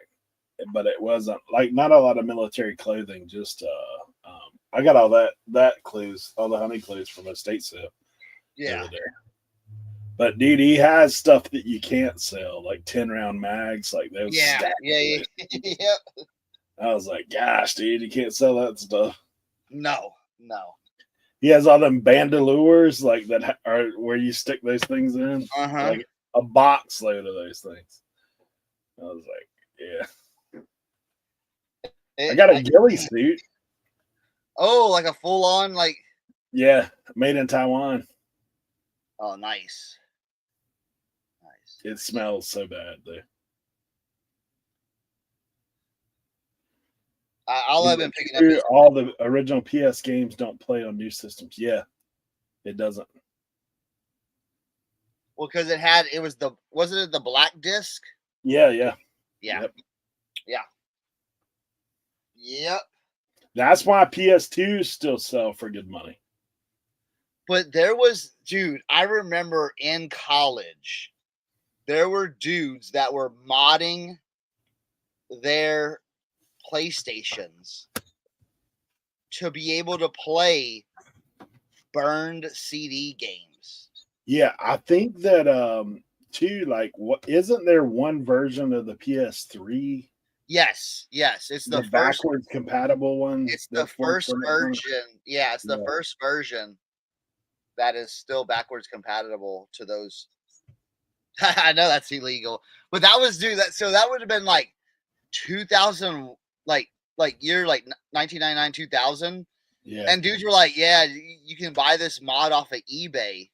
but it wasn't like not a lot of military clothing. Just I got all that clues, all the honey clues from a state sale. Yeah. But dude, he has stuff that you can't sell, like 10-round mags, like those. Yeah. I was like, gosh, dude, you can't sell that stuff. No. He has all them bandoliers like that are where you stick those things in, like a box load of those things. I was like, yeah. I got a ghillie suit. Oh, like a full on, like. Yeah, made in Taiwan. Oh, nice. It smells so bad though. All I've been picking up is all the original PS games don't play on new systems. Yeah, it doesn't. Well, because wasn't it the black disc? Yeah. Yep. That's why PS2s still sell for good money. But dude, I remember in college, there were dudes that were modding their PlayStations to be able to play burned CD games. Yeah, I think that too, like, what isn't there one version of the PS3? Yes, it's the backwards compatible one. It's the first version. Yeah, it's the first version that is still backwards compatible to those. I know that's illegal, but that was so that would have been like 2000, like year like 1999, 2000. Yeah, and dudes were like, "Yeah, you can buy this mod off of eBay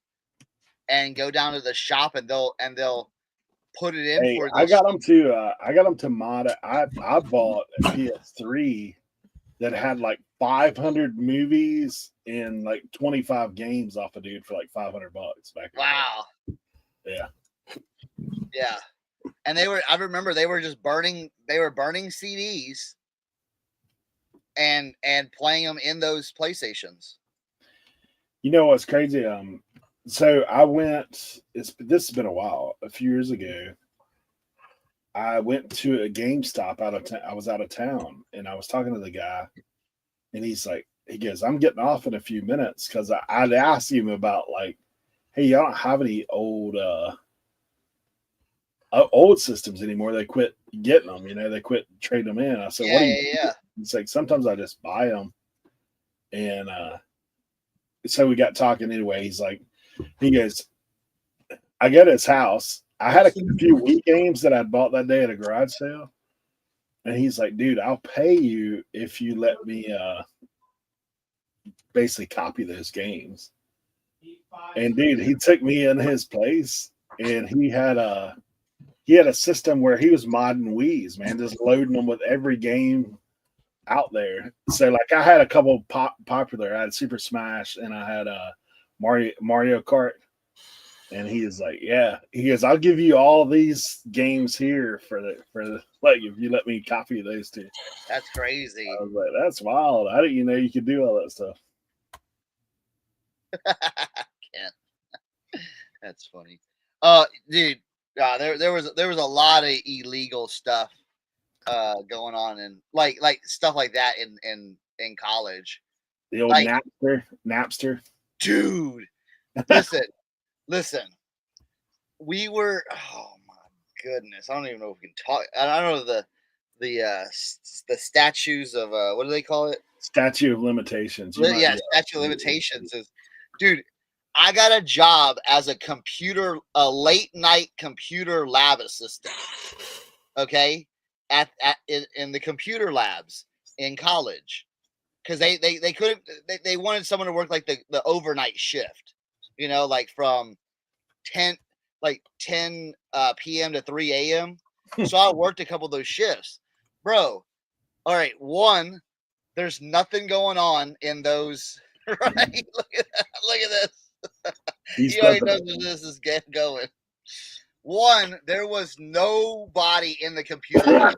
and go down to the shop and they'll put it in for." I got them to mod it. I bought a PS3 that had like 500 movies and like 25 games off a dude for like $500 back. Wow. Yeah. Yeah. And I remember they were just burning CDs and playing them in those PlayStations. You know what's crazy? So I went. This has been a while. A few years ago, I went to a GameStop out of town. I was out of town, and I was talking to the guy, and he goes, "I'm getting off in a few minutes," because I'd asked him about like, "Hey, y'all don't have any old systems anymore? They quit getting them. They quit trading them in." I said, "What do you?" Yeah. He's like, "Sometimes I just buy them," and so we got talking anyway. He goes, I go to his house. I had a few Wii games that I bought that day at a garage sale. And he's like, dude, I'll pay you if you let me basically copy those games. And dude, he took me in his place and he had a system where he was modding Wii's, man, just loading them with every game out there. So like I had a couple popular. I had Super Smash and I had Mario Kart. And he is like, yeah. He goes, I'll give you all these games here for like if you let me copy those two. That's crazy. I was like, that's wild. How didn't you know you could do all that stuff? That's funny. Dude, there was a lot of illegal stuff going on and like stuff like that in college. The old like, Napster. Dude, listen. We were, oh my goodness, I don't even know if we can talk. I don't know the statues of what do they call it? Statute of limitations. Yeah, statute of limitations is, dude. I got a job as a late night computer lab assistant. Okay, in the computer labs in college, because they couldn't. They wanted someone to work like the overnight shift. Like from 10 p.m. to 3 a.m. So I worked a couple of those shifts, bro. All right, one, there's nothing going on in those. Right? Look at this. He already knows where this is going. One, there was nobody in the computer lab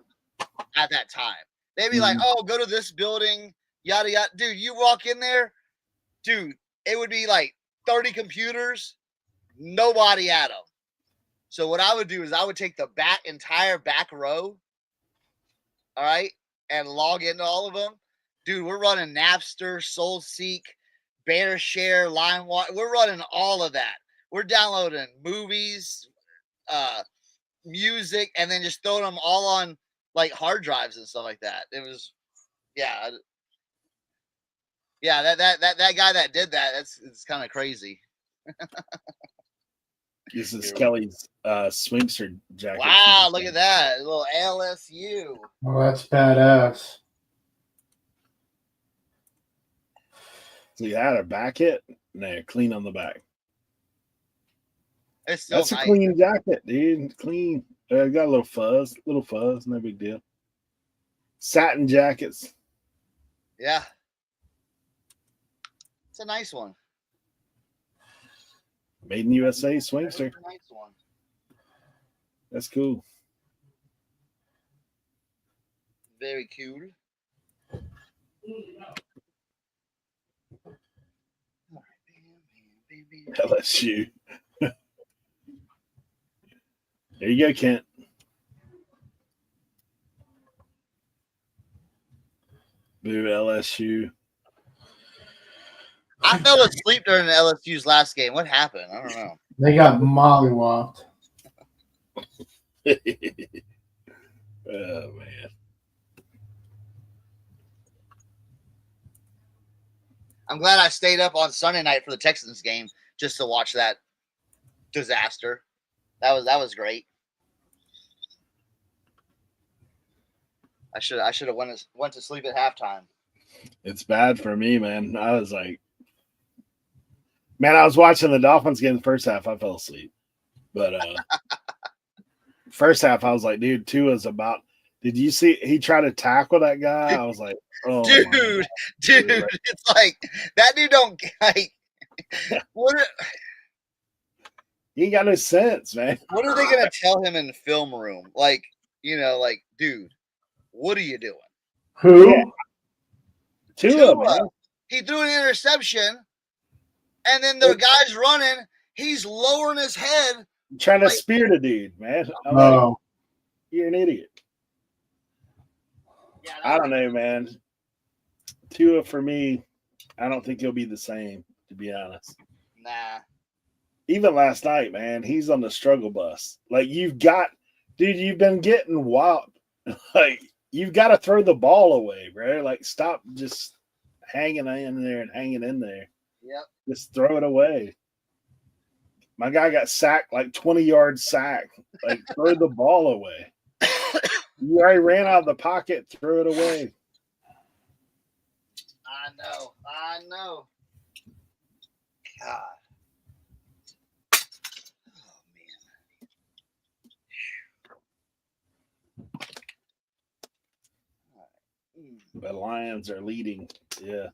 at that time. They'd be like, "Oh, go to this building, yada yada." Dude, you walk in there, dude, it would be like 30 computers, nobody at them. So what I would do is I would take the entire back row, all right, and log into all of them. Dude, we're running Napster, SoulSeek, Medi-share, LimeWire. We're running all of that. We're downloading movies, music, and then just throwing them all on like hard drives and stuff like that. It was, yeah. That guy that did that, it's kind of crazy. This is Kelly's swingster jacket. Wow, look at that. A little LSU. Oh, that's badass. So you had a back hit? No, clean on the back. It's still That's nice. a clean jacket, dude. Clean. Got a little fuzz, no big deal. Satin jackets. Yeah. It's a nice one. Made in USA swingster. That's a nice one. That's cool. Very cool. LSU. There you go, Kent. Boo LSU. I fell asleep during LSU's last game. What happened? I don't know. They got mollywopped. Oh man. I'm glad I stayed up on Sunday night for the Texans game just to watch that disaster. That was great. I should have went to sleep at halftime. It's bad for me, man. I was like, man, I was watching the Dolphins game the first half. I fell asleep. But first half, I was like, dude, Tua's about. Did you see he tried to tackle that guy? I was like, oh, dude, it's like that dude don't like what. He ain't got no sense, man. What are they gonna tell him in the film room? Like, like, dude, what are you doing? Who? Yeah. Tua, man. He threw an interception, and then the guy's running. He's lowering his head, Trying to spear the dude, man. I'm Oh. like, you're an idiot. Yeah, I don't know, man. Tua, for me, I don't think he'll be the same, to be honest. Nah. Even last night, man, he's on the struggle bus. Like, you've been getting wild. Like, you've got to throw the ball away, bro. Like, stop just hanging in there. Yep. Just throw it away. My guy got sacked, like 20-yard sack. Like, throw the ball away. You already ran out of the pocket, throw it away. I know. God. The Lions are leading. Yeah.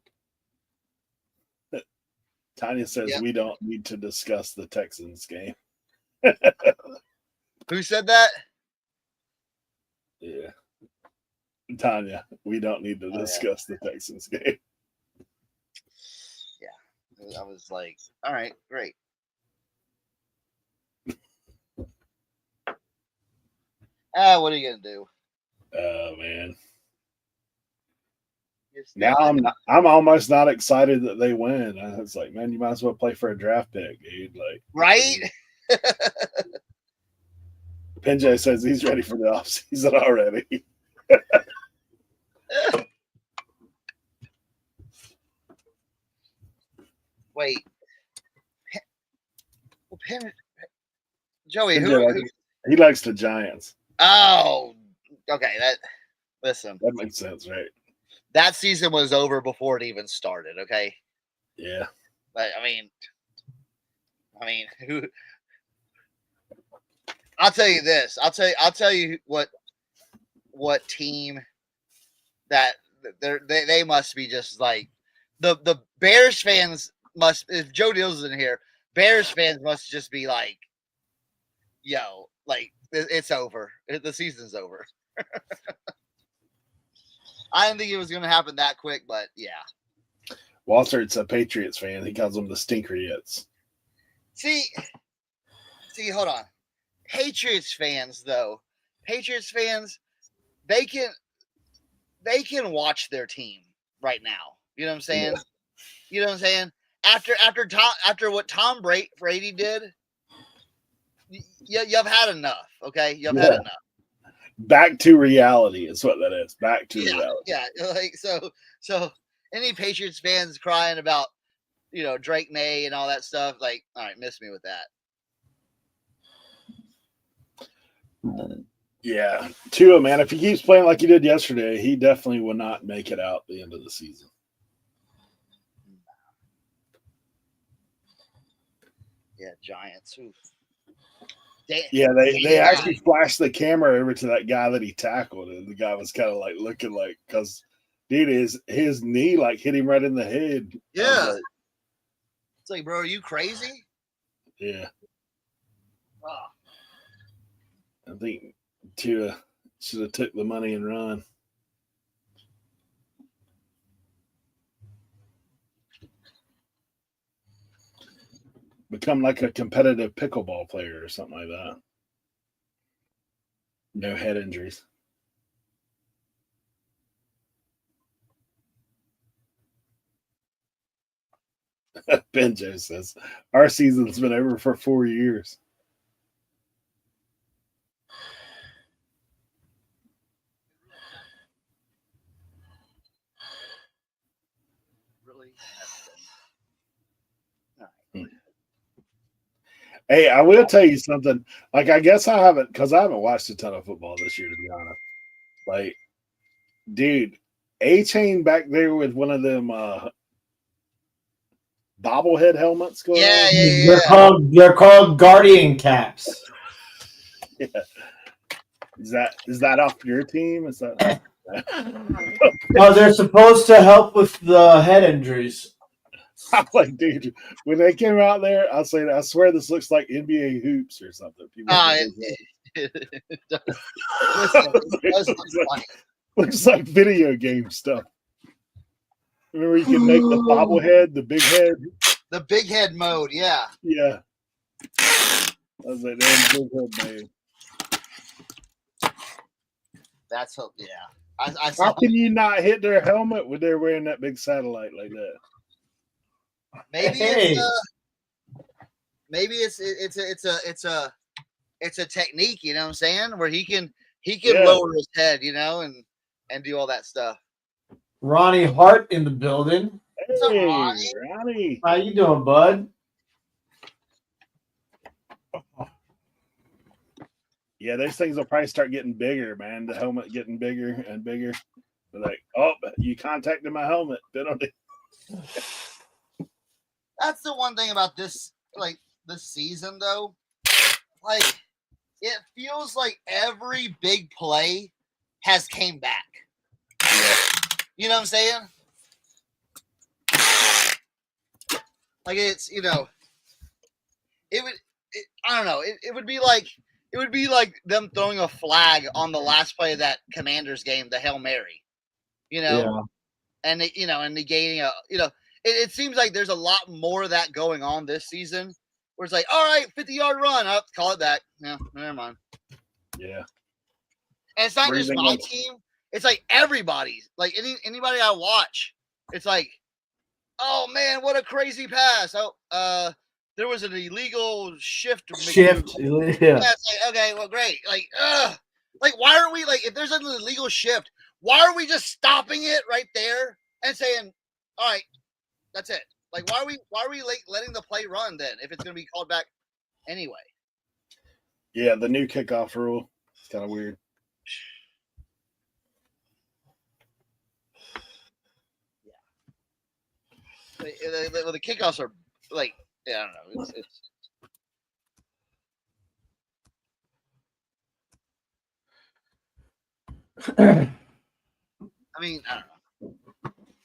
Tanya says we don't need to discuss the Texans game. Who said that? Yeah. Tanya, we don't need to discuss the Texans game. Yeah. I was like, all right, great. What are you going to do? Oh, man. Now I'm almost not excited that they win. It's like, man, you might as well play for a draft pick, dude. Like, right? Pinjay says he's ready for the offseason already. Wait. Joey, he likes the Giants. Oh, okay. Listen. That makes sense, right? That season was over before it even started, okay? Yeah. But I mean, who? I'll tell you this. I'll tell you what team that they must be just like the Bears fans must. If Joe Deals is in here, Bears fans must just be like, yo, like it's over. The season's over. I didn't think it was going to happen that quick, but yeah. Walter's a Patriots fan. He calls them the Stinkeriots. See, hold on. Patriots fans, though. Patriots fans, they can watch their team right now. You know what I'm saying? Yeah. You know what I'm saying? After what Tom Brady did, you've had enough. Okay, you've had enough. Back to reality is what that is. Back to reality. Yeah, like so any Patriots fans crying about, Drake May and all that stuff, like, all right, miss me with that. Yeah. Tua, man, if he keeps playing like he did yesterday, he definitely will not make it out the end of the season. Yeah, Giants. Oof. They actually flashed the camera over to that guy that he tackled, and the guy was kind of like looking like, because dude, his knee like hit him right in the head. Yeah, it's like, bro, are you crazy? Yeah. I think Tua should have took the money and run. Become like a competitive pickleball player or something like that. No head injuries. Benjo says, our season's been over for 4 years. Really? Hey, I will tell you something. Like, I guess I haven't watched a ton of football this year, to be honest. Like, dude, A-Chain back there with one of them bobblehead helmets going on. Yeah. They're called Guardian caps. Yeah. Is that off your team? Is that No, they're supposed to help with the head injuries. I'm like, dude, when they came out there, I said, I swear this looks like NBA hoops or something. People It does. Listen, it does look funny. looks like video game stuff. Remember, you can make the bobblehead, the big head. The big head mode, yeah. Yeah. I was like, damn, big head, man. That's yeah. I How saw. can you not hit their helmet when they're wearing that big satellite like that? Maybe Hey. it's a technique, you know what I'm saying? Where he can Yeah. lower his head, you know, and do all that stuff. Ronnie Hart in the building. What's up, Hey, Ronnie? Ronnie. How you doing, bud? Yeah, those things will probably start getting bigger, man. The helmet getting bigger and bigger. They're like, oh, you contacted my helmet. Penalty. That's the one thing about this season, though. Like, it feels like every big play has came back. Yeah. You know what I'm saying? Like, it's, you know, I don't know. It would be like them throwing a flag on the last play of that Commanders game, the Hail Mary, you know, and negating it seems like there's a lot more of that going on this season where it's like, all right, 50-yard run. I'll call it that. No, never mind. Yeah. And it's not What do you just think my of- team. It's like everybody's. Like anybody I watch, it's like, oh man, what a crazy pass. Oh, there was an illegal shift. Yeah. Yeah, it's like, okay, well, great. Like, why are we if there's an illegal shift, why are we just stopping it right there and saying, all right, that's it? Like, why are we letting the play run then if it's going to be called back anyway? Yeah, the new kickoff rule. It's kind of weird. The kickoffs are like, yeah, I don't know. It's I mean, I don't know.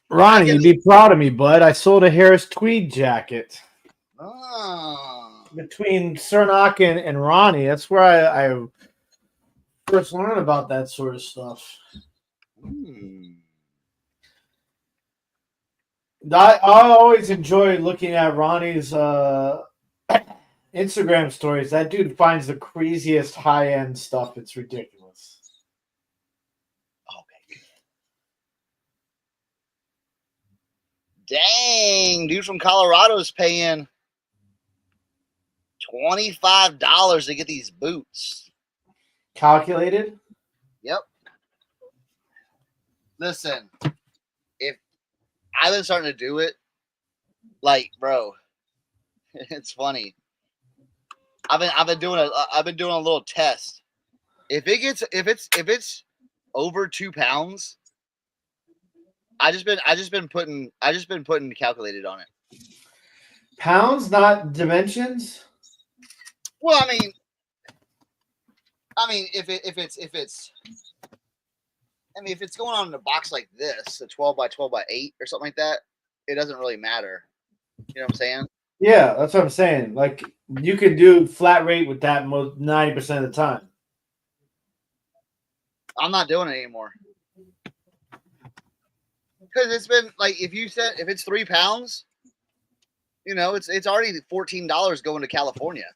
Ronnie, you'd be proud of me, bud. I sold a Harris tweed jacket Oh. between Cernoch and Ronnie. That's where I first learned about that sort of stuff. I always enjoy looking at Ronnie's Instagram stories. That dude finds the craziest high-end stuff. It's ridiculous. Okay. Dang, dude from Colorado is paying $25 to get these boots. Calculated? Yep. Listen, if I've been starting to do it, like, bro, it's funny. I've been doing a little test. If it's over 2 pounds, I just been putting calculated on it. Pounds, not dimensions? Well, I mean, if it's going on in a box like this, a 12 by 12 by 8 or something like that, it doesn't really matter. You know what I'm saying? Yeah, that's what I'm saying. Like, you can do flat rate with that 90% of the time. I'm not doing it anymore. Because it's been like, if it's 3 pounds, you know, it's already $14 going to California.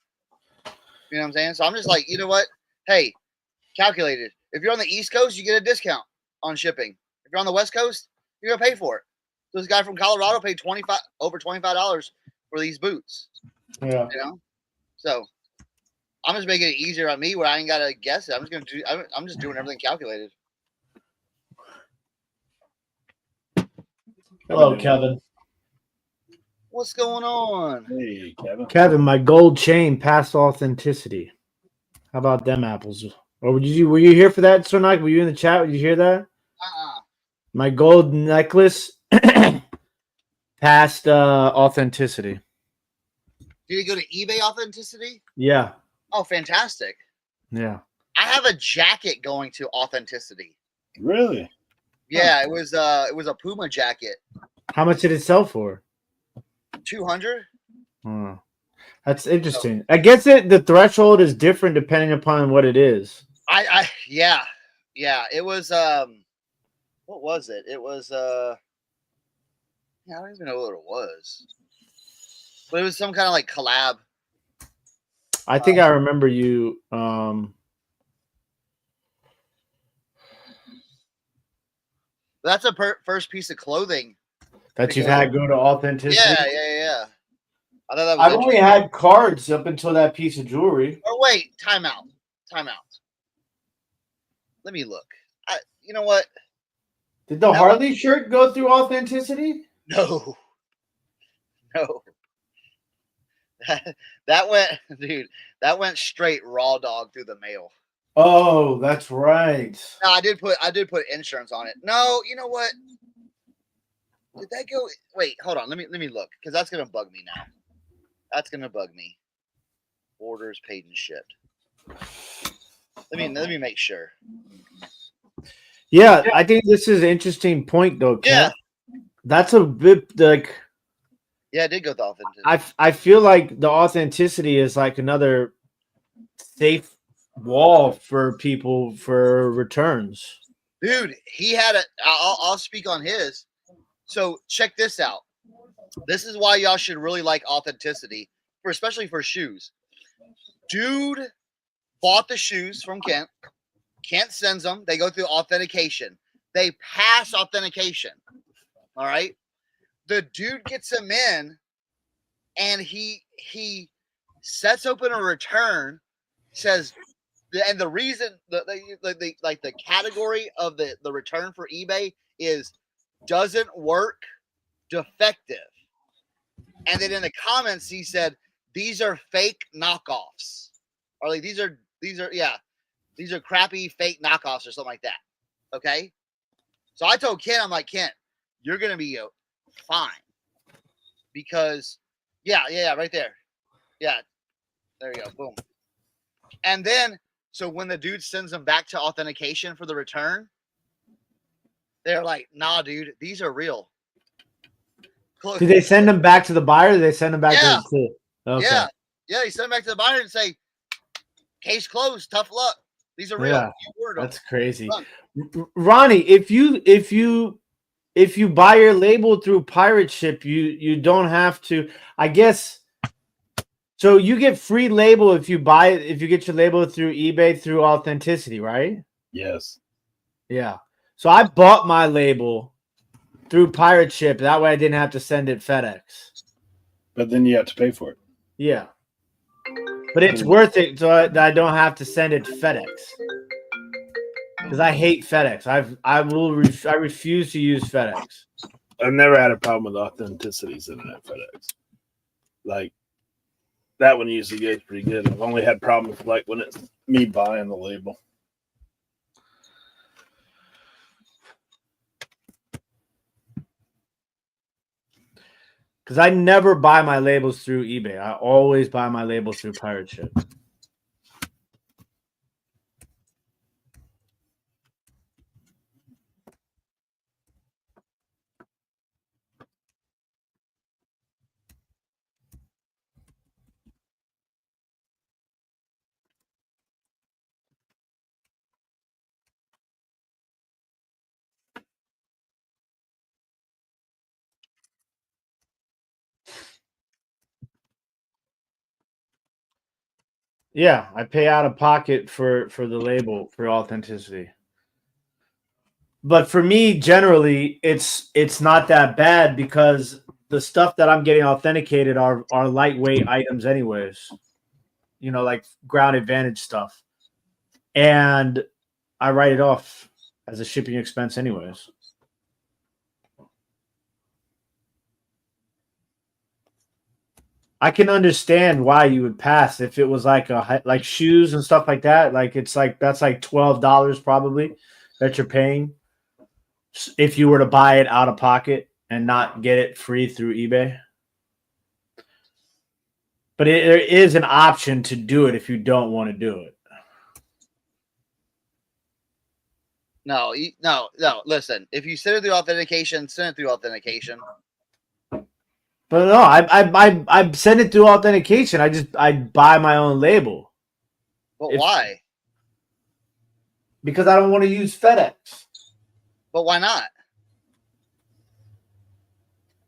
You know what I'm saying? So I'm just like, you know what? Hey, calculated. If you're on the East Coast, you get a discount on shipping. If you're on the West Coast, you're gonna pay for it. So this guy from Colorado paid over $25 for these boots. Yeah. You know? So I'm just making it easier on me where I ain't gotta guess it. I'm just doing everything calculated. Hello, Kevin. What's going on? Hey, Kevin. Kevin, my gold chain passed authenticity. How about them apples? Or were you here for that, Cernoch? Were you in the chat? Did you hear that? My gold necklace passed authenticity. Did you go to eBay authenticity? Yeah. Oh, fantastic. Yeah. I have a jacket going to authenticity. Really? Yeah, it was a Puma jacket. How much did it sell for? 200. Hmm. That's interesting. I guess the threshold is different depending upon what it is. Yeah. It was what was it? It was yeah, I don't even know what it was. But it was some kind of like collab. I think I remember you. That's a first piece of clothing That you've had go to authenticity. Yeah. I thought that was. I've only had cards up until that piece of jewelry. Oh wait, time out. Let me look. You know what? Did the Harley shirt go through authenticity? No. That went, dude. That went straight raw dog through the mail. Oh, that's right. No, I did put insurance on it. No, you know what? Did that go? Wait, hold on. Let me look because that's gonna bug me now. That's gonna bug me. Orders paid and shipped. Let me make sure. Yeah, I think this is an interesting point though. Ken. Yeah, that's a bit like. Yeah, it did go with authenticity. I feel like the authenticity is like another safe wall for people for returns. Dude, he had a. I'll speak on his. So check this out. This is why y'all should really like authenticity, especially for shoes. Dude bought the shoes from Kent. Kent sends them. They go through authentication. They pass authentication. All right. The dude gets them in, and he sets open a return. Says, and the reason the category of the return for eBay is doesn't work, defective. And then in the comments he said these are fake knockoffs, or like these are crappy fake knockoffs or something like that. Okay, so I told Ken, I'm like, Ken, you're gonna be fine because right there, there you go, boom. And then so when the dude sends them back to authentication for the return, they're like, nah, dude, these are real. Do they send them back to the buyer? Or do they send them back to the okay. Yeah, they send them back to the buyer and say, case closed, tough luck. These are real. Yeah, that's crazy. Ronnie, if you buy your label through pirate ship, you don't have to, I guess. So you get free label if you get your label through eBay through authenticity, right? Yes. Yeah. So I bought my label through pirate ship. That way I didn't have to send it FedEx. But then you have to pay for it. Yeah. But it's worth it so that I don't have to send it FedEx. Because I hate FedEx. I refuse to use FedEx. I've never had a problem with authenticity sending at FedEx. Like that one usually goes pretty good. I've only had problems like when it's me buying the label. Because I never buy my labels through eBay. I always buy my labels through pirate ship. Yeah, I pay out of pocket for the label for authenticity. But for me, generally, it's not that bad because the stuff that I'm getting authenticated are lightweight items anyways. You know, like ground advantage stuff. And I write it off as a shipping expense anyways. I can understand why you would pass if it was like like shoes and stuff like that. Like it's like that's like $12 probably that you're paying if you were to buy it out of pocket and not get it free through eBay. But there is an option to do it if you don't want to do it. No. Listen, if you send it through authentication, send it through authentication. But no, I send it through authentication. I buy my own label But If- why? because I don't want to use FedEx. But why not?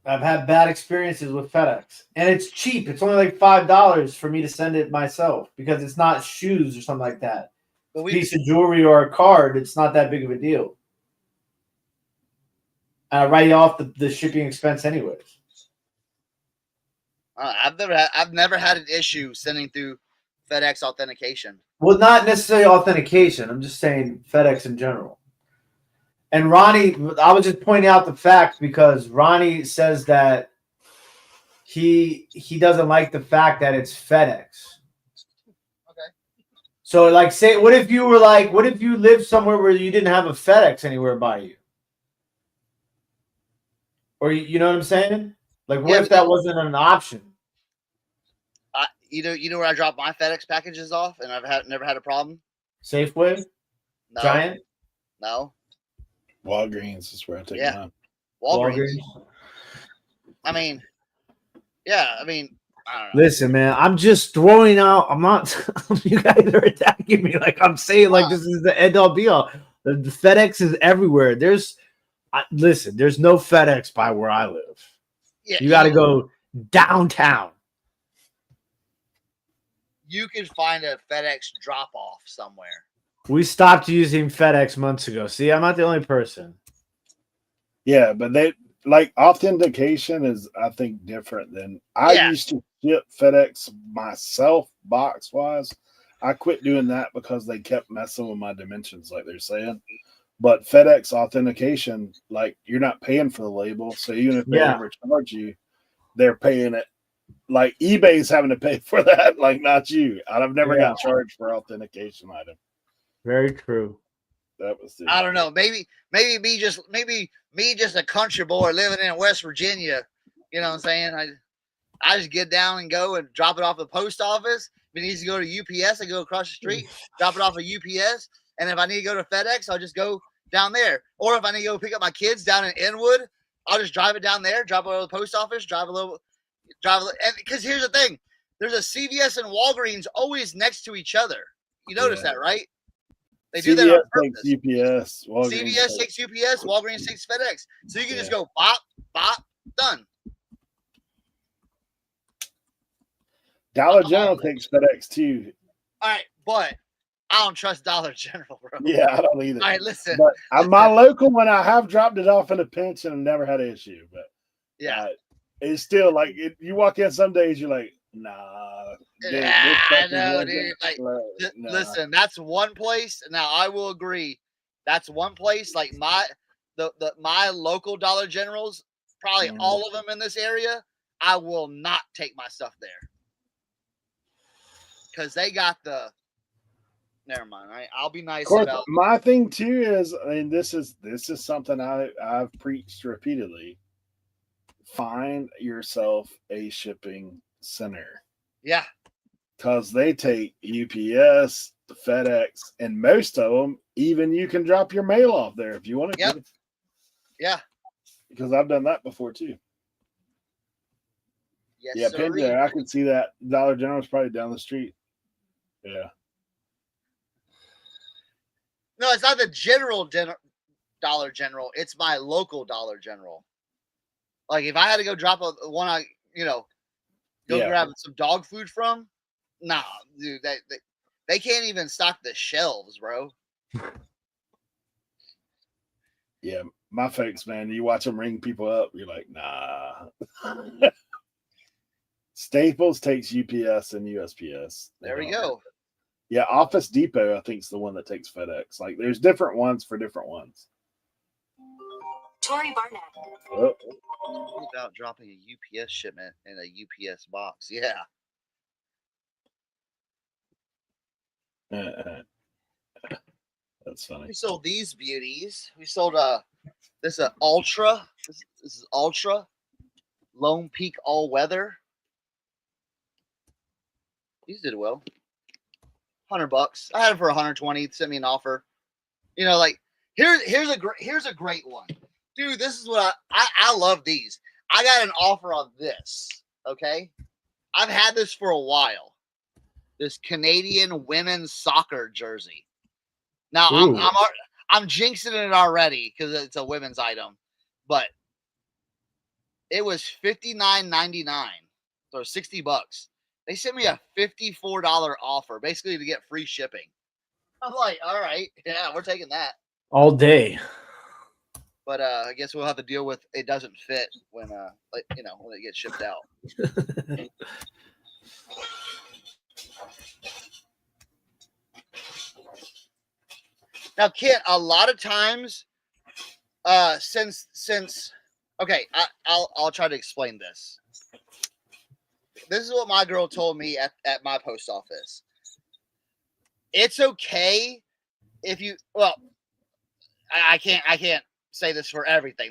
I've had bad experiences with FedEx, and it's cheap. It's only like $5 for me to send it myself because it's not shoes or something like that. But Piece of jewelry or a card, it's not that big of a deal. And I write you off the shipping expense anyways. I've never had an issue sending through FedEx authentication. Well, not necessarily authentication. I'm just saying FedEx in general. And Ronnie, I was just pointing out the fact because Ronnie says that he doesn't like the fact that it's FedEx. Okay. So, like, say, what if you lived somewhere where you didn't have a FedEx anywhere by you? Or you know what I'm saying? Like, what if that wasn't an option? You know where I drop my FedEx packages off, and I've never had a problem. Safeway, No, Giant, no, Walgreens is where I take mine. Walgreens. I mean, yeah, I mean, I don't know. Listen, man, I'm just throwing out. I'm not. You guys are attacking me like I'm saying like this is the end all be all. The FedEx is everywhere. Listen, there's no FedEx by where I live. Yeah, You got to go downtown. You can find a FedEx drop off somewhere. We stopped using FedEx months ago. See, I'm not the only person. Yeah, but they like authentication is, I think, different than I used to ship FedEx myself box wise. I quit doing that because they kept messing with my dimensions, like they're saying. But FedEx authentication, like you're not paying for the label, so even if they overcharge you, they're paying it. Like eBay's having to pay for that, like not you. I've never got charged for authentication item. Very true. That was I don't know. Maybe me just a country boy living in West Virginia. You know what I'm saying? I just get down and go and drop it off at the post office. If it needs to go to UPS, I go across the street, drop it off at UPS. And if I need to go to FedEx, I'll just go down there. Or if I need to go pick up my kids down in Inwood, I'll just drive it down there, drop it over the post office, drive a little. And because here's the thing, there's a CVS and Walgreens always next to each other. You notice that, right? They do that on purpose. UPS. CVS takes UPS, Walgreens takes FedEx. So you can just go bop, bop, done. Dollar General takes FedEx too. All right, but I don't trust Dollar General, bro. Yeah, I don't either. All right, listen. But my local one, I have dropped it off in a pinch and never had an issue. But it's still like you walk in some days, you're like, nah. Dude, I know, dude. Like, listen, that's one place. Now I will agree. That's one place. Like my local Dollar Generals, probably all of them in this area. I will not take my stuff there because they got the. Never mind. I'll be nice about. My thing too is, I mean, this is something I've preached repeatedly. Find yourself a shipping center. Yeah. Because they take UPS, FedEx, and most of them, even you can drop your mail off there if you want to. Yep. Yeah. Because I've done that before too. Yes, Pinja, I can see that. Dollar General's probably down the street. Yeah. No, it's not the Dollar General. It's my local Dollar General. Like if I had to go drop one, grab some dog food from. Nah, dude, they can't even stock the shelves, bro. Yeah, my folks, man, you watch them ring people up, you're like, nah. Staples takes UPS and USPS. There we go. Yeah, Office Depot, I think, is the one that takes FedEx. Like, there's different ones for different ones. Tori Barnett. Oh. About dropping a UPS shipment in a UPS box. Yeah. That's funny. We sold these beauties. We sold this Ultra. This is Ultra Lone Peak All Weather. These did well. $100. I had them for 120. Sent me an offer. You know, like here's a great one, dude. This is what I love these. I got an offer on this. Okay, I've had this for a while. This Canadian women's soccer jersey. Now I'm jinxing it already because it's a women's item, but it was $59.99, so $60. They sent me a $54 offer, basically to get free shipping. I'm like, all right, yeah, we're taking that. All day. But I guess we'll have to deal with it doesn't fit when when it gets shipped out. Now, Kent, a lot of times, since okay, I'll try to explain this. This is what my girl told me at my post office. It's okay if you I can't say this for everything.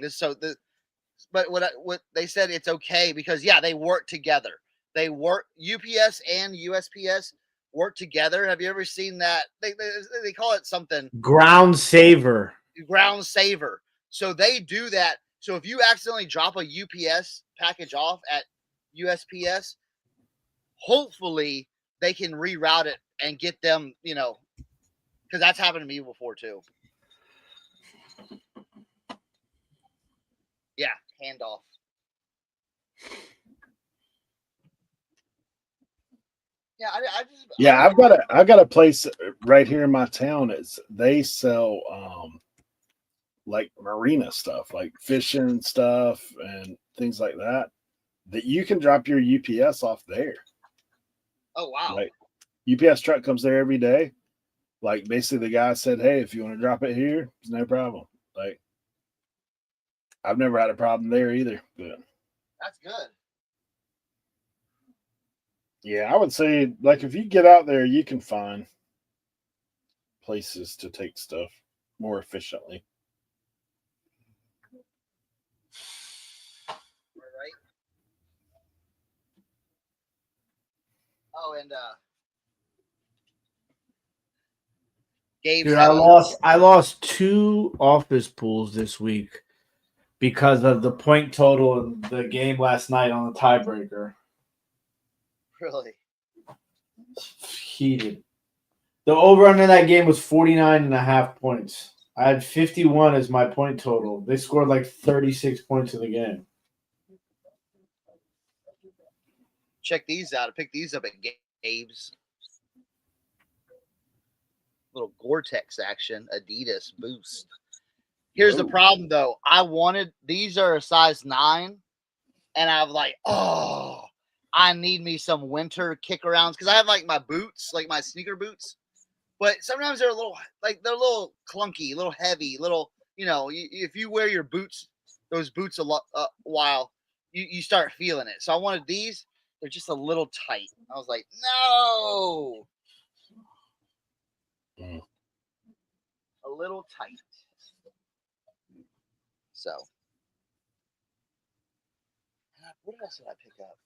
But what they said, it's okay because they work together. They work, UPS and USPS work together. Have you ever seen that? They call it something. Ground saver. Ground saver. So they do that. So if you accidentally drop a UPS package off at USPS, hopefully they can reroute it and get them, because that's happened to me before too. Yeah, handoff. Yeah, I've got a place right here in my town. They sell like marina stuff, like fishing stuff and things like that. That you can drop your UPS off there. Oh wow! Like UPS truck comes there every day. Like basically, the guy said, "Hey, if you want to drop it here, it's no problem." Like I've never had a problem there either. But that's good. Yeah, I would say, like, if you get out there, you can find places to take stuff more efficiently. Right. Oh, and Gabe, dude, I lost 2 office pools this week because of the point total in the game last night on the tiebreaker. Really? Heated. The over under that game was 49.5 points. I had 51 as my point total. They scored like 36 points in the game. Check these out. I picked these up at Gabe's. Little Gore-Tex action, Adidas Boost. Here's the problem, though. These are a size 9, and I'm like, I need me some winter kick-arounds because I have like my boots, like my sneaker boots. But sometimes they're a little clunky, a little heavy, if you wear your boots, those boots a while, you start feeling it. So I wanted these. They're just a little tight. I was like, no. A little tight. So. What else did I pick up?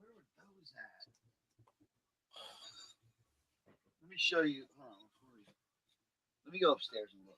Where were those at? Let me show you. Let me go upstairs and look.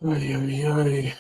Ay, ay, ay.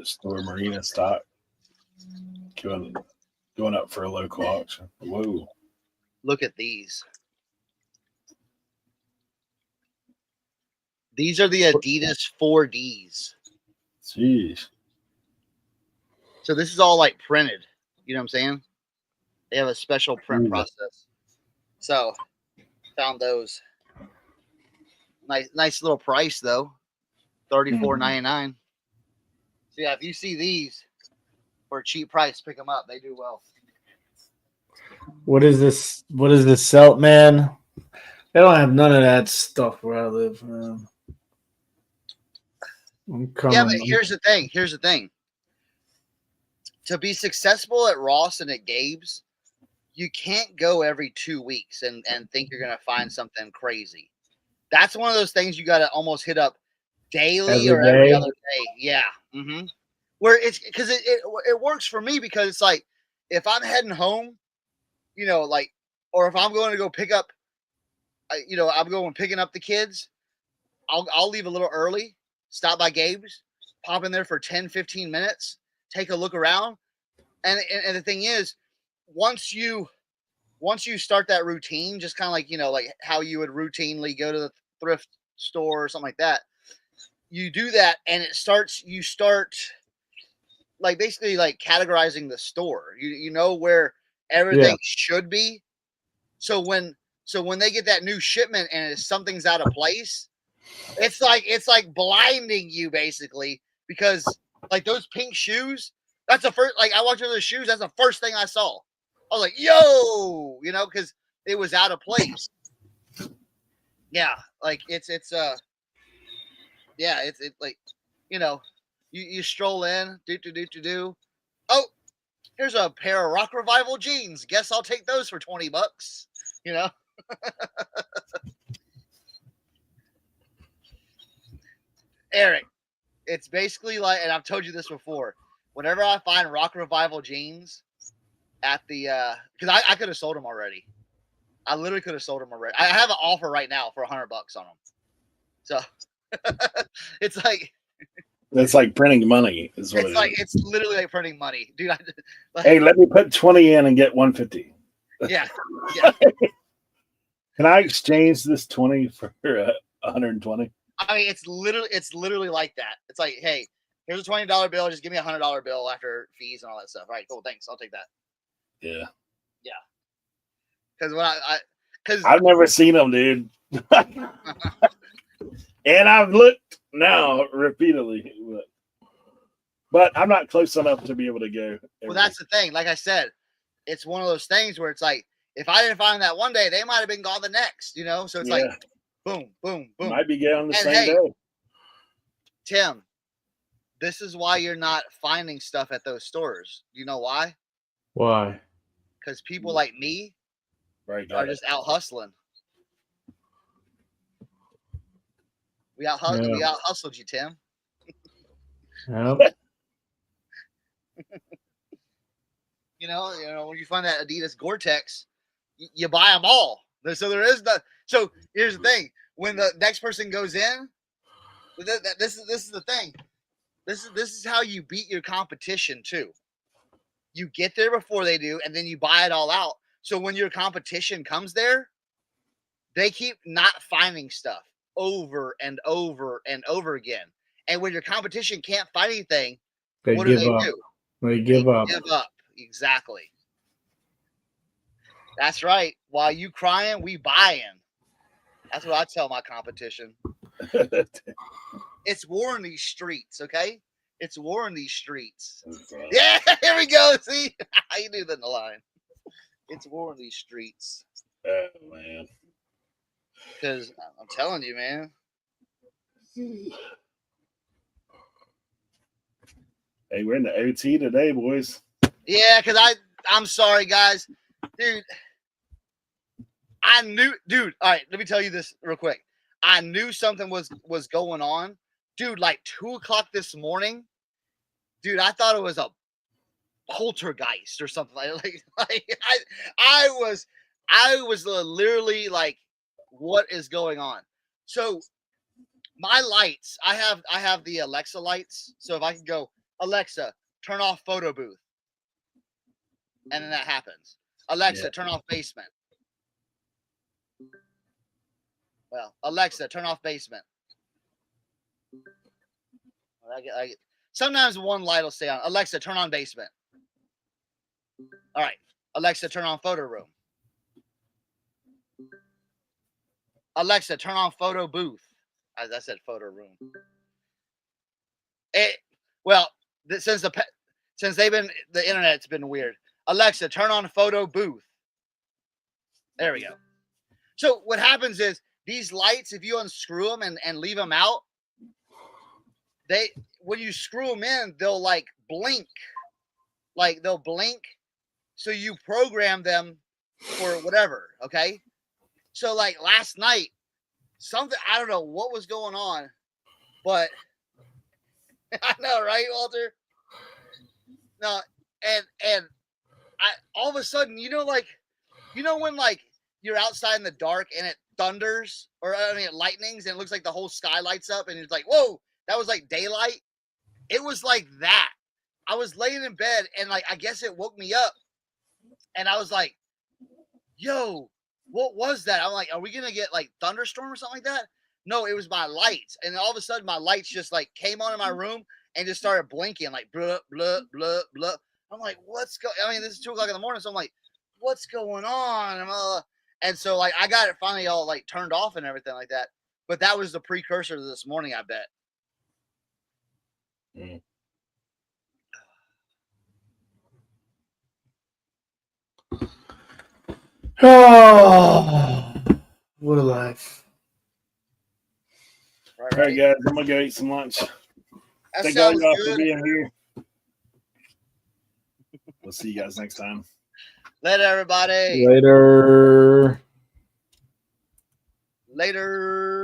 Store marina stock going up for a local auction. Whoa. Look at these. These are the Adidas 4Ds. Jeez. So this is all like printed. You know what I'm saying? They have a special print process. So found those. Nice little price though. $34.99. So yeah, if you see these for a cheap price, pick them up. They do well. What is this? What is this Selt, man? They don't have none of that stuff where I live, man. I'm coming. Yeah, but here's the thing. Here's the thing. To be successful at Ross and at Gabe's, you can't go every 2 weeks and think you're gonna find something crazy. That's one of those things you gotta almost hit up daily or every other day. Yeah. Mm-hmm. Where it's because it works for me because it's like if I'm heading home, you know, like, or if I'm going to go pick up, you know, I'm going picking up the kids, I'll leave a little early, stop by Gabe's, pop in there for 10, 15 minutes, take a look around. And the thing is, once you start that routine, just kind of like, you know, like how you would routinely go to the thrift store or something like that, you do that and you start like basically like categorizing the store. You know where everything should be. So when they get that new shipment and something's out of place, it's like blinding you basically, because like those pink shoes, that's the first, like I walked into the shoes, that's the first thing I saw. I was like, yo, you know, because it was out of place. Yeah, like it's like, you know, you stroll in, do. Oh, here's a pair of Rock Revival jeans. Guess I'll take those for $20. You know. Eric, it's basically like, and I've told you this before, whenever I find Rock Revival jeans at the because I could have sold them already. I literally could have sold them already. I have an offer right now for $100 on them. So it's like printing money. Is what it's literally like printing money, dude. Hey, let me put 20 in and get 150. Yeah. Can I exchange this 20 for 120? I mean, it's literally like that. It's like, hey, here's a $20 bill. Just give me a $100 bill after fees and all that stuff. All right, cool. Thanks. I'll take that. Yeah. Because when because I've never seen them, dude. And I've looked now repeatedly, but I'm not close enough to be able to go. Well, that's the thing. Like I said, it's one of those things where it's like, if I didn't find that one day, they might have been gone the next, you know? So it's like, boom, boom, boom. Might be going the and same day. Tim, this is why you're not finding stuff at those stores. You know why? Why? Because people like me are just out hustling. We out hustled you, Tim. Yep. You know, when you find that Adidas Gore-Tex, you buy them all. So there is so here's the thing. When the next person goes in, this is the thing. This is how you beat your competition too. You get there before they do, and then you buy it all out. So when your competition comes there, they keep not finding stuff over and over and over again. And when your competition can't find anything, what do they do? They give up. Give up. Exactly. That's right. While you crying, we buying. That's what I tell my competition. It's war in these streets, okay? It's war in these streets. Yeah, here we go. See? How you do that in the line? It's war in these streets. Oh, man. Because I'm telling you, man. Hey, we're in the OT today, boys. Yeah, because I'm sorry, guys. Dude, I knew, all right, let me tell you this real quick. I knew something was going on. Dude, like 2 o'clock this morning, dude, I thought it was a poltergeist or something like I was literally like, what is going on? So my lights, I have the Alexa lights. So if I can go Alexa, turn off photo booth. And then that happens. Alexa, turn off basement. Well, Alexa, turn off basement. Sometimes one light will stay on. Alexa, turn on basement. All right. Alexa, turn on photo room. Alexa, turn on photo booth. As I said, photo room. Since they've been, the internet's been weird. Alexa, turn on photo booth. There we go. So what happens is these lights, if you unscrew them and leave them out, when you screw them in, they'll like blink. Like they'll blink. So you program them for whatever. Okay. So like last night, I don't know what was going on, but I know, right, Walter? No, and I all of a sudden, when like you're outside in the dark and it thunders or it lightnings and it looks like the whole sky lights up and it's like, whoa, that was like daylight. It was like that. I was laying in bed and like I guess it woke me up and I was like, yo, what was that? I'm like, are we gonna get like thunderstorm or something like that? No, it was my lights. And all of a sudden my lights just like came on in my room and just started blinking like blah, blah, blah, blah. I'm like, this is 2 o'clock in the morning. So I'm like, what's going on? And so like I got it finally all like turned off and everything like that. But that was the precursor to this morning, I bet. Mm. Oh, what a life. All right, guys, I'm gonna go eat some lunch. That Thank all sounds y'all good. for being here. We'll see you guys next time. Later, everybody. Later. Later.